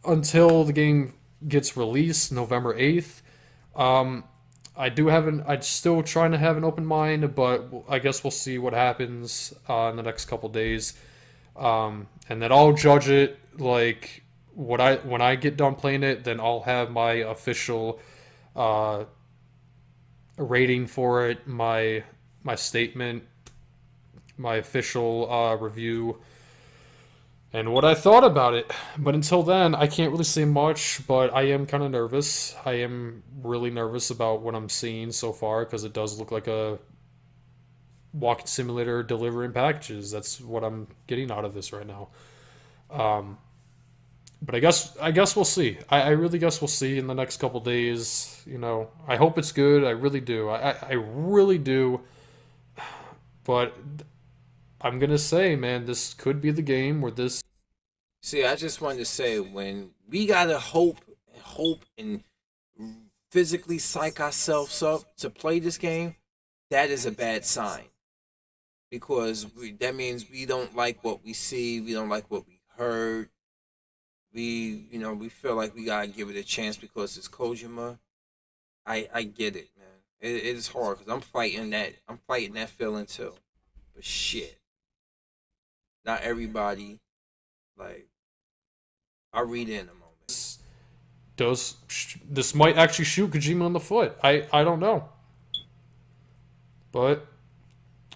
until the game gets released November 8th. I'm still trying to have an open mind, but I guess we'll see what happens in the next couple days. And then I'll judge it like when I get done playing it, then I'll have my official rating for it, my statement, my official review, and what I thought about it. But until then, I can't really say much, but I am kind of nervous. I am really nervous about what I'm seeing so far because it does look like a walking simulator delivering packages. That's what I'm getting out of this right now. But I guess we'll see. I really guess we'll see in the next couple days. You know, I hope it's good. I really do. I really do. But I'm gonna say, man, this could be the game where this. See, I just wanted to say, when we gotta hope and physically psych ourselves up to play this game, that is a bad sign. Because that means we don't like what we see, we don't like what we heard. We feel like we gotta give it a chance because it's Kojima. I get it, man. It is hard because I'm fighting that feeling too. But shit, not everybody. Like, I'll read it in a moment. This might actually shoot Kojima in the foot? I don't know, but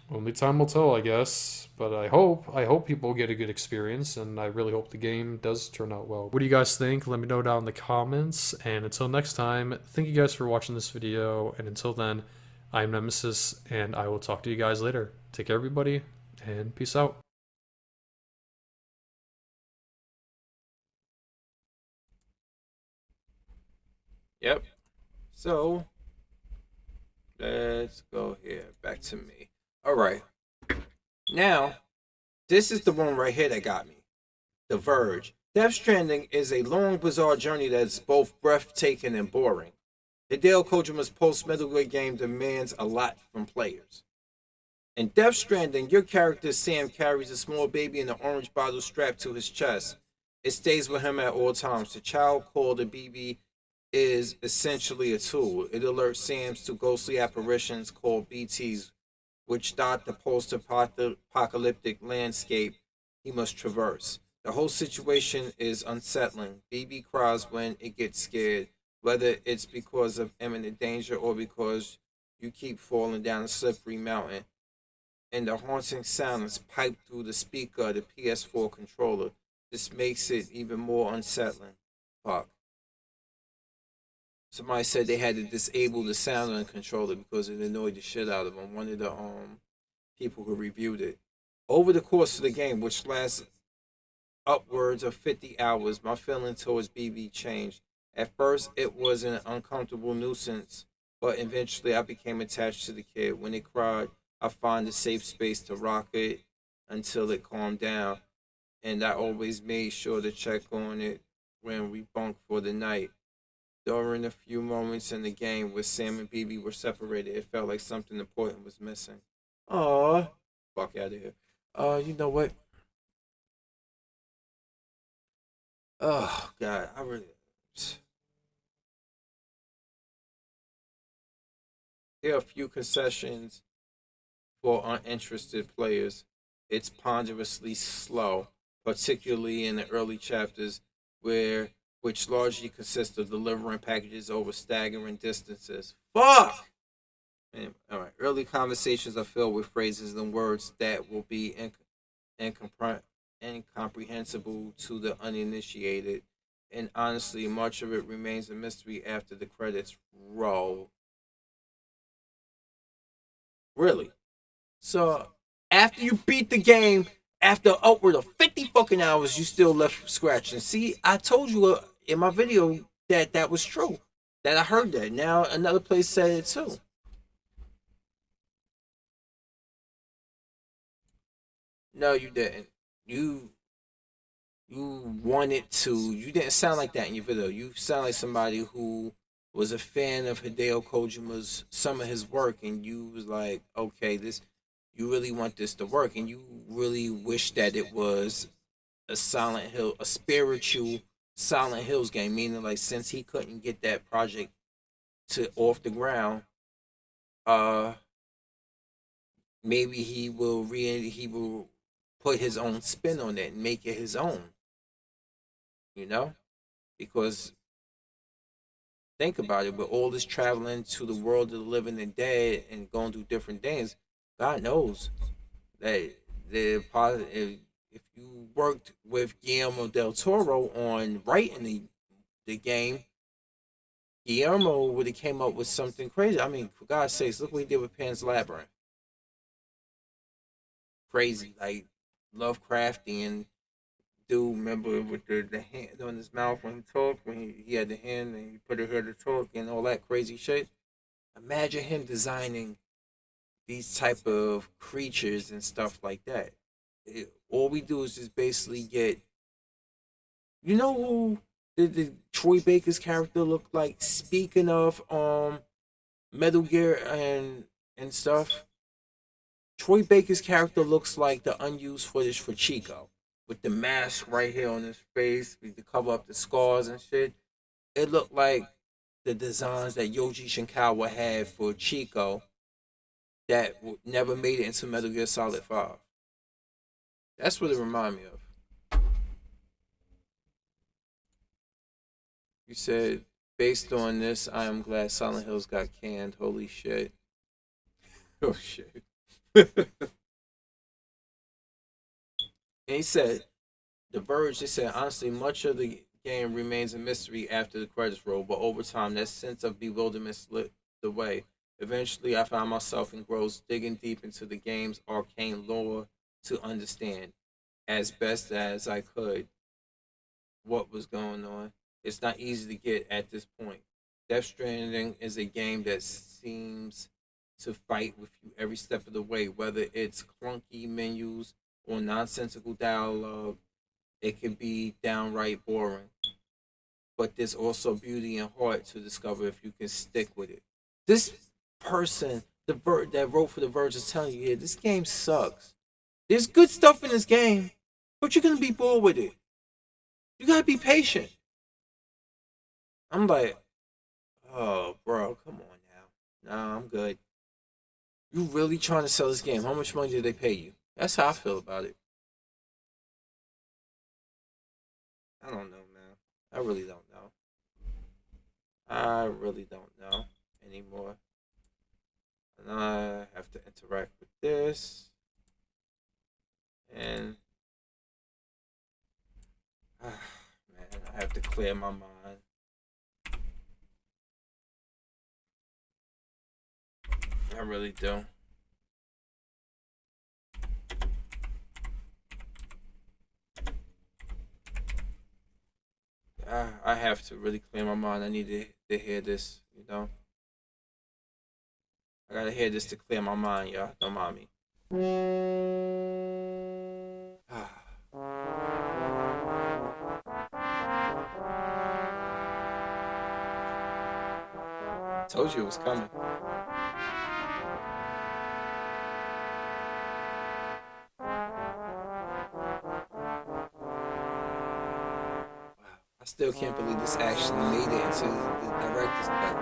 only time will tell, I guess. But I hope people get a good experience, and I really hope the game does turn out well. What do you guys think? Let me know down in the comments. And until next time, thank you guys for watching this video. And until then, I'm Nemesis, and I will talk to you guys later. Take care, everybody, and peace out. Yep. So, let's go here. Back to me. All right. Now, this is the one right here that got me. The Verge. Death Stranding is a long, bizarre journey that's both breathtaking and boring. Hideo Kojima's post-Metal Gear game demands a lot from players. In Death Stranding, your character Sam carries a small baby in an orange bottle strapped to his chest. It stays with him at all times. The child, called a BB, is essentially a tool. It alerts Sam to ghostly apparitions called BTs, which dot the post-apocalyptic landscape he must traverse. The whole situation is unsettling. BB cries when it gets scared, whether it's because of imminent danger or because you keep falling down a slippery mountain. And the haunting sound is piped through the speaker of the PS4 controller. This makes it even more unsettling. Fuck. Somebody said they had to disable the sound on the controller because it annoyed the shit out of them. One of the people who reviewed it. Over the course of the game, which lasts upwards of 50 hours, my feeling towards BB changed. At first, it was an uncomfortable nuisance, but eventually I became attached to the kid. When it cried, I find a safe space to rock it until it calmed down, and I always made sure to check on it when we bunked for the night. During a few moments in the game where Sam and BB were separated, it felt like something important was missing. Aww. Fuck out of here. You know what? Oh, God. I really... There are a few concessions for uninterested players. It's ponderously slow. particularly in the early chapters, which largely consist of delivering packages over staggering distances. Fuck! Anyway, all right. Early conversations are filled with phrases and words that will be incomprehensible to the uninitiated, and honestly, much of it remains a mystery after the credits roll. Really? So, after you beat the game, after upward of 50 fucking hours, you still left scratching. See, I told you in my video that that was true. That I heard that. Now, another place said it too. No, you didn't. You wanted to. You didn't sound like that in your video. You sound like somebody who was a fan of Hideo Kojima's some of his work, and you was like, okay, this. You really want this to work, and you really wish that it was a Silent Hill, a spiritual Silent Hills game. Meaning, like, since he couldn't get that project to off the ground, uh, maybe he will put his own spin on it and make it his own. You know, because think about it, with all this traveling to the world of the living and dead and going through different things, God knows that the positive. If you worked with Guillermo del Toro on writing the game, Guillermo would have came up with something crazy. I mean, for God's sakes, look what he did with Pan's Labyrinth. Crazy, like Lovecraftian dude. Remember with the hand on his mouth when he talked, when he had the hand and he put it here to talk and all that crazy shit. Imagine him designing these type of creatures and stuff like that. All we do is just basically get, you know who the Troy Baker's character looked like. Speaking of Metal Gear and stuff, Troy Baker's character looks like the unused footage for Chico, with the mask right here on his face to cover up the scars and shit. It looked like the designs that Yoji Shinkawa had for Chico that never made it into Metal Gear Solid 5. That's what it reminded me of. You said, based on this, I am glad Silent Hills got canned. Holy shit. Oh shit. And he said, The Verge, they said, honestly, much of the game remains a mystery after the credits roll, but over time, that sense of bewilderment slipped away. Eventually, I found myself engrossed, digging deep into the game's arcane lore to understand, as best as I could, what was going on. It's not easy to get at this point. Death Stranding is a game that seems to fight with you every step of the way, whether it's clunky menus or nonsensical dialogue. It can be downright boring, but there's also beauty and heart to discover if you can stick with it. This person, that wrote for The Verge, is telling you, yeah, this game sucks. There's good stuff in this game, but you're gonna be bored with it. You gotta be patient. I'm like, oh, bro, come on now. Nah, I'm good. You really trying to sell this game? How much money did they pay you? That's how I feel about it. I don't know, man. I really don't know. I really don't know anymore. And I have to interact with this. And man, I have to clear my mind. I really do. I have to really clear my mind. I need to hear this, you know. I gotta hear this to clear my mind, y'all. Don't mind me. Told you it was coming. I still can't believe this actually made it into the director's cut.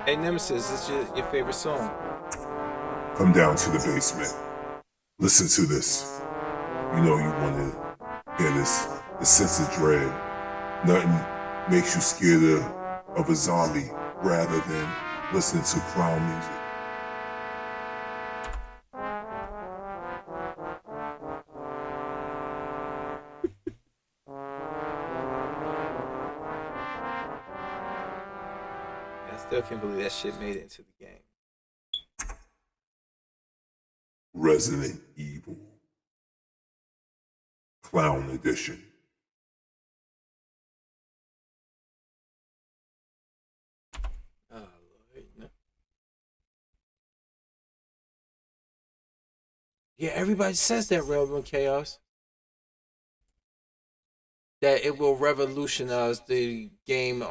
Hey Nemesis, this is your favorite song. Come down to the basement. Listen to this. You know you want to hear this. The sense of dread. Nothing makes you scared of a zombie rather than listening to clown music. I still can't believe that shit made it into the game. Resident Evil. Clown Edition. Oh, Lord, no. Yeah, everybody says that, Realm Chaos. That it will revolutionize the game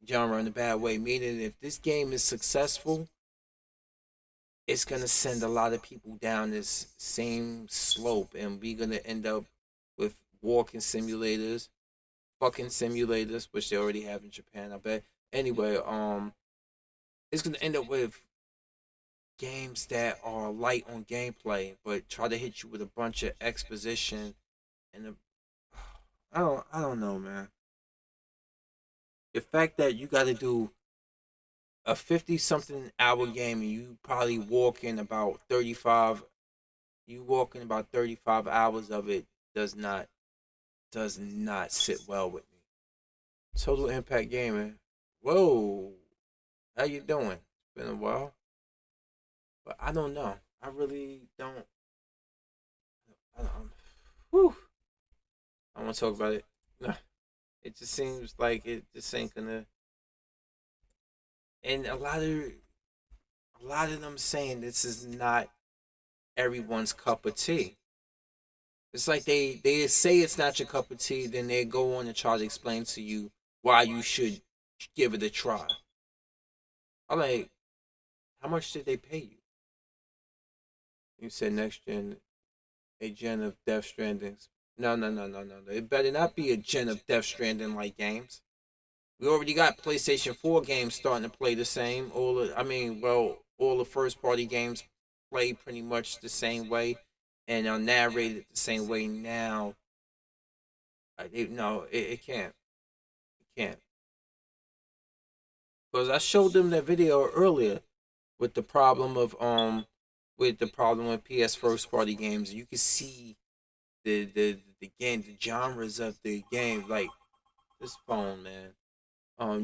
genre in a bad way. Meaning, if this game is successful, it's gonna send a lot of people down this same slope, and we're gonna end up with walking simulators, fucking simulators, which they already have in Japan, I bet. Anyway, it's gonna end up with games that are light on gameplay, but try to hit you with a bunch of exposition and I don't know, man. The fact that you got to do a 50-something hour game and you probably walk in about 35, you walk in about 35 hours of it does not sit well with me. Total Impact Gaming. Whoa. How you doing? It's been a while. But I don't know. I really don't. I don't. Whew. I don't want to talk about it. No. It just seems like it just ain't gonna. And a lot of them saying this is not everyone's cup of tea. It's like they say it's not your cup of tea, then they go on and try to explain to you why you should give it a try. I'm like, how much did they pay you? You said next gen, a gen of Death Strandings. No. It better not be a gen of Death Stranding like games. We already got PlayStation 4 games starting to play the same. All the first party games play pretty much the same way and are narrated the same way now. It can't. It can't. Because I showed them that video earlier with the problem of with PS first party games. You can see the game, the genres of the game, like this phone, man.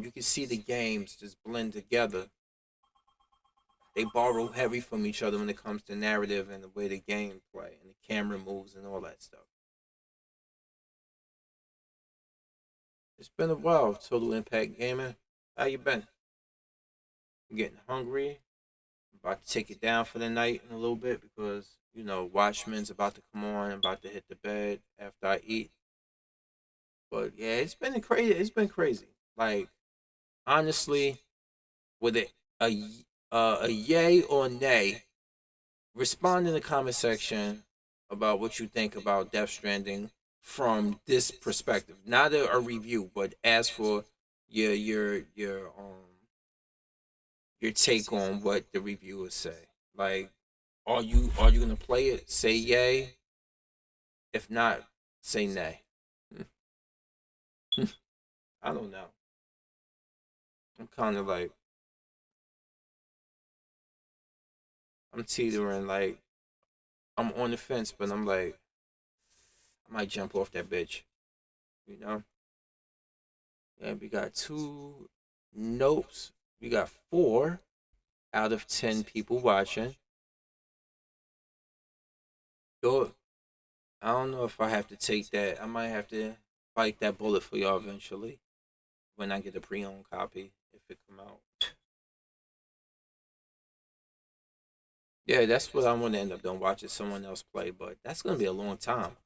You can see the games just blend together. They borrow heavy from each other when it comes to narrative and the way the game play and the camera moves and all that stuff. It's been a while, Total Impact Gaming. How you been? I'm getting hungry. I'm about to take it down for the night in a little bit because Watchmen's about to come on. I'm about to hit the bed after I eat. But yeah, it's been crazy. It's been crazy. Like honestly, with a yay or nay, respond in the comment section about what you think about Death Stranding from this perspective. Not a review, but as for your take on what the reviewers say. Like, are you gonna play it? Say yay. If not, say nay. I don't know. I'm kind of like I'm teetering. Like I'm on the fence, but I'm like I might jump off that bitch. You know. And we got 2 notes. We got 4 out of 10 people watching. Yo, I don't know if I have to take that. I might have to bite that bullet for y'all eventually when I get a pre-owned copy if it come out. Yeah, that's what I'm gonna end up doing. Watching someone else play, but that's gonna be a long time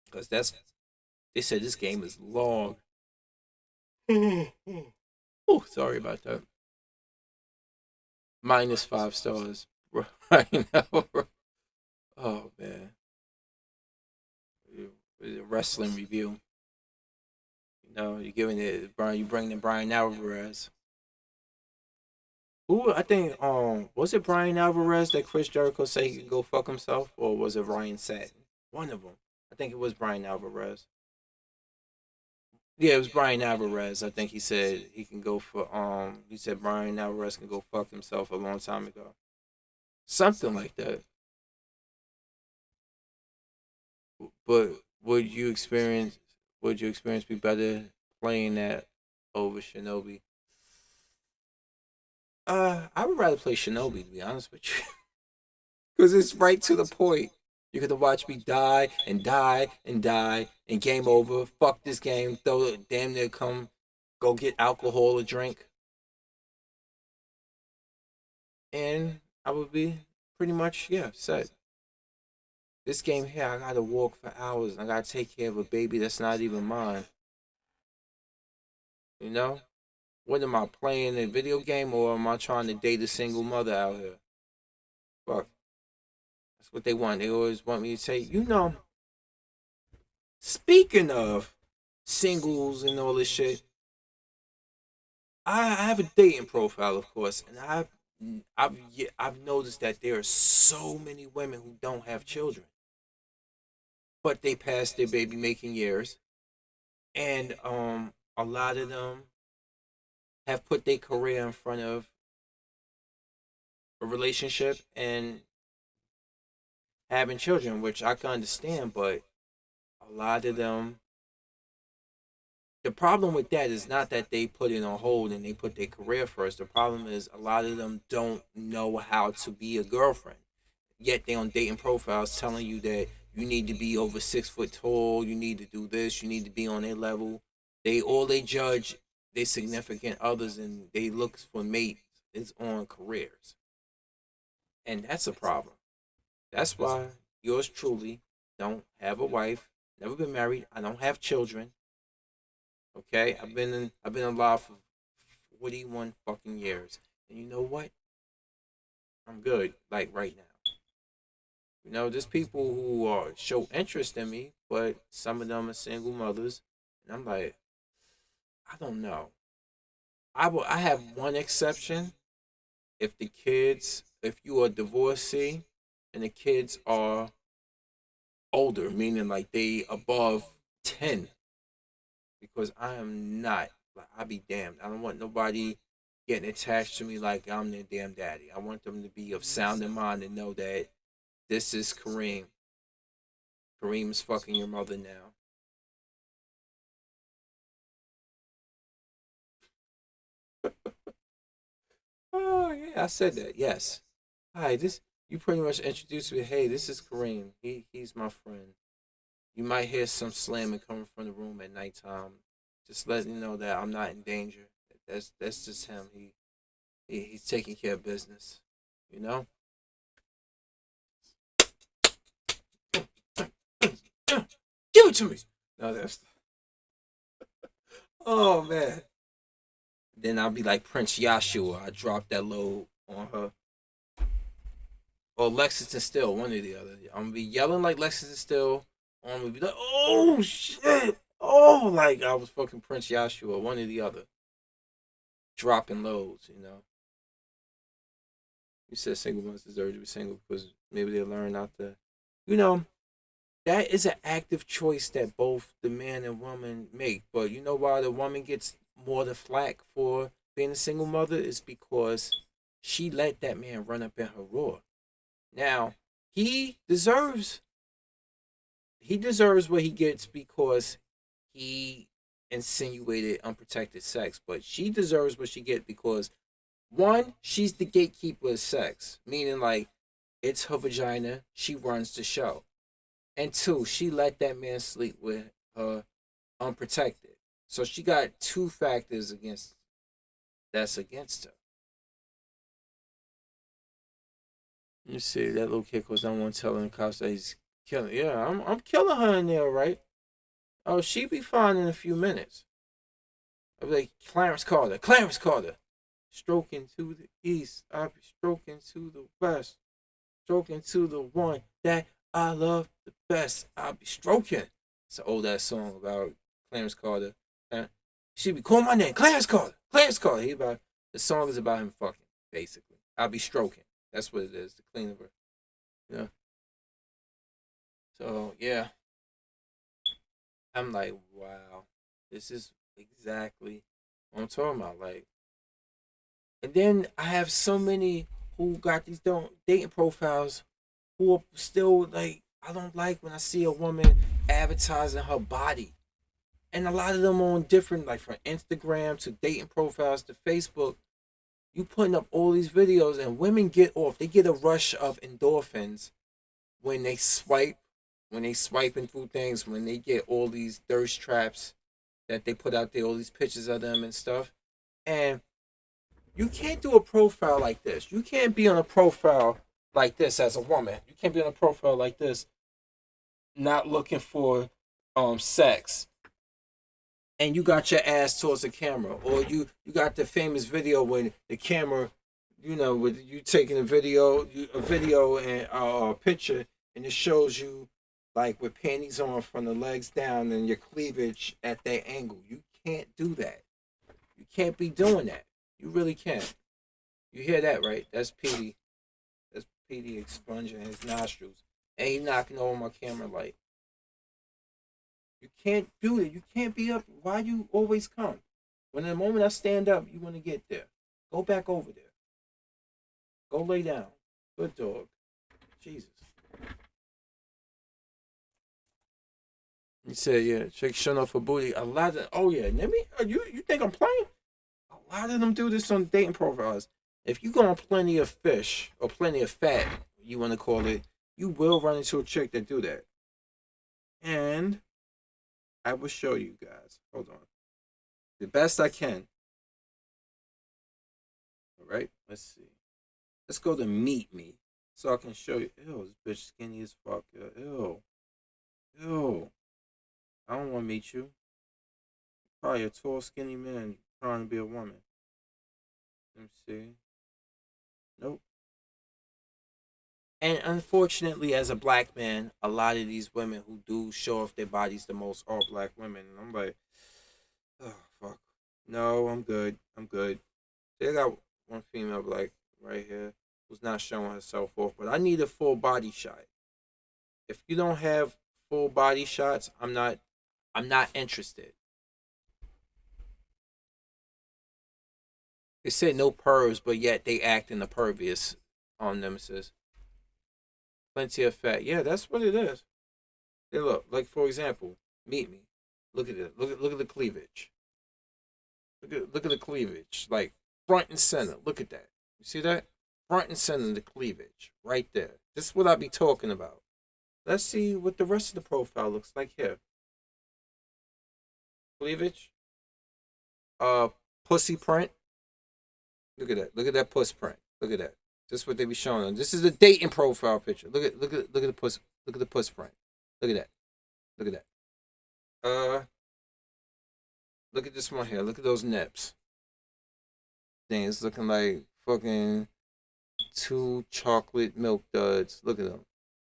because they said this game is long. Oh, sorry about that. -5 stars right now. Oh man, a wrestling review. You're giving it Brian. You bring in Brian Alvarez. Who I think was it Brian Alvarez that Chris Jericho said he could go fuck himself, or was it Ryan Satin? One of them. I think it was Brian Alvarez. Yeah, it was Brian Alvarez. I think he said he can go for he said Brian Alvarez can go fuck himself a long time ago. Something like that. But would you experience be better playing that over Shinobi? I would rather play Shinobi, to be honest with you. Because it's right to the point. You're gonna watch me die and die and die and game over. Fuck this game. Throw it, damn near come go get alcohol or drink. And I would be pretty much, yeah, set. This game here, I gotta walk for hours. I gotta take care of a baby that's not even mine. You know? What am I playing, a video game, or am I trying to date a single mother out here? Fuck. That's what they want. They always want me to say, speaking of singles and all this shit, I have a dating profile, of course, and I've noticed that there are so many women who don't have children, but they passed their baby making years, and a lot of them have put their career in front of a relationship and having children, which I can understand, but a lot of them, the problem with that is not that they put it on hold and they put their career first. The problem is a lot of them don't know how to be a girlfriend. Yet they on dating profiles telling you that you need to be over 6 foot tall, you need to do this, you need to be on their level. They judge their significant others and they look for mates is on careers. And that's a problem. That's why yours truly don't have a wife, never been married, I don't have children. Okay? I've been alive for 41 fucking years. And you know what? I'm good, like right now. There's people who show interest in me, but some of them are single mothers. And I'm like, I don't know. I have one exception. If you are divorcee and the kids are older, meaning like they above 10, because I am not. Like, I be damned. I don't want nobody getting attached to me like I'm their damn daddy. I want them to be of sound in mind and know that this is Kareem. Kareem is fucking your mother now. Oh yeah, I said that. Yes. Hi, you pretty much introduced me. Hey, this is Kareem. He's my friend. You might hear some slamming coming from the room at nighttime. Just letting you know that I'm not in danger. That's just him. He's taking care of business. You know? Give it to me. No, that's oh man. Then I'll be like Prince Yashua. I drop that load on her. Or Lexington Still, one or the other. I'm gonna be yelling like Lexington Still. Or I'm gonna be like, oh shit. Oh, like I was fucking Prince Yashua, one or the other. Dropping loads, You said single ones deserve to be single because maybe they learn not to. That is an active choice that both the man and woman make. But you know why the woman gets more the flack for being a single mother is because she let that man run up in her roar. Now, he deserves what he gets because he insinuated unprotected sex. But she deserves what she gets because, one, she's the gatekeeper of sex. Meaning, like, it's her vagina. She runs the show. And two, she let that man sleep with her unprotected. So she got two factors that's against her. You see, that little kid goes down one telling the cops that he's killing. Yeah, I'm killing her in there, right? Oh, she be fine in a few minutes. I'll be like, Clarence Carter. Stroking to the east. I'll be stroking to the west. Stroking to the one that I love the best. I'll be stroking. It's an old ass song about Clarence Carter. And she be calling my name, Clarence Carter. The song is about him fucking. basically. I'll be stroking. That's what it is, to clean her. Yeah. So yeah, I'm like, wow, this is exactly what I'm talking about. Like, and then I have so many who got these dating profiles who are still like, I don't like when I see a woman advertising her body. And a lot of them on different, like from Instagram to dating profiles to Facebook, you putting up all these videos and women get off. They get a rush of endorphins when they swipe, when they swiping through things, when they get all these thirst traps that they put out there, all these pictures of them and stuff. And you can't do a profile like this. You can't be on a profile like this as a woman. You can't be on a profile like this not looking for sex. And you got your ass towards the camera, or you got the famous video when the camera, with you taking a video and a picture, and it shows you like with panties on from the legs down and your cleavage at that angle. You can't do that. You can't be doing that. You really can't. You hear that, right? That's Petey. That's Petey expunging his nostrils, and he knocking over my camera light. You can't do it. You can't be up. Why you always come? When the moment I stand up, you want to get there. Go back over there. Go lay down. Good dog. Jesus. He said, yeah, chick showing off her booty. A lot of, oh yeah, you think I'm playing? A lot of them do this on dating profiles. If you go on Plenty of Fish, or Plenty of Fat, you want to call it, you will run into a chick that do that. And I will show you guys. Hold on. The best I can. All right, let's see. Let's go to Meet Me so I can show you. Ew, this bitch skinny as fuck. Ew. Ew. I don't want to meet you. You're probably a tall, skinny man trying to be a woman. Let me see. Nope. And unfortunately, as a black man, a lot of these women who do show off their bodies the most are black women. And I'm like, oh, fuck. No, I'm good. I'm good. They got one female like right here who's not showing herself off. But I need a full body shot. If you don't have full body shots, I'm not interested. They said no pervs, but yet they act in the pervious on them. It says Plenty of Fat. Yeah, that's what it is. Hey, look, like for example, Meet Me. Look at it. Look at the cleavage. Look at the cleavage, like front and center. Look at that. You see that? Front and center, the cleavage, right there. This is what I be talking about. Let's see what the rest of the profile looks like here. Cleavage. Pussy print. Look at that. Look at that puss print. Look at that. This is what they be showing. This is the dating profile picture. Look at the puss. Look at the puss print. Look at that. Look at that. Look at this one here. Look at those nips. Dang, it's looking like fucking 2 chocolate milk duds. Look at them.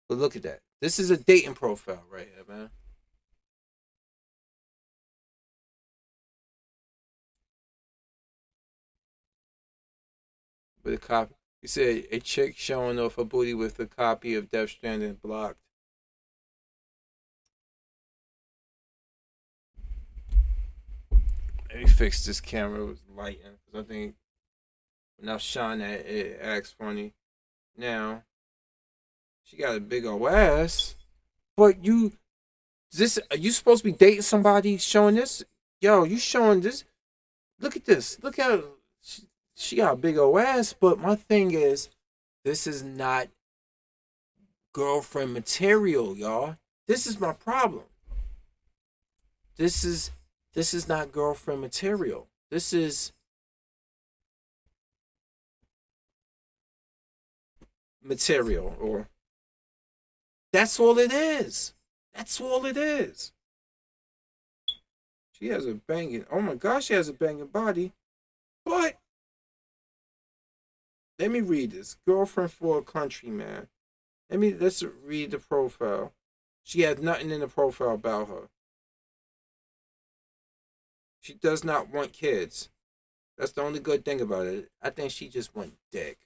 But look at that. This is a dating profile right here, man. With a copy. You said a chick showing off her booty with a copy of Death Stranding blocked. Let me fix this camera with lighting, because I think when I shine that, it acts funny. Now, she got a big old ass, but are you supposed to be dating somebody showing this? Yo, you showing this? Look at this. Look how she got a big old ass, but my thing is, this is not girlfriend material, y'all. This is my problem. This is not girlfriend material. This is material, or that's all it is. That's all it is. She has a banging, oh my gosh, she has a banging body, but let me read this. Girlfriend for a countryman. Let's read the profile. She has nothing in the profile about her. She does not want kids. That's the only good thing about it. I think she just want dick.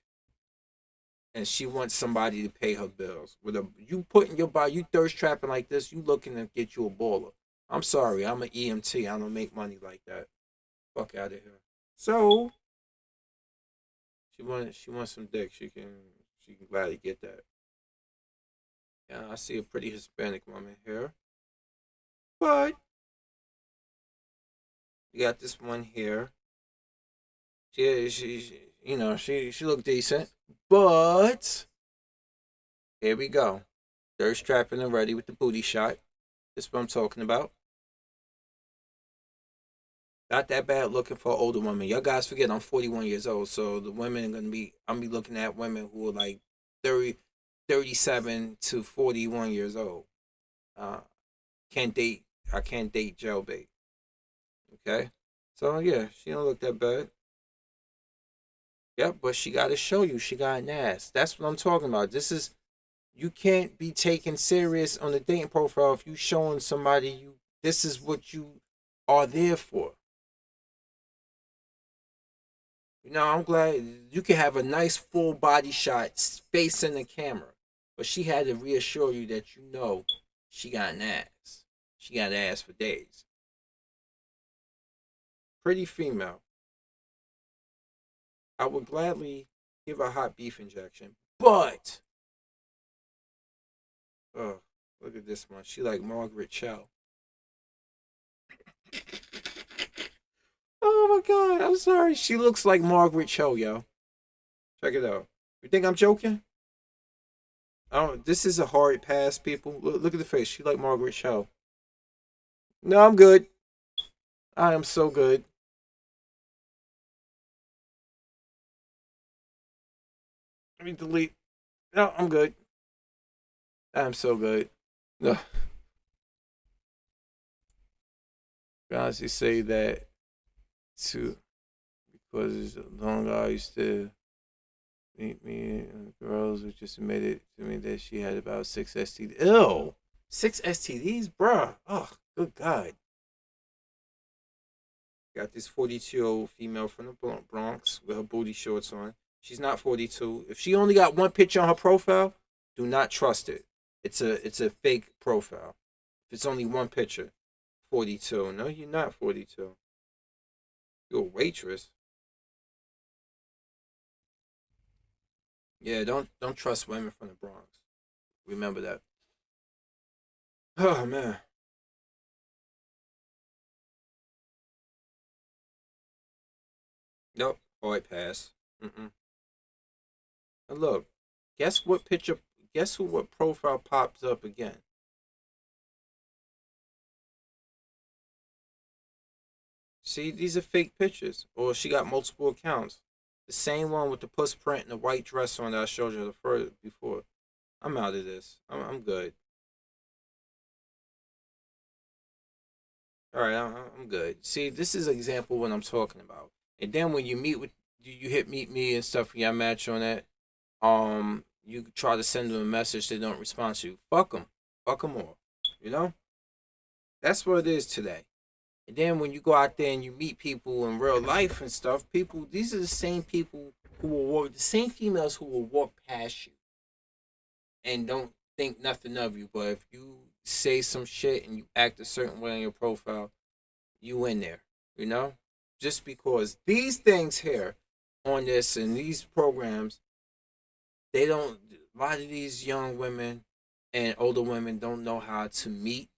And she wants somebody to pay her bills. With a you putting your body, you thirst trapping like this, you looking to get you a baller. I'm sorry, I'm an EMT. I don't make money like that. Fuck out of here. So she wants some dick. She can gladly get that. Yeah, I see a pretty Hispanic woman here. But you got this one here. She looked decent. But here we go. Thirst strapping and ready with the booty shot. This is what I'm talking about. Not that bad looking for older women. Y'all guys forget I'm 41 years old, so the women are gonna be I'm be looking at women who are like 30, 37 to 41 years old. Uh I can't date jailbait. Okay? So yeah, she don't look that bad. Yep, but she gotta show you she got an ass. That's what I'm talking about. You can't be taken serious on the dating profile if you showing somebody this is what you are there for. I'm glad you can have a nice full body shot facing the camera, but she had to reassure you that she got an ass. She got an ass for days. Pretty female. I would gladly give her a hot beef injection, but oh, look at this one. She like Margaret Cho. Oh my god, I'm sorry. She looks like Margaret Cho, yo. Check it out. You think I'm joking? Oh, this is a hard pass, people. Look at the face. She like Margaret Cho. No, I'm good. I am so good. Let me delete. No, I'm good. I'm so good. No. I honestly say that too because long I used to meet me and girls who just admitted to me that she had about 6 STDs. Ew! 6 STDs? Bruh. Oh, good God. Got this 42-year-old female from the Bronx with her booty shorts on. She's not 42. If she only got one picture on her profile, do not trust it. It's a fake profile. If it's only one picture, 42. No, you're not 42. You're a waitress. Yeah, don't trust women from the Bronx. Remember that. Oh man. Nope. Hard pass. Mm-mm. And look, guess what picture? Guess what profile pops up again? See, these are fake pictures, or she got multiple accounts. The same one with the puss print and the white dress on that I showed you the first before. I'm out of this. I'm good. All right, I'm good. See, this is an example of what I'm talking about. And then when you you hit meet me and stuff, yeah, match on that. You try to send them a message, they don't respond to you. Fuck them all. You know, that's what it is today. And then when you go out there and you meet people in real life and stuff, these are the same people who will walk, the same females who will walk past you and don't think nothing of you. But if you say some shit and you act a certain way on your profile, you in there, you know? Just because these things here on this and these programs, a lot of these young women and older women don't know how to meet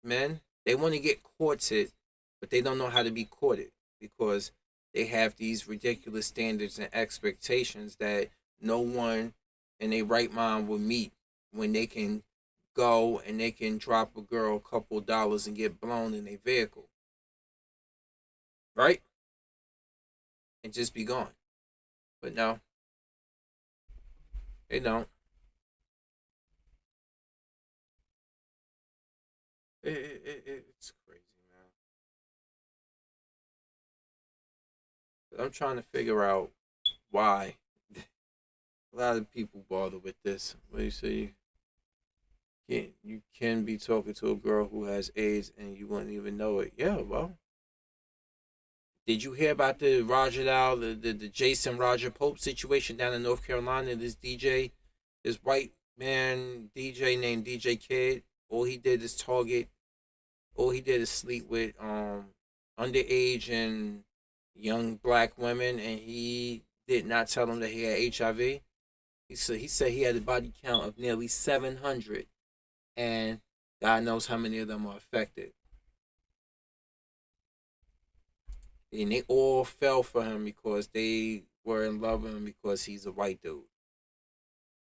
men. They want to get courted, but they don't know how to be courted because they have these ridiculous standards and expectations that no one in their right mind will meet when they can go and they can drop a girl a couple dollars and get blown in their vehicle. Right? And just be gone. But no, they don't. It's crazy, man. I'm trying to figure out why a lot of people bother with this. What do you say? You can be talking to a girl who has AIDS and you wouldn't even know it. Yeah, well, Did you hear about the the Jason Roger Pope situation down in North Carolina? This DJ, this white man DJ named DJ Kid. All he did is target. All he did is sleep with underage and young black women, and he did not tell them that he had HIV. He said he had a body count of nearly 700, and God knows how many of them are affected. And they all fell for him because they were in love with him because he's a white dude.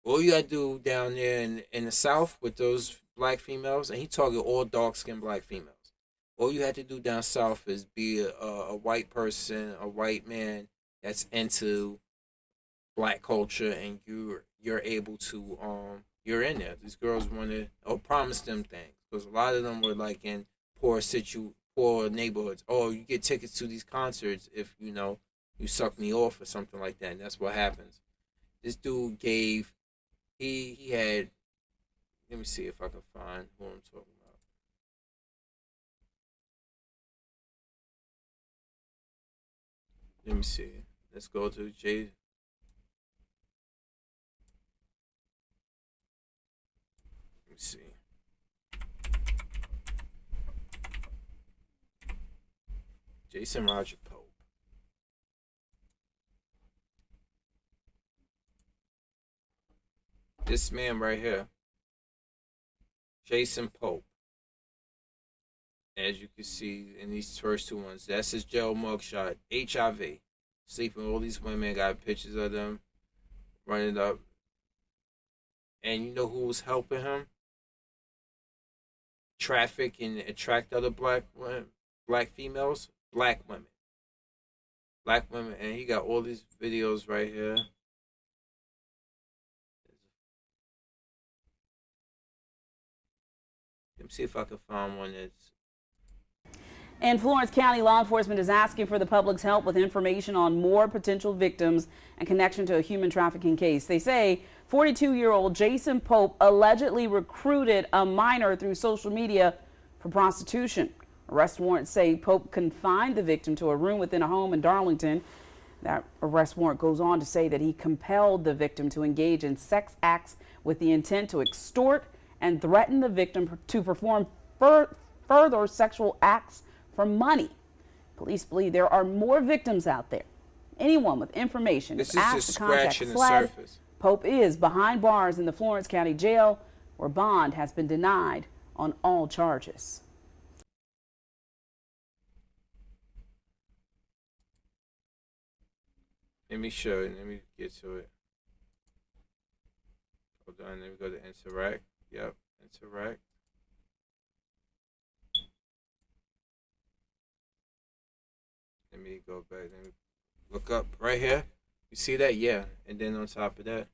All you gotta do down there in the South with those black females, and he targeted all dark skinned black females. All you had to do down south is be a white person, a white man that's into black culture, and you're able to you're in there. These girls wanted or promised them things because a lot of them were like in poor neighborhoods. Oh, you get tickets to these concerts if you suck me off or something like that. And that's what happens. This dude gave he had. Let me see if I can find who I'm talking about. Let me see. Let's go to Jay. Let me see. Jason Roger Pope. This man right here, Jason Pope. As you can see in these first two ones, that's his jail mugshot. HIV. Sleeping with all these women, got pictures of them running up. And you know who was helping him? Traffic and attract other black females? Black women. Black women. And he got all these videos right here. Let me see if I can find one that's. In Florence County, law enforcement is asking for the public's help with information on more potential victims and connection to a human trafficking case. They say 42-year-old Jason Pope allegedly recruited a minor through social media for prostitution. Arrest warrants say Pope confined the victim to a room within a home in Darlington. That arrest warrant goes on to say that he compelled the victim to engage in sex acts with the intent to extort and threaten the victim to perform further sexual acts for money. Police believe there are more victims out there. Anyone with information is asked to contact SLED. Pope is behind bars in the Florence County Jail, where bond has been denied on all charges. Let me show it. Let me get to it. Hold on. Let me go to interact. Yep, interact. Let me go back. Let me look up right here. You see that? Yeah. And then on top of that,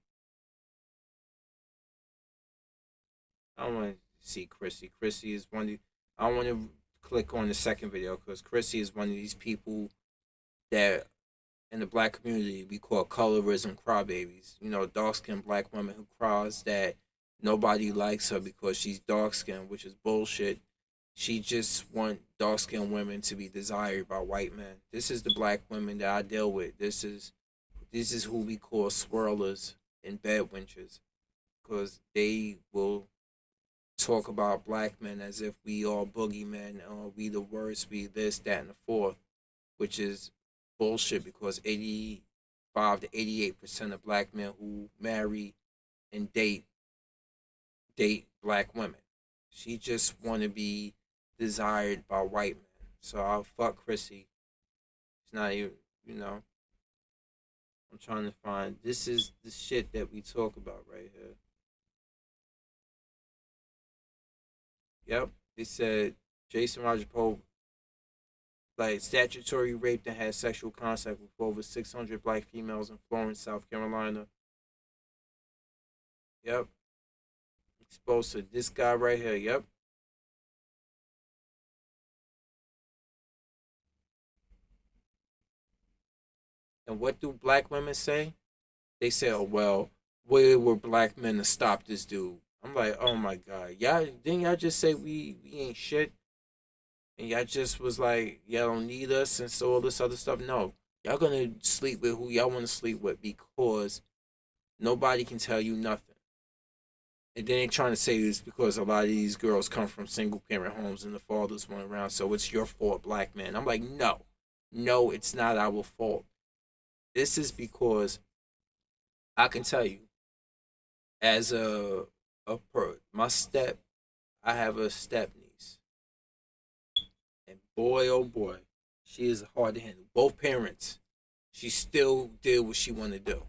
I don't want to see Chrissy. Chrissy is one of the, I don't want to click on the second video because Chrissy is one of these people that in the black community we call colorism crybabies. You know, dark-skinned black woman who cries that nobody likes her because she's dark-skinned, which is bullshit. She just want dark-skinned women to be desired by white men. This is the black women that I deal with. This is who we call swirlers and bed wenches, because they will talk about black men as if we are boogeymen or we the worst, we this, that, and the fourth, which is bullshit because 85 to 88% of black men who marry and date black women. She just want to be desired by white men. So I'll fuck Chrissy. It's not even, I'm trying to find, this is the shit that we talk about right here. Yep, they said Jason Roger Pope, like, statutory raped and had sexual contact with over 600 black females in Florence, South Carolina. Yep. Exposed to this guy right here. Yep. And what do black women say? They say, oh, well, where were black men to stop this dude? I'm like, oh my God. Didn't y'all just say we ain't shit? and y'all just was like, y'all don't need us and so all this other stuff. No, y'all gonna sleep with who y'all want to sleep with because nobody can tell you nothing. And then they trying to say this because a lot of these girls come from single parent homes and the fathers weren't around, so it's your fault, black man. I'm like, no, no, it's not our fault. This is because I can tell you, as my step, I have a step niece, and boy, oh boy, she is hard to handle. Both parents, she still did what she wanted to do.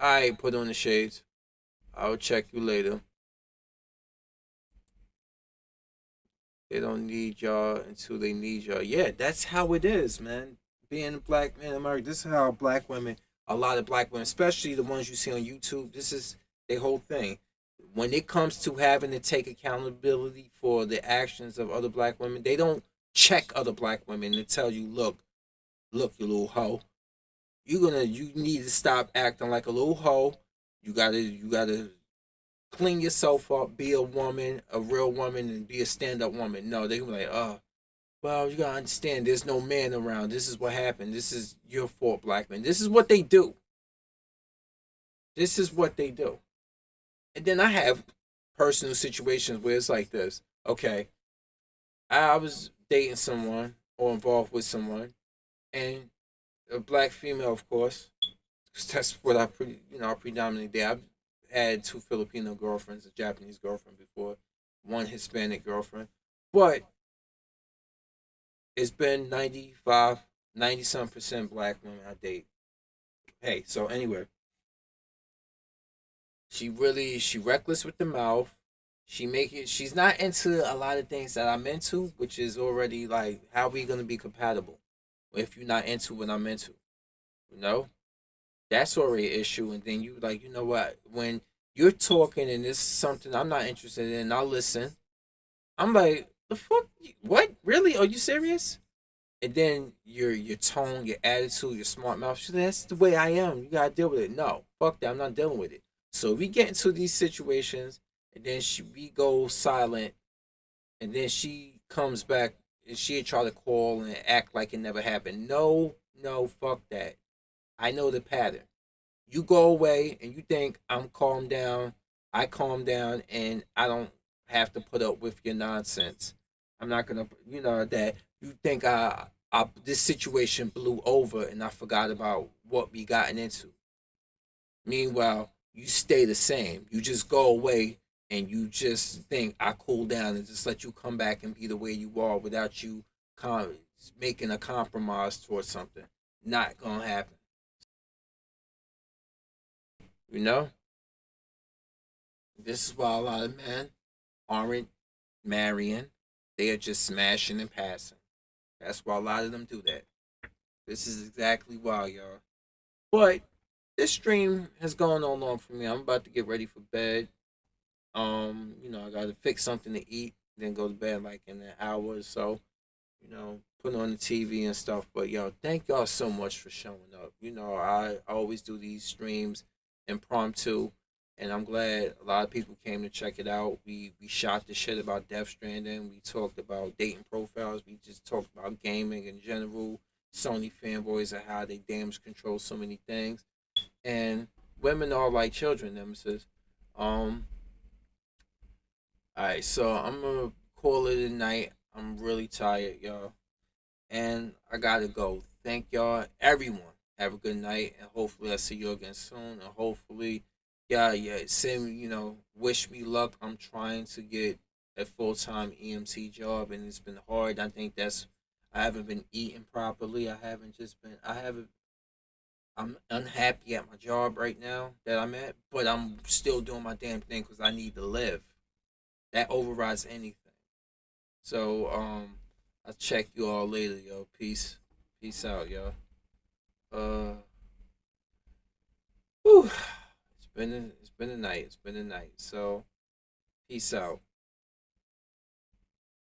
All right, put on the shades. I'll check you later. They don't need y'all until they need y'all. Yeah, that's how it is, man. Being a black man in America, this is how black women, a lot of black women, especially the ones you see on YouTube, this is their whole thing. When it comes to having to take accountability for the actions of other black women, they don't check other black women and tell you, look, you little hoe. You need to stop acting like a little hoe. You gotta clean yourself up, be a woman, a real woman, and be a stand-up woman. No, they can be like, oh, well, you gotta understand, there's no man around. This is what happened. This is your fault, black man. This is what they do. This is what they do. And then I have personal situations where it's like this. Okay, I was dating someone or involved with someone, and a black female, of course, 'cause that's what I predominantly did. I've had 2 Filipino girlfriends, a Japanese girlfriend before, 1 Hispanic girlfriend, but it's been 95, 90-some% black women I date. Hey, so anyway, she reckless with the mouth. She's not into a lot of things that I'm into, which is already like, how are we gonna be compatible if you're not into what I'm into? You know? That's already an issue. And then you like, you know what? When you're talking and it's something I'm not interested in, I'll listen. I'm like, the fuck? What? Really? Are you serious? And then your tone, your attitude, your smart mouth. That's the way I am. You gotta deal with it. No, fuck that. I'm not dealing with it. So we get into these situations, and then we go silent, and then she comes back and she try to call and act like it never happened. No, no, fuck that. I know the pattern. You go away and you think I'm calmed down. I calm down and I don't have to put up with your nonsense. I'm not gonna, that you think this situation blew over and I forgot about what we gotten into. Meanwhile, you stay the same. You just go away and you just think I cool down and just let you come back and be the way you are without you making a compromise towards something. Not gonna happen. You know? This is why a lot of men aren't marrying. They are just smashing and passing. That's why a lot of them do that. This is exactly why, y'all. But this stream has gone on long for me. I'm about to get ready for bed. I gotta fix something to eat, then go to bed like in an hour or so. Put on the TV and stuff. But yo, thank y'all so much for showing up. I always do these streams impromptu, and I'm glad a lot of people came to check it out. We shot the shit about Death Stranding. We talked about dating profiles. We just talked about gaming in general, Sony fanboys and how they damage control so many things. And women are like children, nemesis. Alright, so I'm gonna call it a night. I'm really tired, y'all. And I gotta go. Thank y'all, everyone. Have a good night, and hopefully I see you again soon. And hopefully, yeah, send wish me luck. I'm trying to get a full-time EMT job, and it's been hard. I haven't been eating properly. I'm unhappy at my job right now that I'm at, but I'm still doing my damn thing because I need to live. That overrides anything. So, I'll check you all later, yo. Peace. Peace out, yo. Whew. It's been a night. So, peace out.